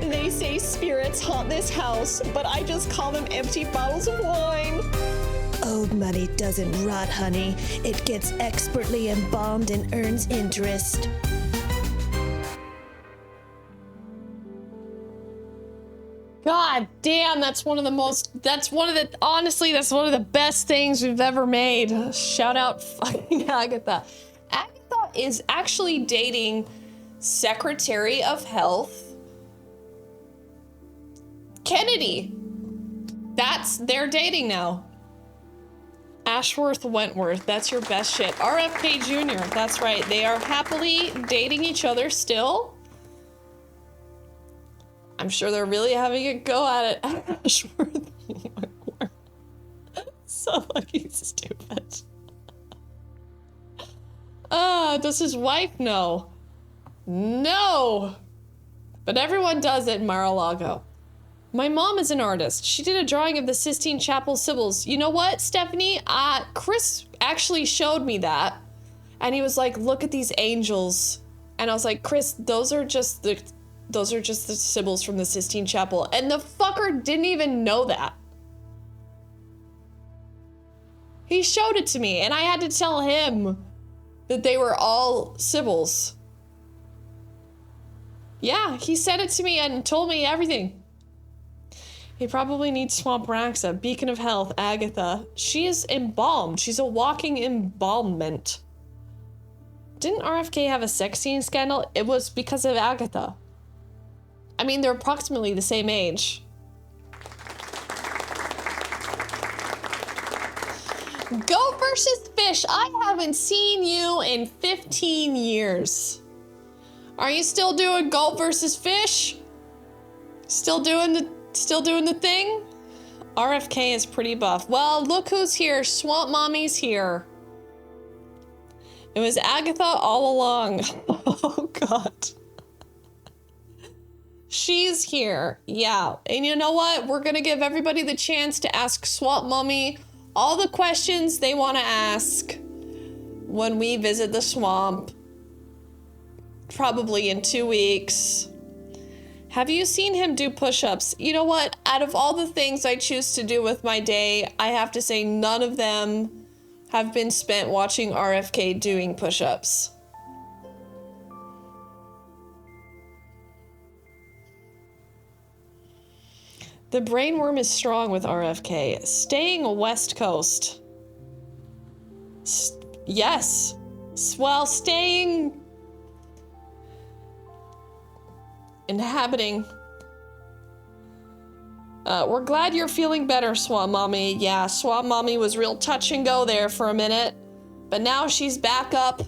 They say spirits haunt this house, but I just call them empty bottles of wine. Old money doesn't rot, honey. It gets expertly embalmed and earns interest. God damn, that's one of the best things we've ever made. Shout out fucking Agatha. Agatha is actually dating Secretary of Health Kennedy. They're dating now. Ashworth Wentworth, that's your best shit. RFK Jr., that's right. They are happily dating each other still. I'm sure they're really having a go at it. Ashworth Wentworth. So fucking stupid. Does his wife know? No! But everyone does it in Mar-a-Lago. My mom is an artist. She did a drawing of the Sistine Chapel Sibyls. You know what, Stephanie? Chris actually showed me that. And he was like, look at these angels. And I was like, Chris, those are just the Sibyls from the Sistine Chapel. And the fucker didn't even know that. He showed it to me, and I had to tell him that they were all Sibyls. Yeah, he said it to me and told me everything. He probably needs Swamp Raxa, Beacon of Health, Agatha. She is embalmed. She's a walking embalmment. Didn't RFK have a sex scene scandal? It was because of Agatha. I mean, they're approximately the same age. Goat versus fish. I haven't seen you in 15 years. Are you still doing goat versus fish? Still doing the thing? RFK is pretty buff. Well, look who's here. Swamp Mommy's here. It was Agatha all along. Oh, God. She's here. Yeah. And you know what? We're going to give everybody the chance to ask Swamp Mommy all the questions they want to ask. when we visit the swamp, probably in 2 weeks. Have you seen him do push-ups? You know what? Out of all the things I choose to do with my day, I have to say none of them have been spent watching RFK doing push-ups. The brainworm is strong with RFK. Staying West Coast. Yes. Well, staying... inhabiting. We're glad you're feeling better, Swamp Mommy. Yeah, Swamp Mommy was real touch and go there for a minute. But now she's back up.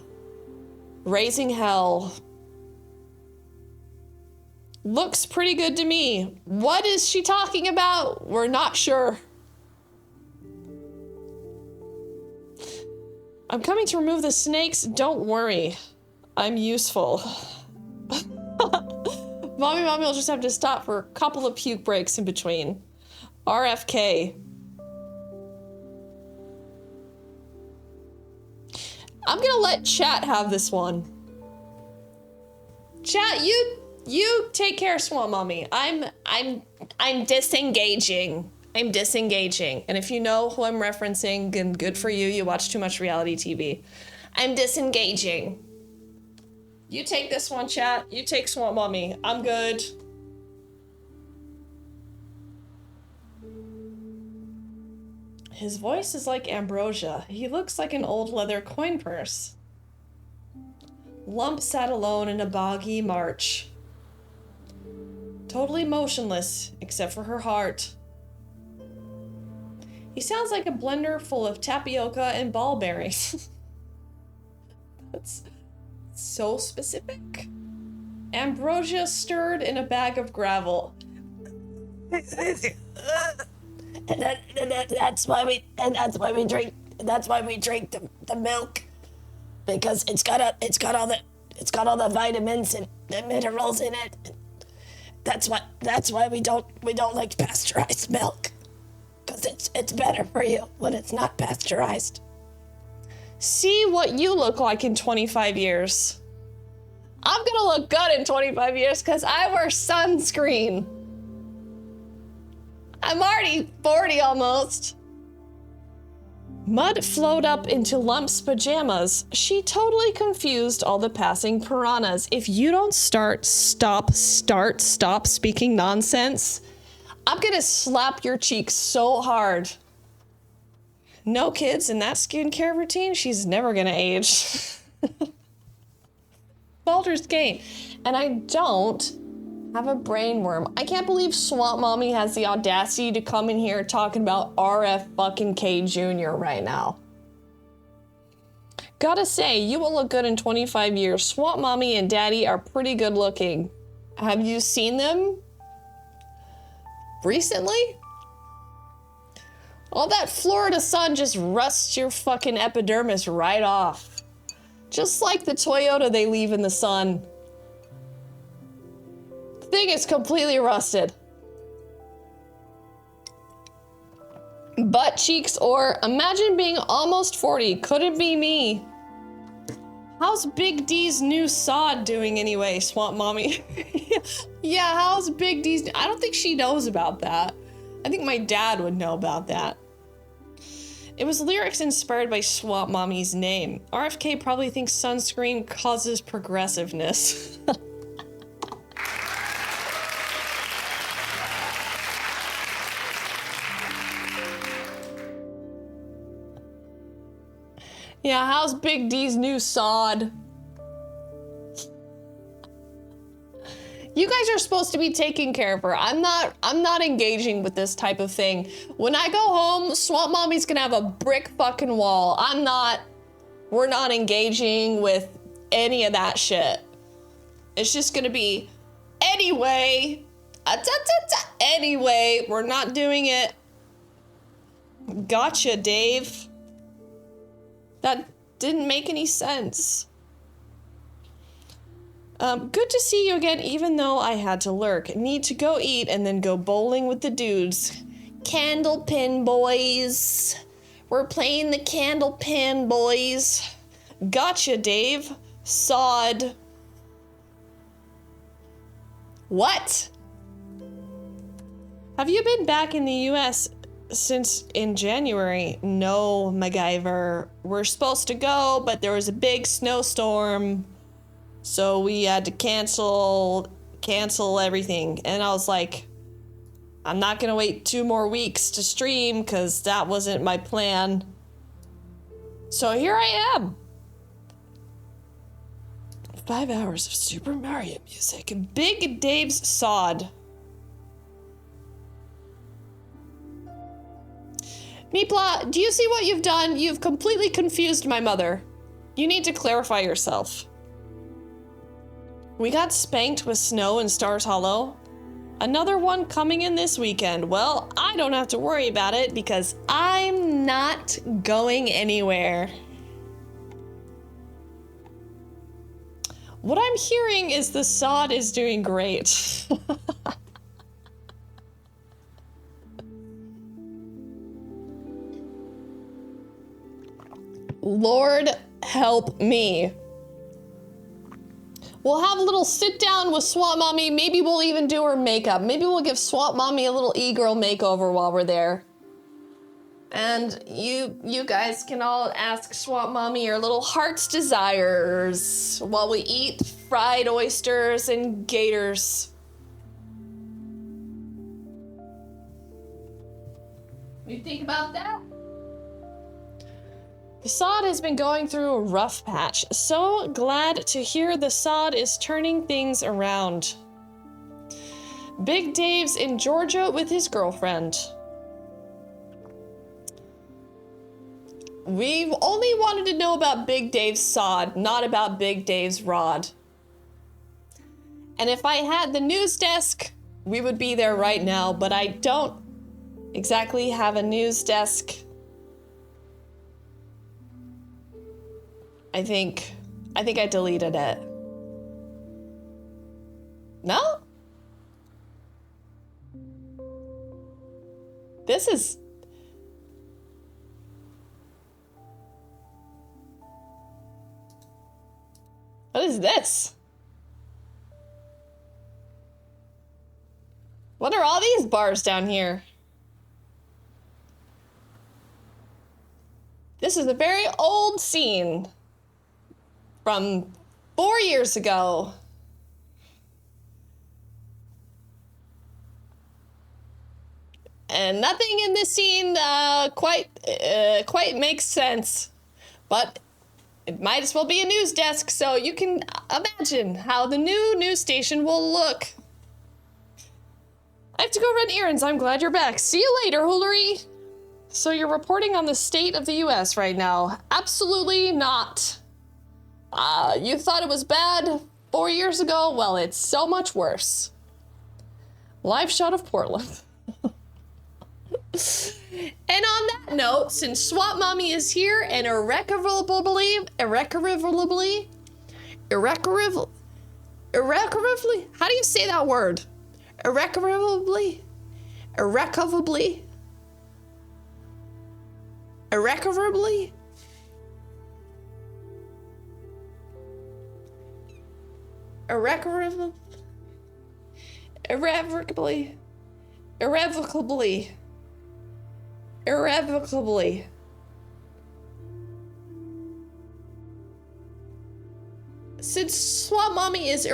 Raising hell. Looks pretty good to me. What is she talking about? We're not sure. I'm coming to remove the snakes. Don't worry. I'm useful. Mommy will just have to stop for a couple of puke breaks in between. RFK. I'm gonna let chat have this one. Chat, you take care of Swamp Mommy. I'm disengaging. I'm disengaging. And if you know who I'm referencing, then good for you. You watch too much reality TV. I'm disengaging. You take this one, chat. You take Swamp Mommy. I'm good. His voice is like ambrosia. He looks like an old leather coin purse. Lump sat alone in a boggy march. Totally motionless, except for her heart. He sounds like a blender full of tapioca and ball berries. That's so specific. Ambrosia stirred in a bag of gravel. That's why we drink the milk, because it's got all the vitamins and the minerals in it. That's why we don't like pasteurized milk, because it's better for you when it's not pasteurized. See what you look like in 25 years. I'm gonna look good in 25 years because I wear sunscreen. I'm already 40 almost. Mud flowed up into Lump's pajamas. She totally confused all the passing piranhas. If you don't stop speaking nonsense, I'm gonna slap your cheeks so hard. No kids in that skincare routine, she's never gonna age. Baldur's Gate. And I don't have a brain worm. I can't believe Swamp Mommy has the audacity to come in here talking about RF fucking K Jr. right now. Gotta say, you will look good in 25 years. Swamp Mommy and Daddy are pretty good looking. Have you seen them recently? All that Florida sun just rusts your fucking epidermis right off. Just like the Toyota they leave in the sun. The thing is completely rusted. Butt cheeks or imagine being almost 40. Couldn't be me. How's Big D's new sod doing anyway, Swamp Mommy? Yeah, how's Big D's... I don't think she knows about that. I think my dad would know about that. It was lyrics inspired by Swamp Mommy's name. RFK probably thinks sunscreen causes progressiveness. Yeah, how's Big D's new sod? You guys are supposed to be taking care of her. I'm not engaging with this type of thing. When I go home, Swamp Mommy's gonna have a brick fucking wall. We're not engaging with any of that shit. It's just gonna be, anyway, anyway, we're not doing it. Gotcha, Dave. That didn't make any sense. Good to see you again, even though I had to lurk. Need to go eat and then go bowling with the dudes. Candlepin boys. We're playing the candlepin, boys. Gotcha, Dave. Sod. What? Have you been back in the US since in January? No, MacGyver. We're supposed to go, but there was a big snowstorm, so we had to cancel everything. And I was like, I'm not gonna wait 2 more weeks to stream because that wasn't my plan. So here I am. 5 hours of Super Mario music. Big Dave's sod. Meepla, do you see what you've done? You've completely confused my mother. You need to clarify yourself. We got spanked with snow in Stars Hollow. Another one coming in this weekend. Well, I don't have to worry about it because I'm not going anywhere. What I'm hearing is the sod is doing great. Lord help me. We'll have a little sit down with Swamp Mommy. Maybe we'll even do her makeup. Maybe we'll give Swamp Mommy a little e-girl makeover while we're there. And you guys can all ask Swamp Mommy your little heart's desires while we eat fried oysters and gators. What do you think about that? The sod has been going through a rough patch. So glad to hear the sod is turning things around. Big Dave's in Georgia with his girlfriend. We've only wanted to know about Big Dave's sod, not about Big Dave's rod. And if I had the news desk, we would be there right now, but I don't exactly have a news desk. I think I deleted it. No? This is... What is this? What are all these bars down here? This is a very old scene from 4 years ago. And nothing in this scene quite makes sense, but it might as well be a news desk, so you can imagine how the new news station will look. I have to go run errands. I'm glad you're back. See you later, Hoolery. So you're reporting on the state of the US right now? Absolutely not. You thought it was bad 4 years ago? Well, it's so much worse. Live shot of Portland. And on that note, since Swamp Mommy is here and irrecoverably, how do you say that word? Irrecoverably, irrevocably. Since Swamp Mommy is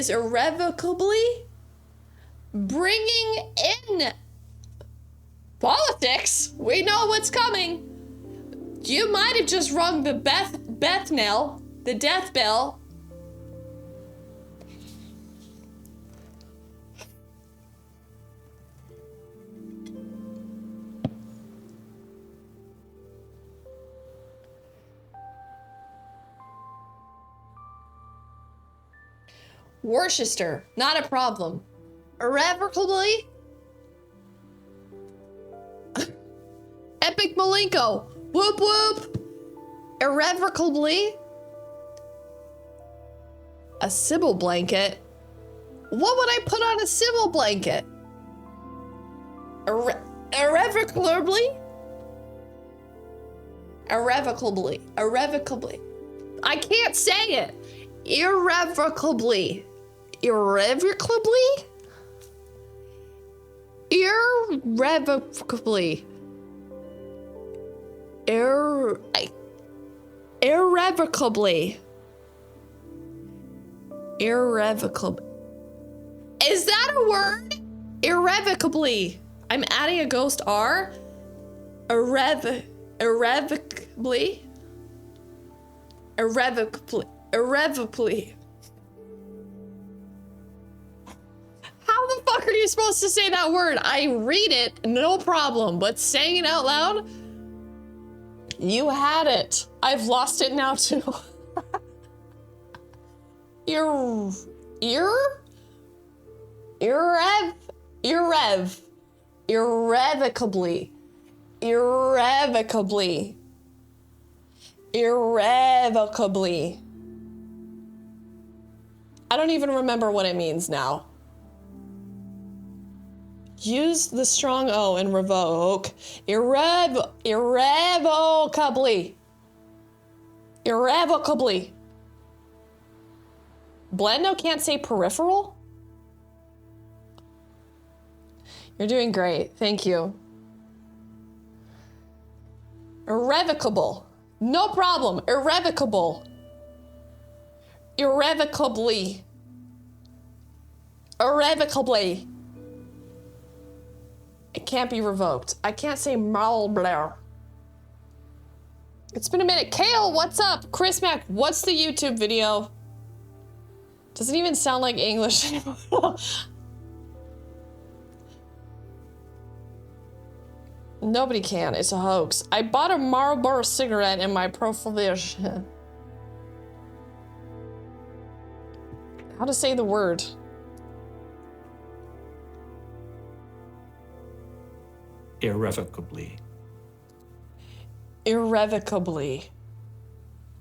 irrevocably bringing in politics, we know what's coming. You might have just rung the death bell. Worcester, not a problem. Irrevocably? Epic Malenko, whoop whoop. Irrevocably? A Sybil blanket? What would I put on a Sybil blanket? Irrevocably? Irrevocably. Irrevocably. I can't say it. Irrevocably. Irrevocably? Irrevocably. Irrevocably. Irrevocably. Is that a word? Irrevocably. I'm adding a ghost R. Irrevocably. Irrevocably. Irrevocably. How the fuck are you supposed to say that word? I read it, no problem, but saying it out loud? You had it. I've lost it now too. Irrevocably. Irrevocably. Irrevocably. I don't even remember what it means now. Use the strong O and revoke. Irrevocably. Irrevocably. Blendo can't say peripheral? You're doing great. Thank you. Irrevocable. No problem. Irrevocable. Irrevocably. Irrevocably. It can't be revoked. I can't say Marlblair. It's been a minute. Kale, what's up? Chris Mack, what's the YouTube video? Doesn't even sound like English anymore. Nobody can. It's a hoax. I bought a Marlboro cigarette in my profile. How to say the word? Irrevocably. Irrevocably.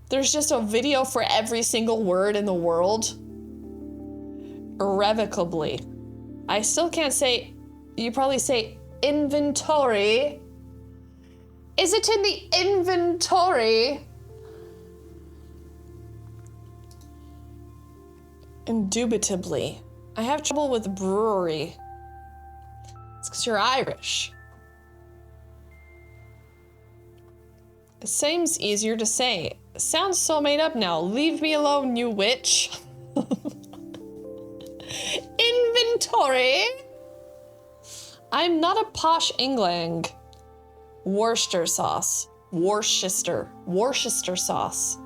There's just a video for every single word in the world. Irrevocably. I still can't say, you probably say inventory. Is it in the inventory? Indubitably. I have trouble with brewery. It's because you're Irish. It seems easier to say. It sounds so made up now. Leave me alone, you witch. Inventory. I'm not a posh Engling. Worcester sauce. Worcester sauce.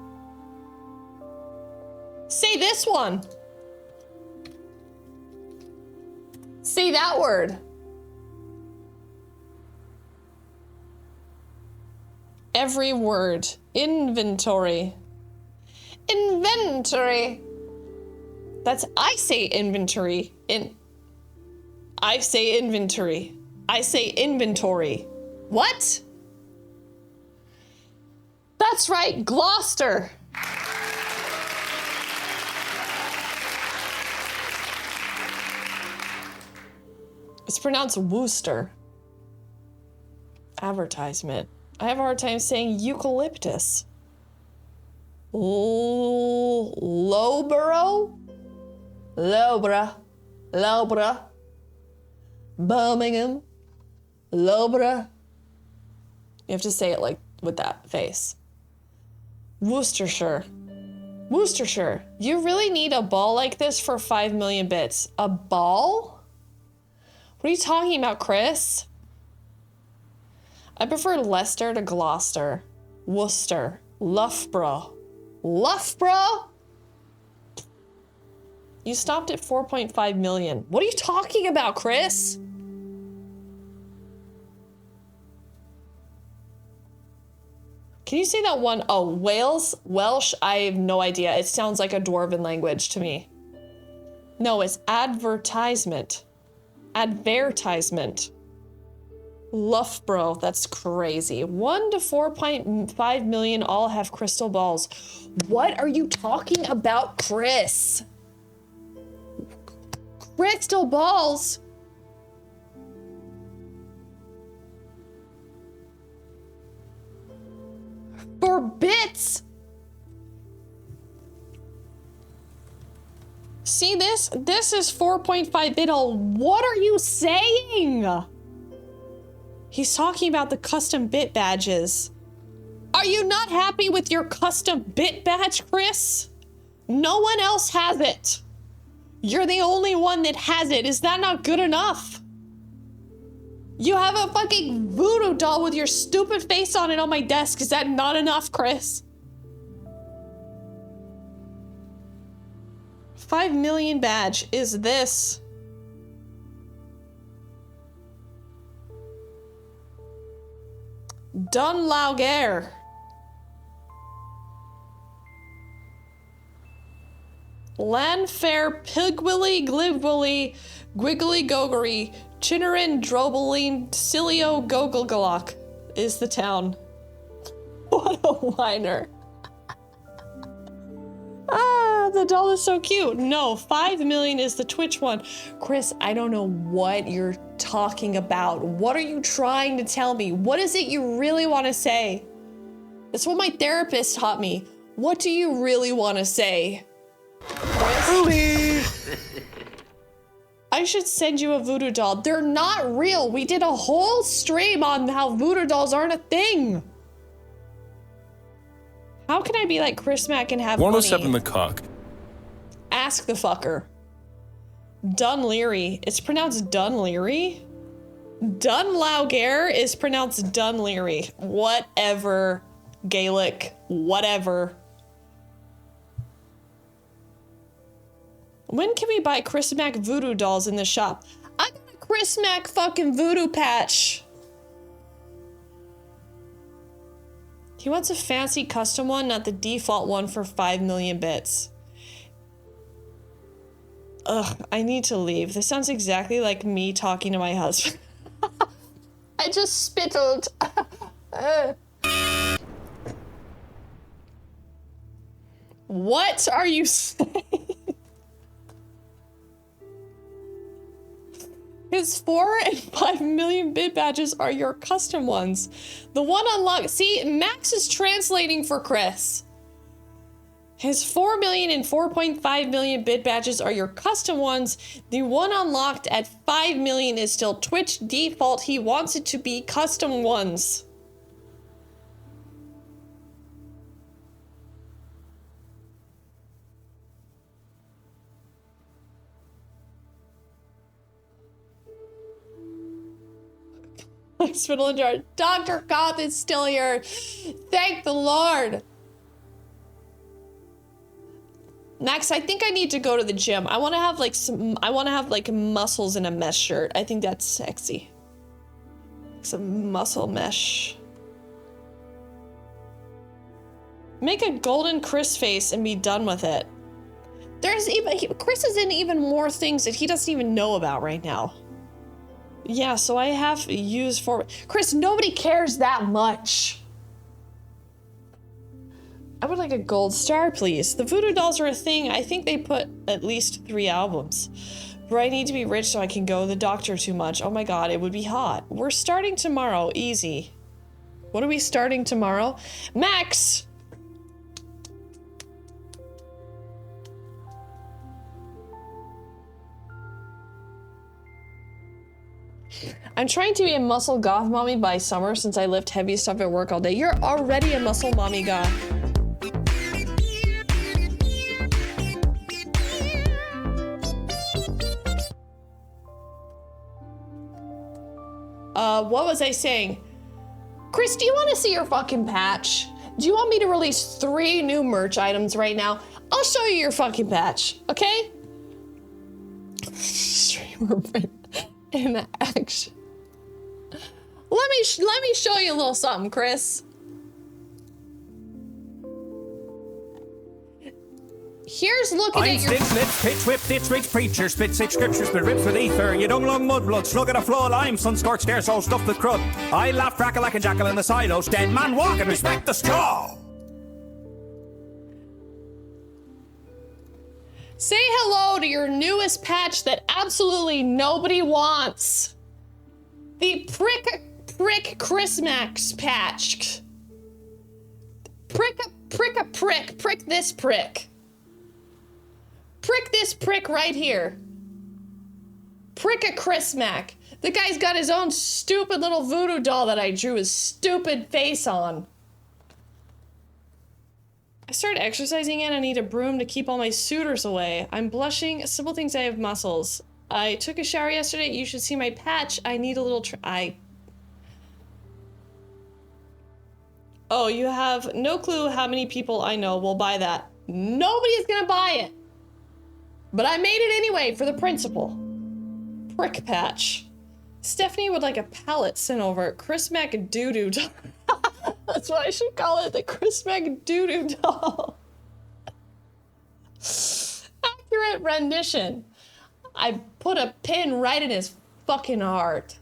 Say this one. Say that word. Every word. Inventory. Inventory. That's, I say inventory. I say inventory. I say inventory. What? That's right, Gloucester. It's pronounced Worcester. Advertisement. I have a hard time saying eucalyptus. Loughborough? Loughborough. Birmingham. Loughborough. You have to say it like with that face. Worcestershire. Worcestershire. You really need a ball like this for 5 million bits. A ball? What are you talking about, Chris? I prefer Leicester to Gloucester. Worcester. Loughborough. Loughborough? You stopped at 4.5 million. What are you talking about, Chris? Can you say that one? Oh, Wales? Welsh? I have no idea. It sounds like a dwarven language to me. No, it's advertisement. Advertisement. Loughborough, that's crazy. 1 to 4.5 million all have crystal balls. What are you talking about, Chris? Crystal balls? 4 bits. See this? This is 4.5 bit. What are you saying? He's talking about the custom bit badges. Are you not happy with your custom bit badge, Chris? No one else has it. You're the only one that has it. Is that not good enough? You have a fucking voodoo doll with your stupid face on it on my desk. Is that not enough, Chris? 5 million badge is this. Dun Lauger. Lanfair Pigwilly Glivwilly Gwiggly Gogery Chinnerin Drobeline Cilio Gogelgalok is the town. What a whiner. Ah, the doll is so cute. No, 5 million is the Twitch one. Chris, I don't know what you're talking about. What are you trying to tell me? What is it you really want to say? That's what my therapist taught me. What do you really want to say? I should send you a voodoo doll. They're not real. We did a whole stream on how voodoo dolls aren't a thing. How can I be like Chris Mack and have 107 money? the cock. Ask the fucker. Dunleary. It's pronounced Dunleary? Dunlauger is pronounced Dunleary. Whatever. Gaelic. Whatever. When can we buy Chris Mack voodoo dolls in the shop? I got a Chris Mack fucking voodoo patch. He wants a fancy custom one, not the default one for 5 million bits. Ugh, I need to leave. This sounds exactly like me talking to my husband. I just spittled. What are you saying? His 4 and 5 million bit badges are your custom ones. The one unlocked. See, Max is translating for Chris. His 4 million and 4.5 million bit badges are your custom ones. The one unlocked at 5 million is still Twitch default. He wants it to be custom ones. Hospital in charge. Dr. Goth is still here. Thank the Lord. Max, I think I need to go to the gym. I want to have like muscles in a mesh shirt. I think that's sexy. Some muscle mesh. Make a golden Chris face and be done with it. Chris is in even more things that he doesn't even know about right now. Yeah, so I have used for Chris, nobody cares that much. I would like a gold star, please. The voodoo dolls are a thing. I think they put at least 3 albums. But I need to be rich so I can go to the doctor too much. Oh my god, it would be hot. We're starting tomorrow, easy. What are we starting tomorrow? Max! I'm trying to be a muscle goth mommy by summer since I lift heavy stuff at work all day. You're already a muscle mommy goth. What was I saying? Chris, do you want to see your fucking patch? Do you want me to release 3 new merch items right now? I'll show you your fucking patch, okay? Streamer in action. Let me show you a little something, Chris. Here's looking at your... Stitch, lips, pitch, whip, ditch, rich preacher, spit 6 scriptures, spit rips with ether, you dung lung mud blood, slug at a flow of lime, sun scorched air, so stuffed with crud. I laugh, crackle like a jackal in the silos, dead man walk and respect the straw. Say hello to your newest patch that absolutely nobody wants. The prick Chris Max patch. Prick this prick. Prick this prick right here. Prick a Chris Mac. The guy's got his own stupid little voodoo doll that I drew his stupid face on. I started exercising and I need a broom to keep all my suitors away. I'm blushing. Sybil thinks I have muscles. I took a shower yesterday. You should see my patch. I need a little Oh, you have no clue how many people I know will buy that. Nobody's gonna buy it. But I made it anyway for the principal. Prick patch. Stephanie would like a palette sent over. Chris Mac doo-doo doll. That's what I should call it, the Chris Mac doo-doo doll. Accurate rendition. I put a pin right in his fucking heart.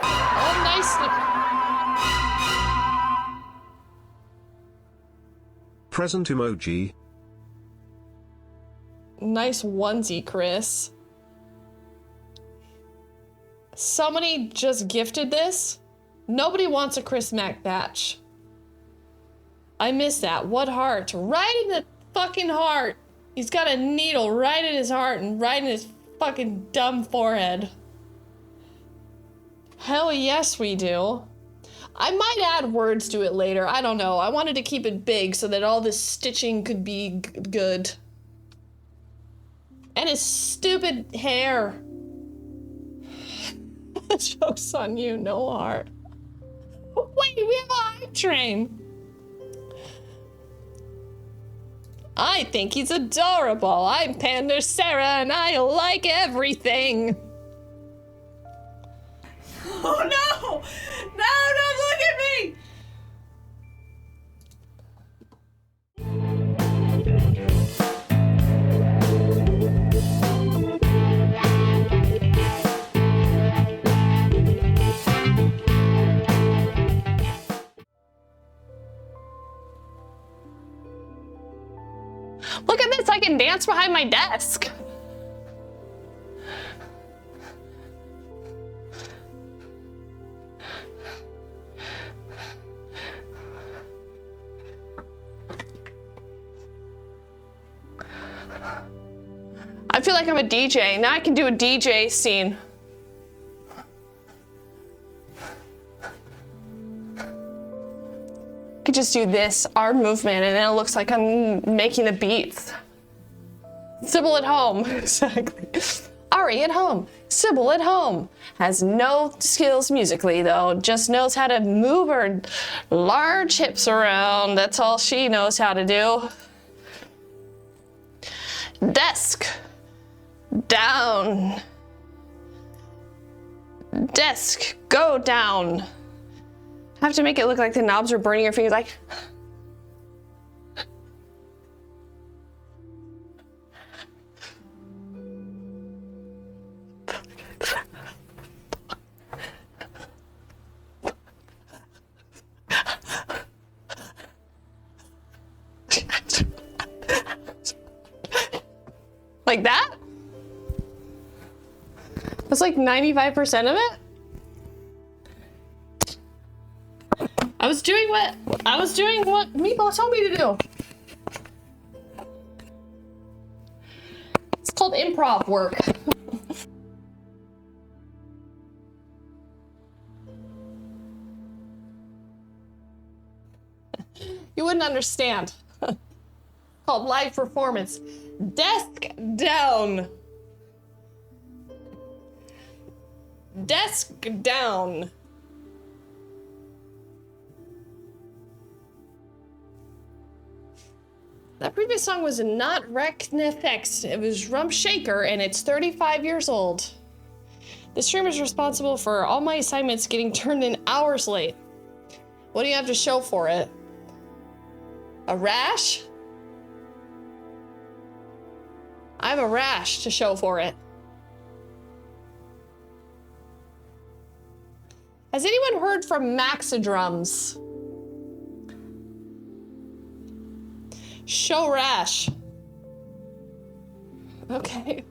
Oh, nice. Present emoji. Nice onesie, Chris. Somebody just gifted this. Nobody wants a Chris Mac patch. I miss that. What heart? Right in the fucking heart. He's got a needle right in his heart and right in his fucking dumb forehead. Hell yes, we do. I might add words to it later. I don't know. I wanted to keep it big so that all this stitching could be good. And his stupid hair. Joke's on you, no heart. Wait, we have a hype train. I think he's adorable. I'm Panda Sarah and I like everything. Oh no! No, don't look at me! Look at this, I can dance behind my desk. I feel like I'm a DJ. Now I can do a DJ scene. I could just do this arm movement and then it looks like I'm making the beats. Sybil at home. Exactly. Ari at home. Sybil at home. Has no skills musically though, just knows how to move her large hips around. That's all she knows how to do. Desk. Down. Desk. Go down. I have to make it look like the knobs are burning your fingers, like. Like that? That's like 95% of it? I was doing what Meatball told me to do. It's called improv work. You wouldn't understand. Called live performance. Desk down. Desk down. That previous song was not Recnifex. It was Rump Shaker, and it's 35 years old. The streamer is responsible for all my assignments getting turned in hours late. What do you have to show for it? A rash? I have a rash to show for it. Has anyone heard from Maxidrums? Show rash. Okay.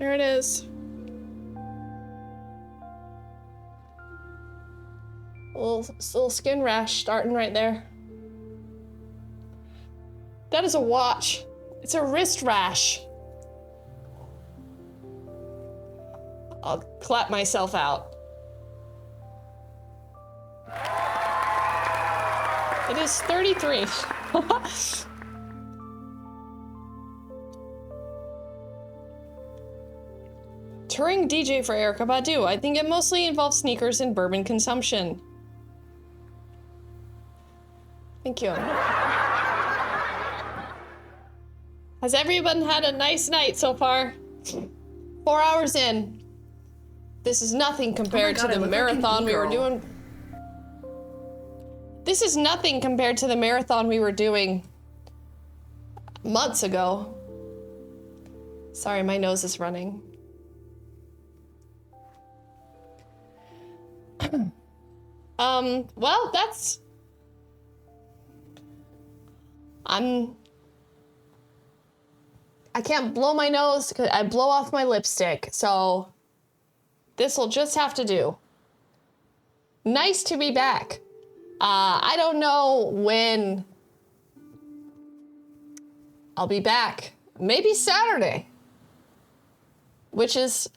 There it is. Little skin rash starting right there. That is a watch. It's a wrist rash. I'll clap myself out. It is 33. Touring DJ for Erykah Badu. I think it mostly involves sneakers and bourbon consumption. Thank you. Has everyone had a nice night so far? 4 hours in. This is nothing compared to the marathon we were doing. This is nothing compared to the marathon we were doing months ago. Sorry, my nose is running. Well, that's... I can't blow my nose because I blow off my lipstick, so this will just have to do. Nice to be back. I don't know when I'll be back. Maybe Saturday, which is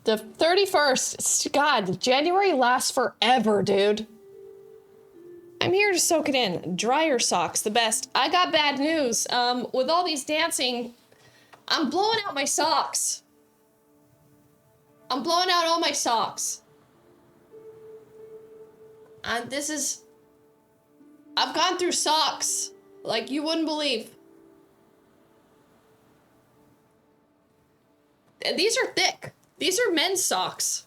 the 31st. God, January lasts forever, dude. I'm here to soak it in. Dryer socks, the best. I got bad news. With all these dancing, I'm blowing out my socks. I'm blowing out all my socks. And this is... I've gone through socks like you wouldn't believe. And these are thick. These are men's socks.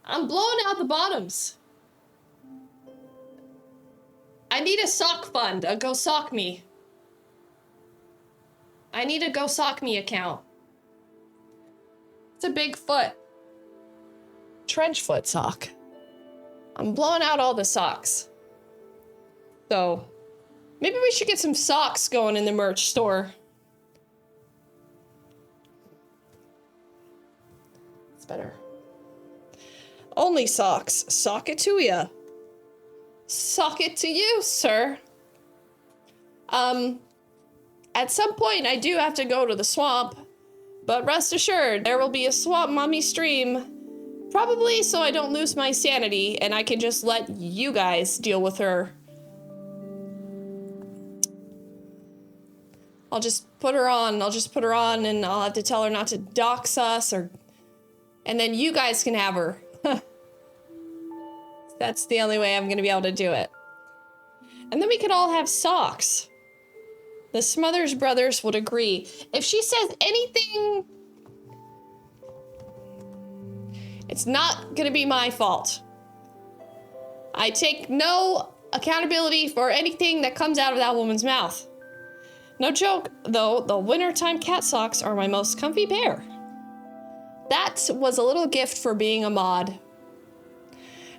I'm blowing out the bottoms. I need a sock fund, a Go Sock Me. I need a Go Sock Me account. It's a big foot. Trench foot sock. I'm blowing out all the socks. So, maybe we should get some socks going in the merch store. It's better. Only socks. Sock it to ya. Sock it to you, sir. At some point, I do have to go to the swamp, but rest assured, there will be a Swamp Mommy stream, probably so I don't lose my sanity, and I can just let you guys deal with her. I'll just put her on, and I'll have to tell her not to dox us, and then you guys can have her. That's the only way I'm gonna be able to do it. And then we could all have socks. The Smothers brothers would agree. If she says anything, it's not gonna be my fault. I take no accountability for anything that comes out of that woman's mouth. No joke, though, the wintertime cat socks are my most comfy pair. That was a little gift for being a mod.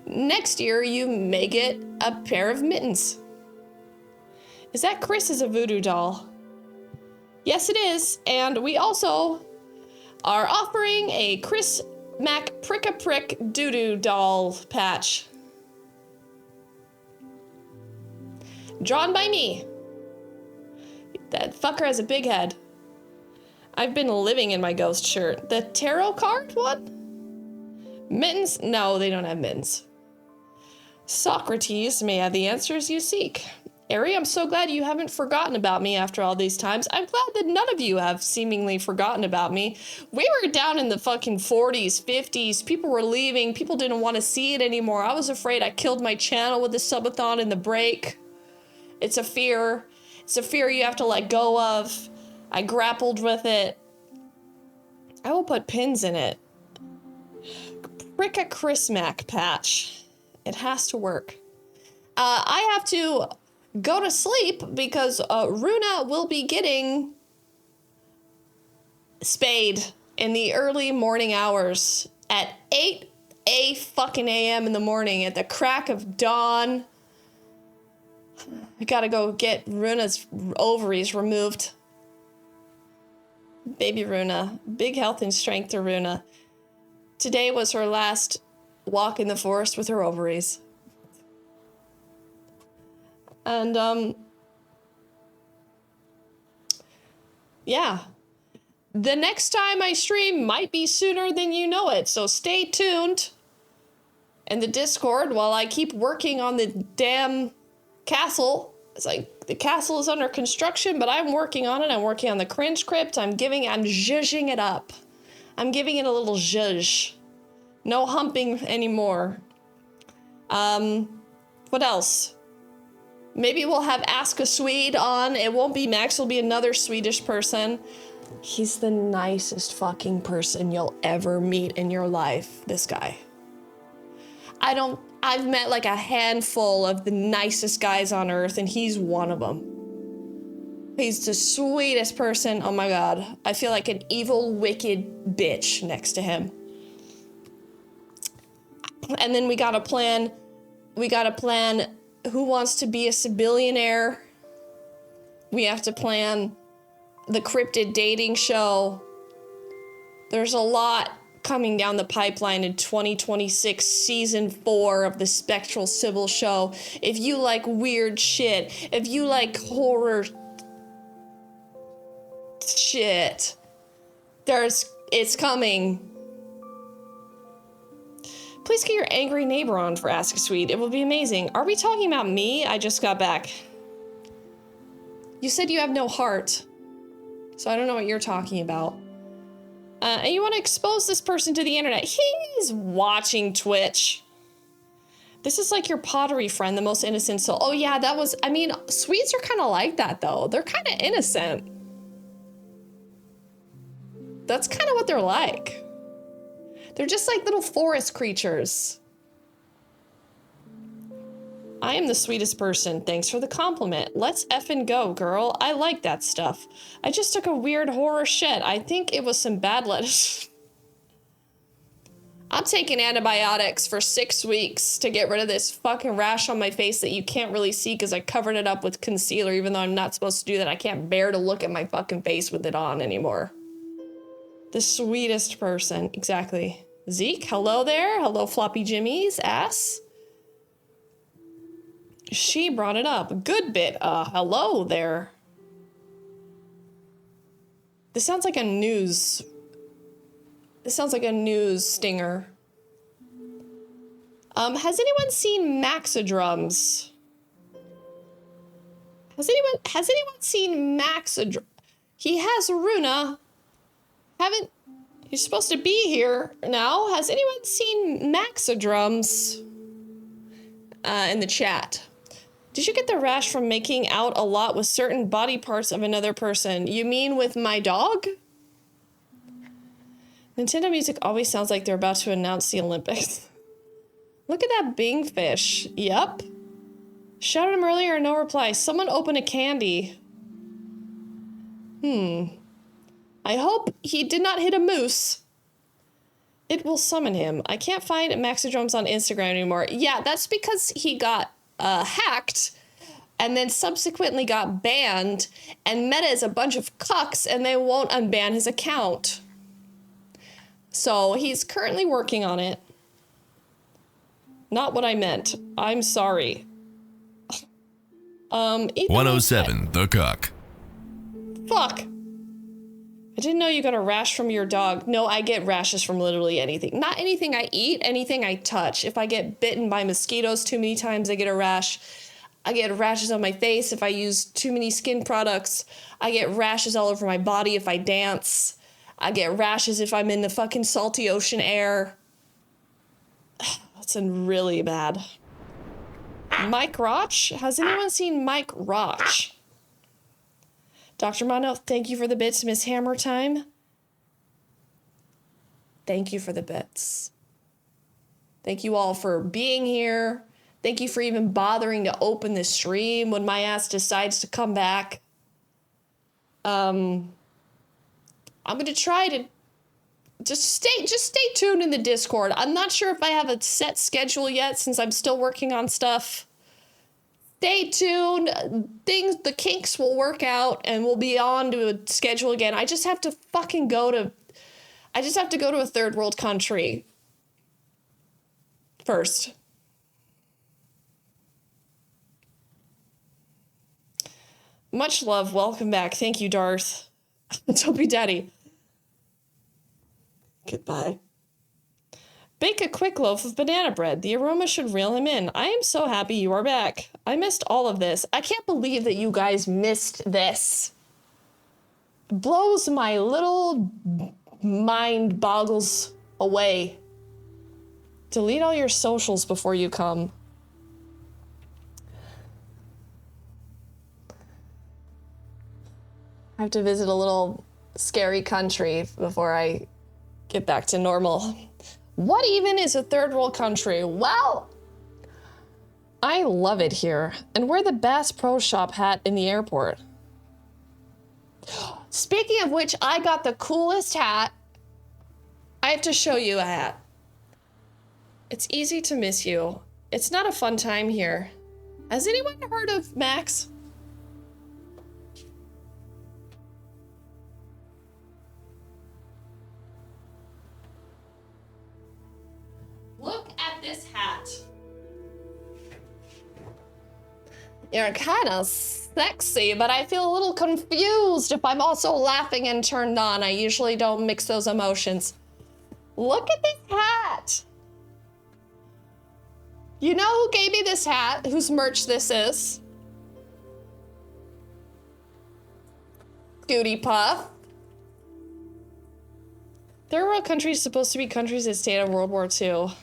Next year, you may get a pair of mittens. Is that Chris is a voodoo doll? Yes, it is. And we also are offering a Chris Mac Prick-a-Prick doo-doo doll patch. Drawn by me. That fucker has a big head. I've been living in my ghost shirt. The tarot card one? Mittens? No, they don't have mittens. Socrates may have the answers you seek. Ari, I'm so glad you haven't forgotten about me after all these times. I'm glad that none of you have seemingly forgotten about me. We were down in the fucking 40s, 50s. People were leaving. People didn't want to see it anymore. I was afraid I killed my channel with the subathon in the break. It's a fear. It's a fear you have to let go of. I grappled with it. I will put pins in it. Prick a Chris Mac patch. It has to work. I have to go to sleep because Runa will be getting spayed in the early morning hours at 8 a.m. in the morning at the crack of dawn. I gotta go get Runa's ovaries removed. Baby Runa. Big health and strength to Runa. Today was her last walk in the forest with her ovaries. And, yeah. The next time I stream might be sooner than you know it, so stay tuned in the Discord while I keep working on the damn castle. It's like the castle is under construction, but I'm working on it. I'm working on the cringe crypt. I'm zhuzhing it up. I'm giving it a little zhuzh. No humping anymore. What else? Maybe we'll have Ask a Swede on. It won't be Max, it'll be another Swedish person. He's the nicest fucking person you'll ever meet in your life, this guy. I've met like a handful of the nicest guys on earth, and he's one of them. He's the sweetest person. Oh my God. I feel like an evil, wicked bitch next to him. And then we gotta plan who wants to be a Sibillionaire. We have to plan the cryptid dating show. There's a lot coming down the pipeline in 2026, season 4 of the Spectral Sybil Show. If you like weird shit, if you like horror shit, it's coming. Please get your angry neighbor on for Ask a Swede. It will be amazing. Are we talking about me? I just got back. You said you have no heart, so I don't know what you're talking about. And you want to expose this person to the internet. He's watching Twitch. This is like your pottery friend, the most innocent soul. Oh yeah, Swedes are kind of like that though. They're kind of innocent. That's kind of what they're like. They're just like little forest creatures. I am the sweetest person. Thanks for the compliment. Let's effing go, girl. I like that stuff. I just took a weird horror shit. I think it was some bad lettuce. I'm taking antibiotics for 6 weeks to get rid of this fucking rash on my face that you can't really see because I covered it up with concealer, even though I'm not supposed to do that. I can't bear to look at my fucking face with it on anymore. The sweetest person. Exactly. Zeke, hello there. Hello, Floppy Jimmy's ass. She brought it up. A good bit. Hello there. This sounds like a news stinger. Has anyone seen Maxidrums? Has anyone seen Maxidrums? He has Runa. He's supposed to be here now. Has anyone seen Maxidrums? In the chat. Did you get the rash from making out a lot with certain body parts of another person? You mean with my dog? Nintendo music always sounds like they're about to announce the Olympics. Look at that Bing fish. Yep. Shouted him earlier, no reply. Someone open a candy. I hope he did not hit a moose. It will summon him. I can't find Maxidrums on Instagram anymore. Yeah, that's because he got hacked and then subsequently got banned, and Meta is a bunch of cucks and they won't unban his account. So he's currently working on it. Not what I meant. I'm sorry. 107, the cuck. Fuck. I didn't know you got a rash from your dog. No, I get rashes from literally anything. Not anything I eat, anything I touch. If I get bitten by mosquitoes too many times, I get a rash. I get rashes on my face if I use too many skin products. I get rashes all over my body if I dance. I get rashes if I'm in the fucking salty ocean air. That's really bad. Mike Roch? Has anyone seen Mike Roch? Dr. Mono, thank you for the bits. Miss Hammer Time. Thank you for the bits. Thank you all for being here. Thank you for even bothering to open the stream when my ass decides to come back. I'm gonna try to just stay tuned in the Discord. I'm not sure if I have a set schedule yet since I'm still working on stuff. Stay tuned. The kinks will work out and we'll be on to a schedule again. I just have to fucking go to a third world country first. Much love. Welcome back. Thank you, Darth. Toby Daddy. Goodbye. Bake a quick loaf of banana bread. The aroma should reel him in. I am so happy you are back. I missed all of this. I can't believe that you guys missed this. Blows my little mind boggles away. Delete all your socials before you come. I have to visit a little scary country before I get back to normal. What even is a third world country? Well, I love it here. And wear the Bass Pro Shop hat in the airport. Speaking of which, I got the coolest hat. I have to show you a hat. It's easy to miss you. It's not a fun time here. Has anyone heard of Max? Look at this hat. You're kind of sexy, but I feel a little confused if I'm also laughing and turned on. I usually don't mix those emotions. Look at this hat. You know who gave me this hat? Whose merch this is? Scooty Puff. Third world countries supposed to be countries that stayed in World War II.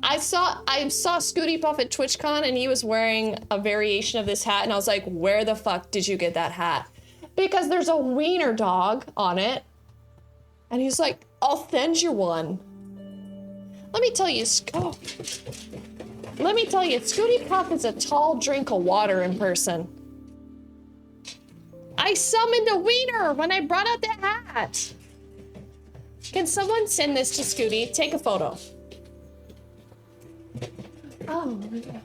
I saw Scooty Puff at TwitchCon and he was wearing a variation of this hat and I was like, where the fuck did you get that hat? Because there's a wiener dog on it. And he's like, I'll send you one. Let me tell you, Scooty Puff is a tall drink of water in person. I summoned a wiener when I brought out the hat. Can someone send this to Scooty? Take a photo. Oh, Runa.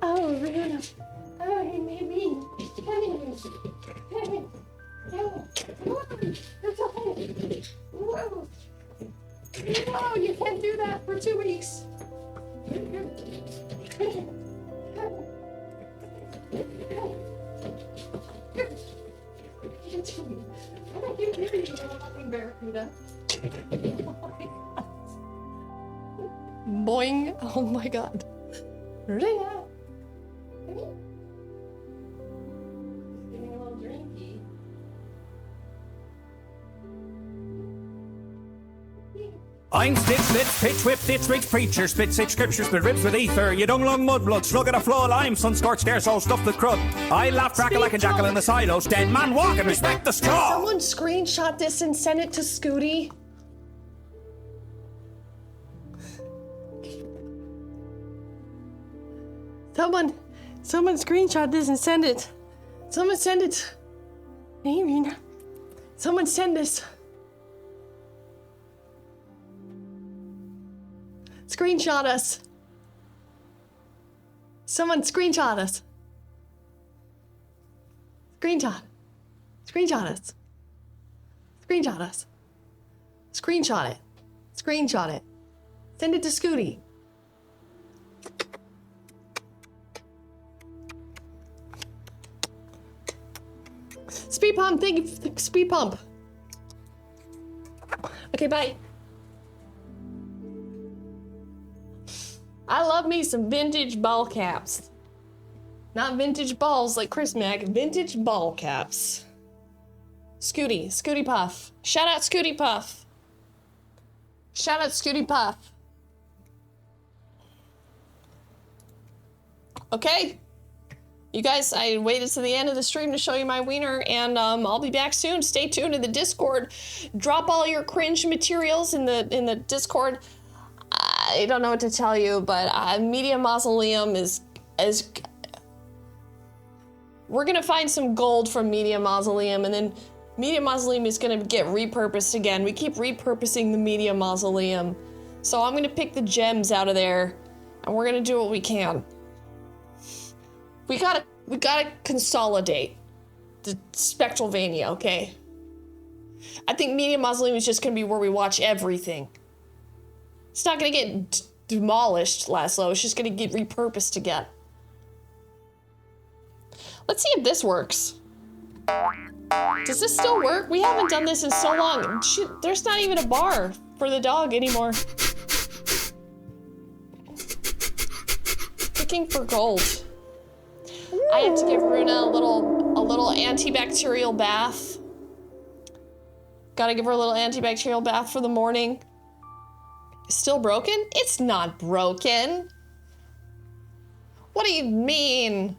Oh, Runa. Oh, hey, baby. Come here. Come here. Come on. It's okay. Whoa. No, you can't do that for 2 weeks. Boing. Oh my god. Rina. Getting a little drinky. I'm stitch, slits, pitch, whip, ditch, rigs, preacher, spit, six scriptures, spit ribs with ether. You dung lung mudblood, slug at a flow of lime, sun scorched air, so stuff the crud. I laugh, crackle like a jackal in the silos, dead man walking, respect the straw. Someone screenshot this and send it to Scooty. Someone screenshot this and send it. Someone send it. Hey, Rena. Someone send this. Screenshot us. Someone screenshot us. Screenshot us. Screenshot us. Screenshot it. Screenshot it. Send it to Scooty. Speed pump, thank you. Speed pump. Okay, bye. I love me some vintage ball caps. Not vintage balls like Chris Mack, vintage ball caps. Scooty Puff. Shout out Scooty Puff. Shout out Scooty Puff. Okay. You guys, I waited to the end of the stream to show you my wiener, and I'll be back soon. Stay tuned in the Discord. Drop all your cringe materials in the Discord. I don't know what to tell you, but Media Mausoleum is we're gonna find some gold from Media Mausoleum, and then Media Mausoleum is gonna get repurposed again. We keep repurposing the Media Mausoleum. So I'm gonna pick the gems out of there, and we're gonna do what we can. We gotta consolidate the Spectralvania, okay? I think Media Mausoleum is just gonna be where we watch everything. It's not gonna get demolished, Laszlo. It's just gonna get repurposed again. Let's see if this works. Does this still work? We haven't done this in so long. Shoot, there's not even a bar for the dog anymore. Looking for gold. I have to give Runa a little antibacterial bath. Gotta give her a little antibacterial bath for the morning. Still broken? It's not broken. What do you mean?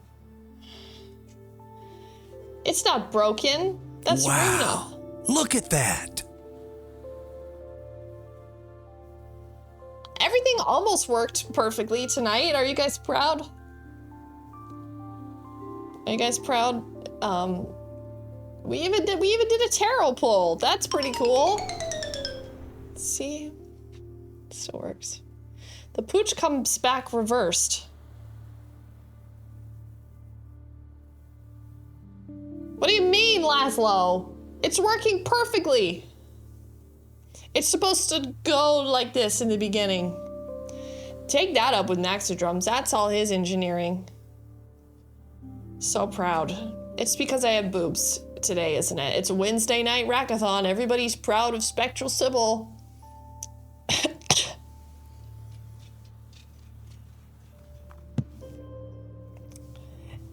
It's not broken. That's wow. Runa. Look at that. Everything almost worked perfectly tonight. Are you guys proud? Are you guys proud? We even did a tarot pull. That's pretty cool. Let's see. Still works. The pooch comes back reversed. What do you mean, Laszlo? It's working perfectly. It's supposed to go like this in the beginning. Take that up with Naxodrums. That's all his engineering. So proud. It's because I have boobs today, isn't it? It's a Wednesday night rackathon. Everybody's proud of Spectral Sybil.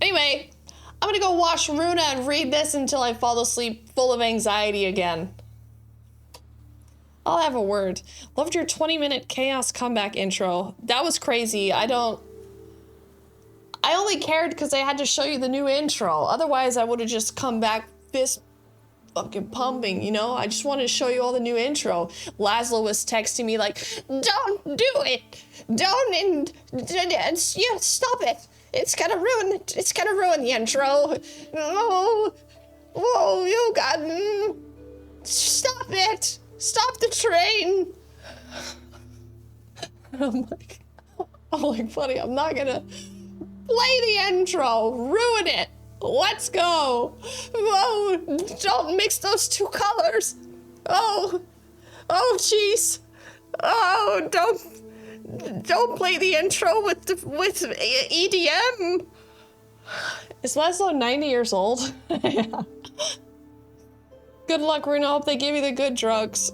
Anyway, I'm gonna go watch Runa and read this until I fall asleep full of anxiety again. I'll have a word. Loved your 20-minute chaos comeback intro. That was crazy. I only cared because I had to show you the new intro. Otherwise, I would have just come back fist fucking pumping, you know? I just wanted to show you all the new intro. Laszlo was texting me like, don't do it. Don't, stop it. It's gonna ruin the intro. Oh, you got, stop it. Stop the train. I'm like, buddy, I'm not gonna play the intro. Ruin it. Let's go. Whoa, don't mix those two colors. Oh, jeez. Oh, don't play the intro with EDM. Is Laszlo 90 years old? Yeah. Good luck, Runa. Hope they give you the good drugs.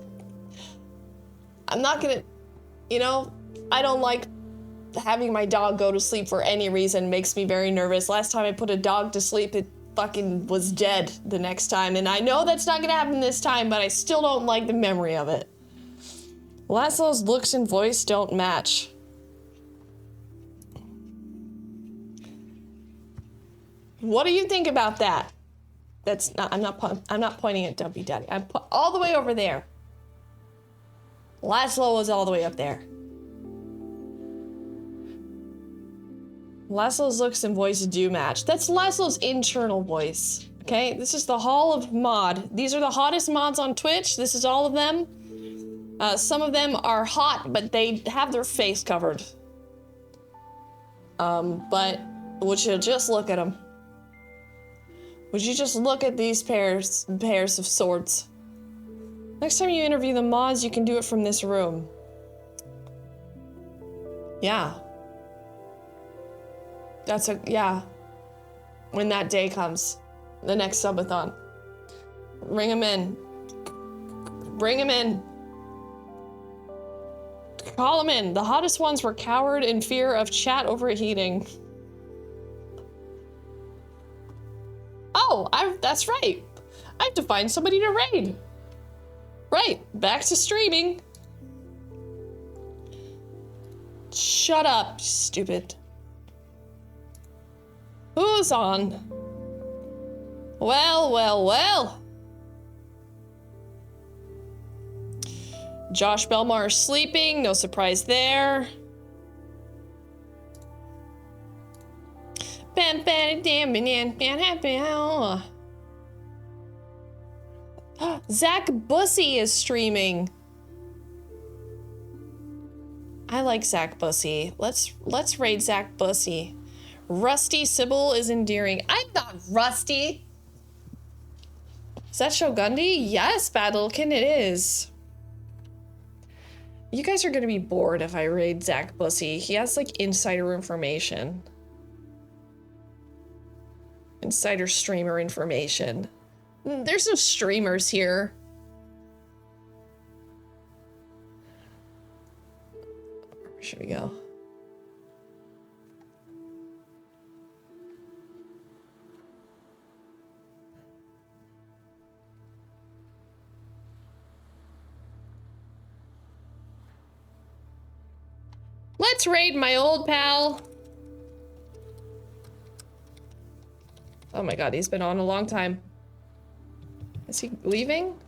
I'm not gonna, I don't like having my dog go to sleep for any reason. Makes me very nervous. Last time I put a dog to sleep, it fucking was dead the next time. And I know that's not gonna happen this time, but I still don't like the memory of it. Laszlo's looks and voice don't match. What do you think about that? I'm not pointing at Dumpy Daddy. I'm all the way over there. Laszlo was all the way up there. Laszlo's looks and voice do match. That's Laszlo's internal voice. Okay, this is the Hall of Mod. These are the hottest mods on Twitch. This is all of them. Some of them are hot, but they have their face covered. But would you just look at them? Would you just look at these pairs of swords? Next time you interview the mods, you can do it from this room. Yeah. Yeah. When that day comes. The next subathon. Bring him in. Bring him in. Call him in. The hottest ones were coward in fear of chat overheating. Oh, that's right. I have to find somebody to raid. Right, back to streaming. Shut up, stupid. Who's on? Well. Josh Belmar is sleeping, no surprise there. Zach Bussy is streaming. I like Zach Bussy. Let's raid Zach Bussy. Rusty Sybil is endearing. I'm not rusty. Is that Shogundi? Yes, Badalkin, it is. You guys are gonna be bored if I raid Zach Bussy. He has like insider information. Insider streamer information. There's no streamers here. Where should we go? Let's raid my old pal. Oh my god, he's been on a long time. Is he leaving?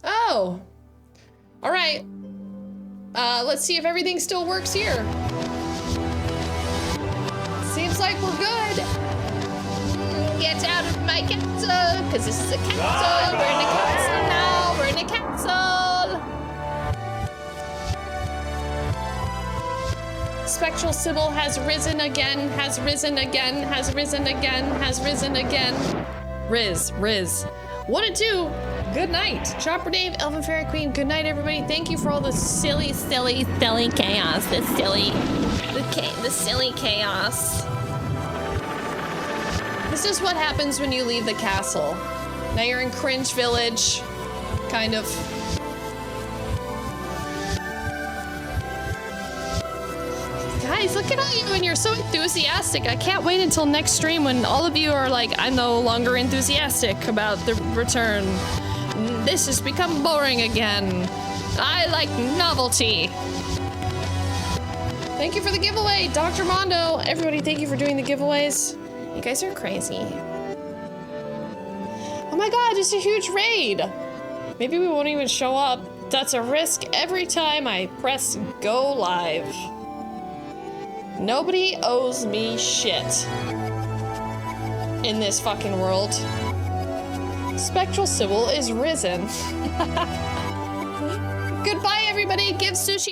Oh. All right. Let's see if everything still works here. Seems like we're good. Get out of my castle, because this is a castle. We're in a castle now. We're in a castle. Spectral Sybil has risen again, has risen again, has risen again, has risen again. Riz. 1 and 2. Good night. Chopper Dave, Elvin Fairy Queen. Good night, everybody. Thank you for all the silly chaos. The silly chaos. This is what happens when you leave the castle. Now you're in Cringe Village. Kind of. Guys, look at all you and you're so enthusiastic. I can't wait until next stream when all of you are like, I'm no longer enthusiastic about the return. This has become boring again. I like novelty. Thank you for the giveaway, Dr. Mondo. Everybody, thank you for doing the giveaways. You guys are crazy. Oh my god, it's a huge raid. Maybe we won't even show up. That's a risk every time I press go live. Nobody owes me shit in this fucking world. Spectral Sybil is risen. Goodbye, everybody. Give sushi.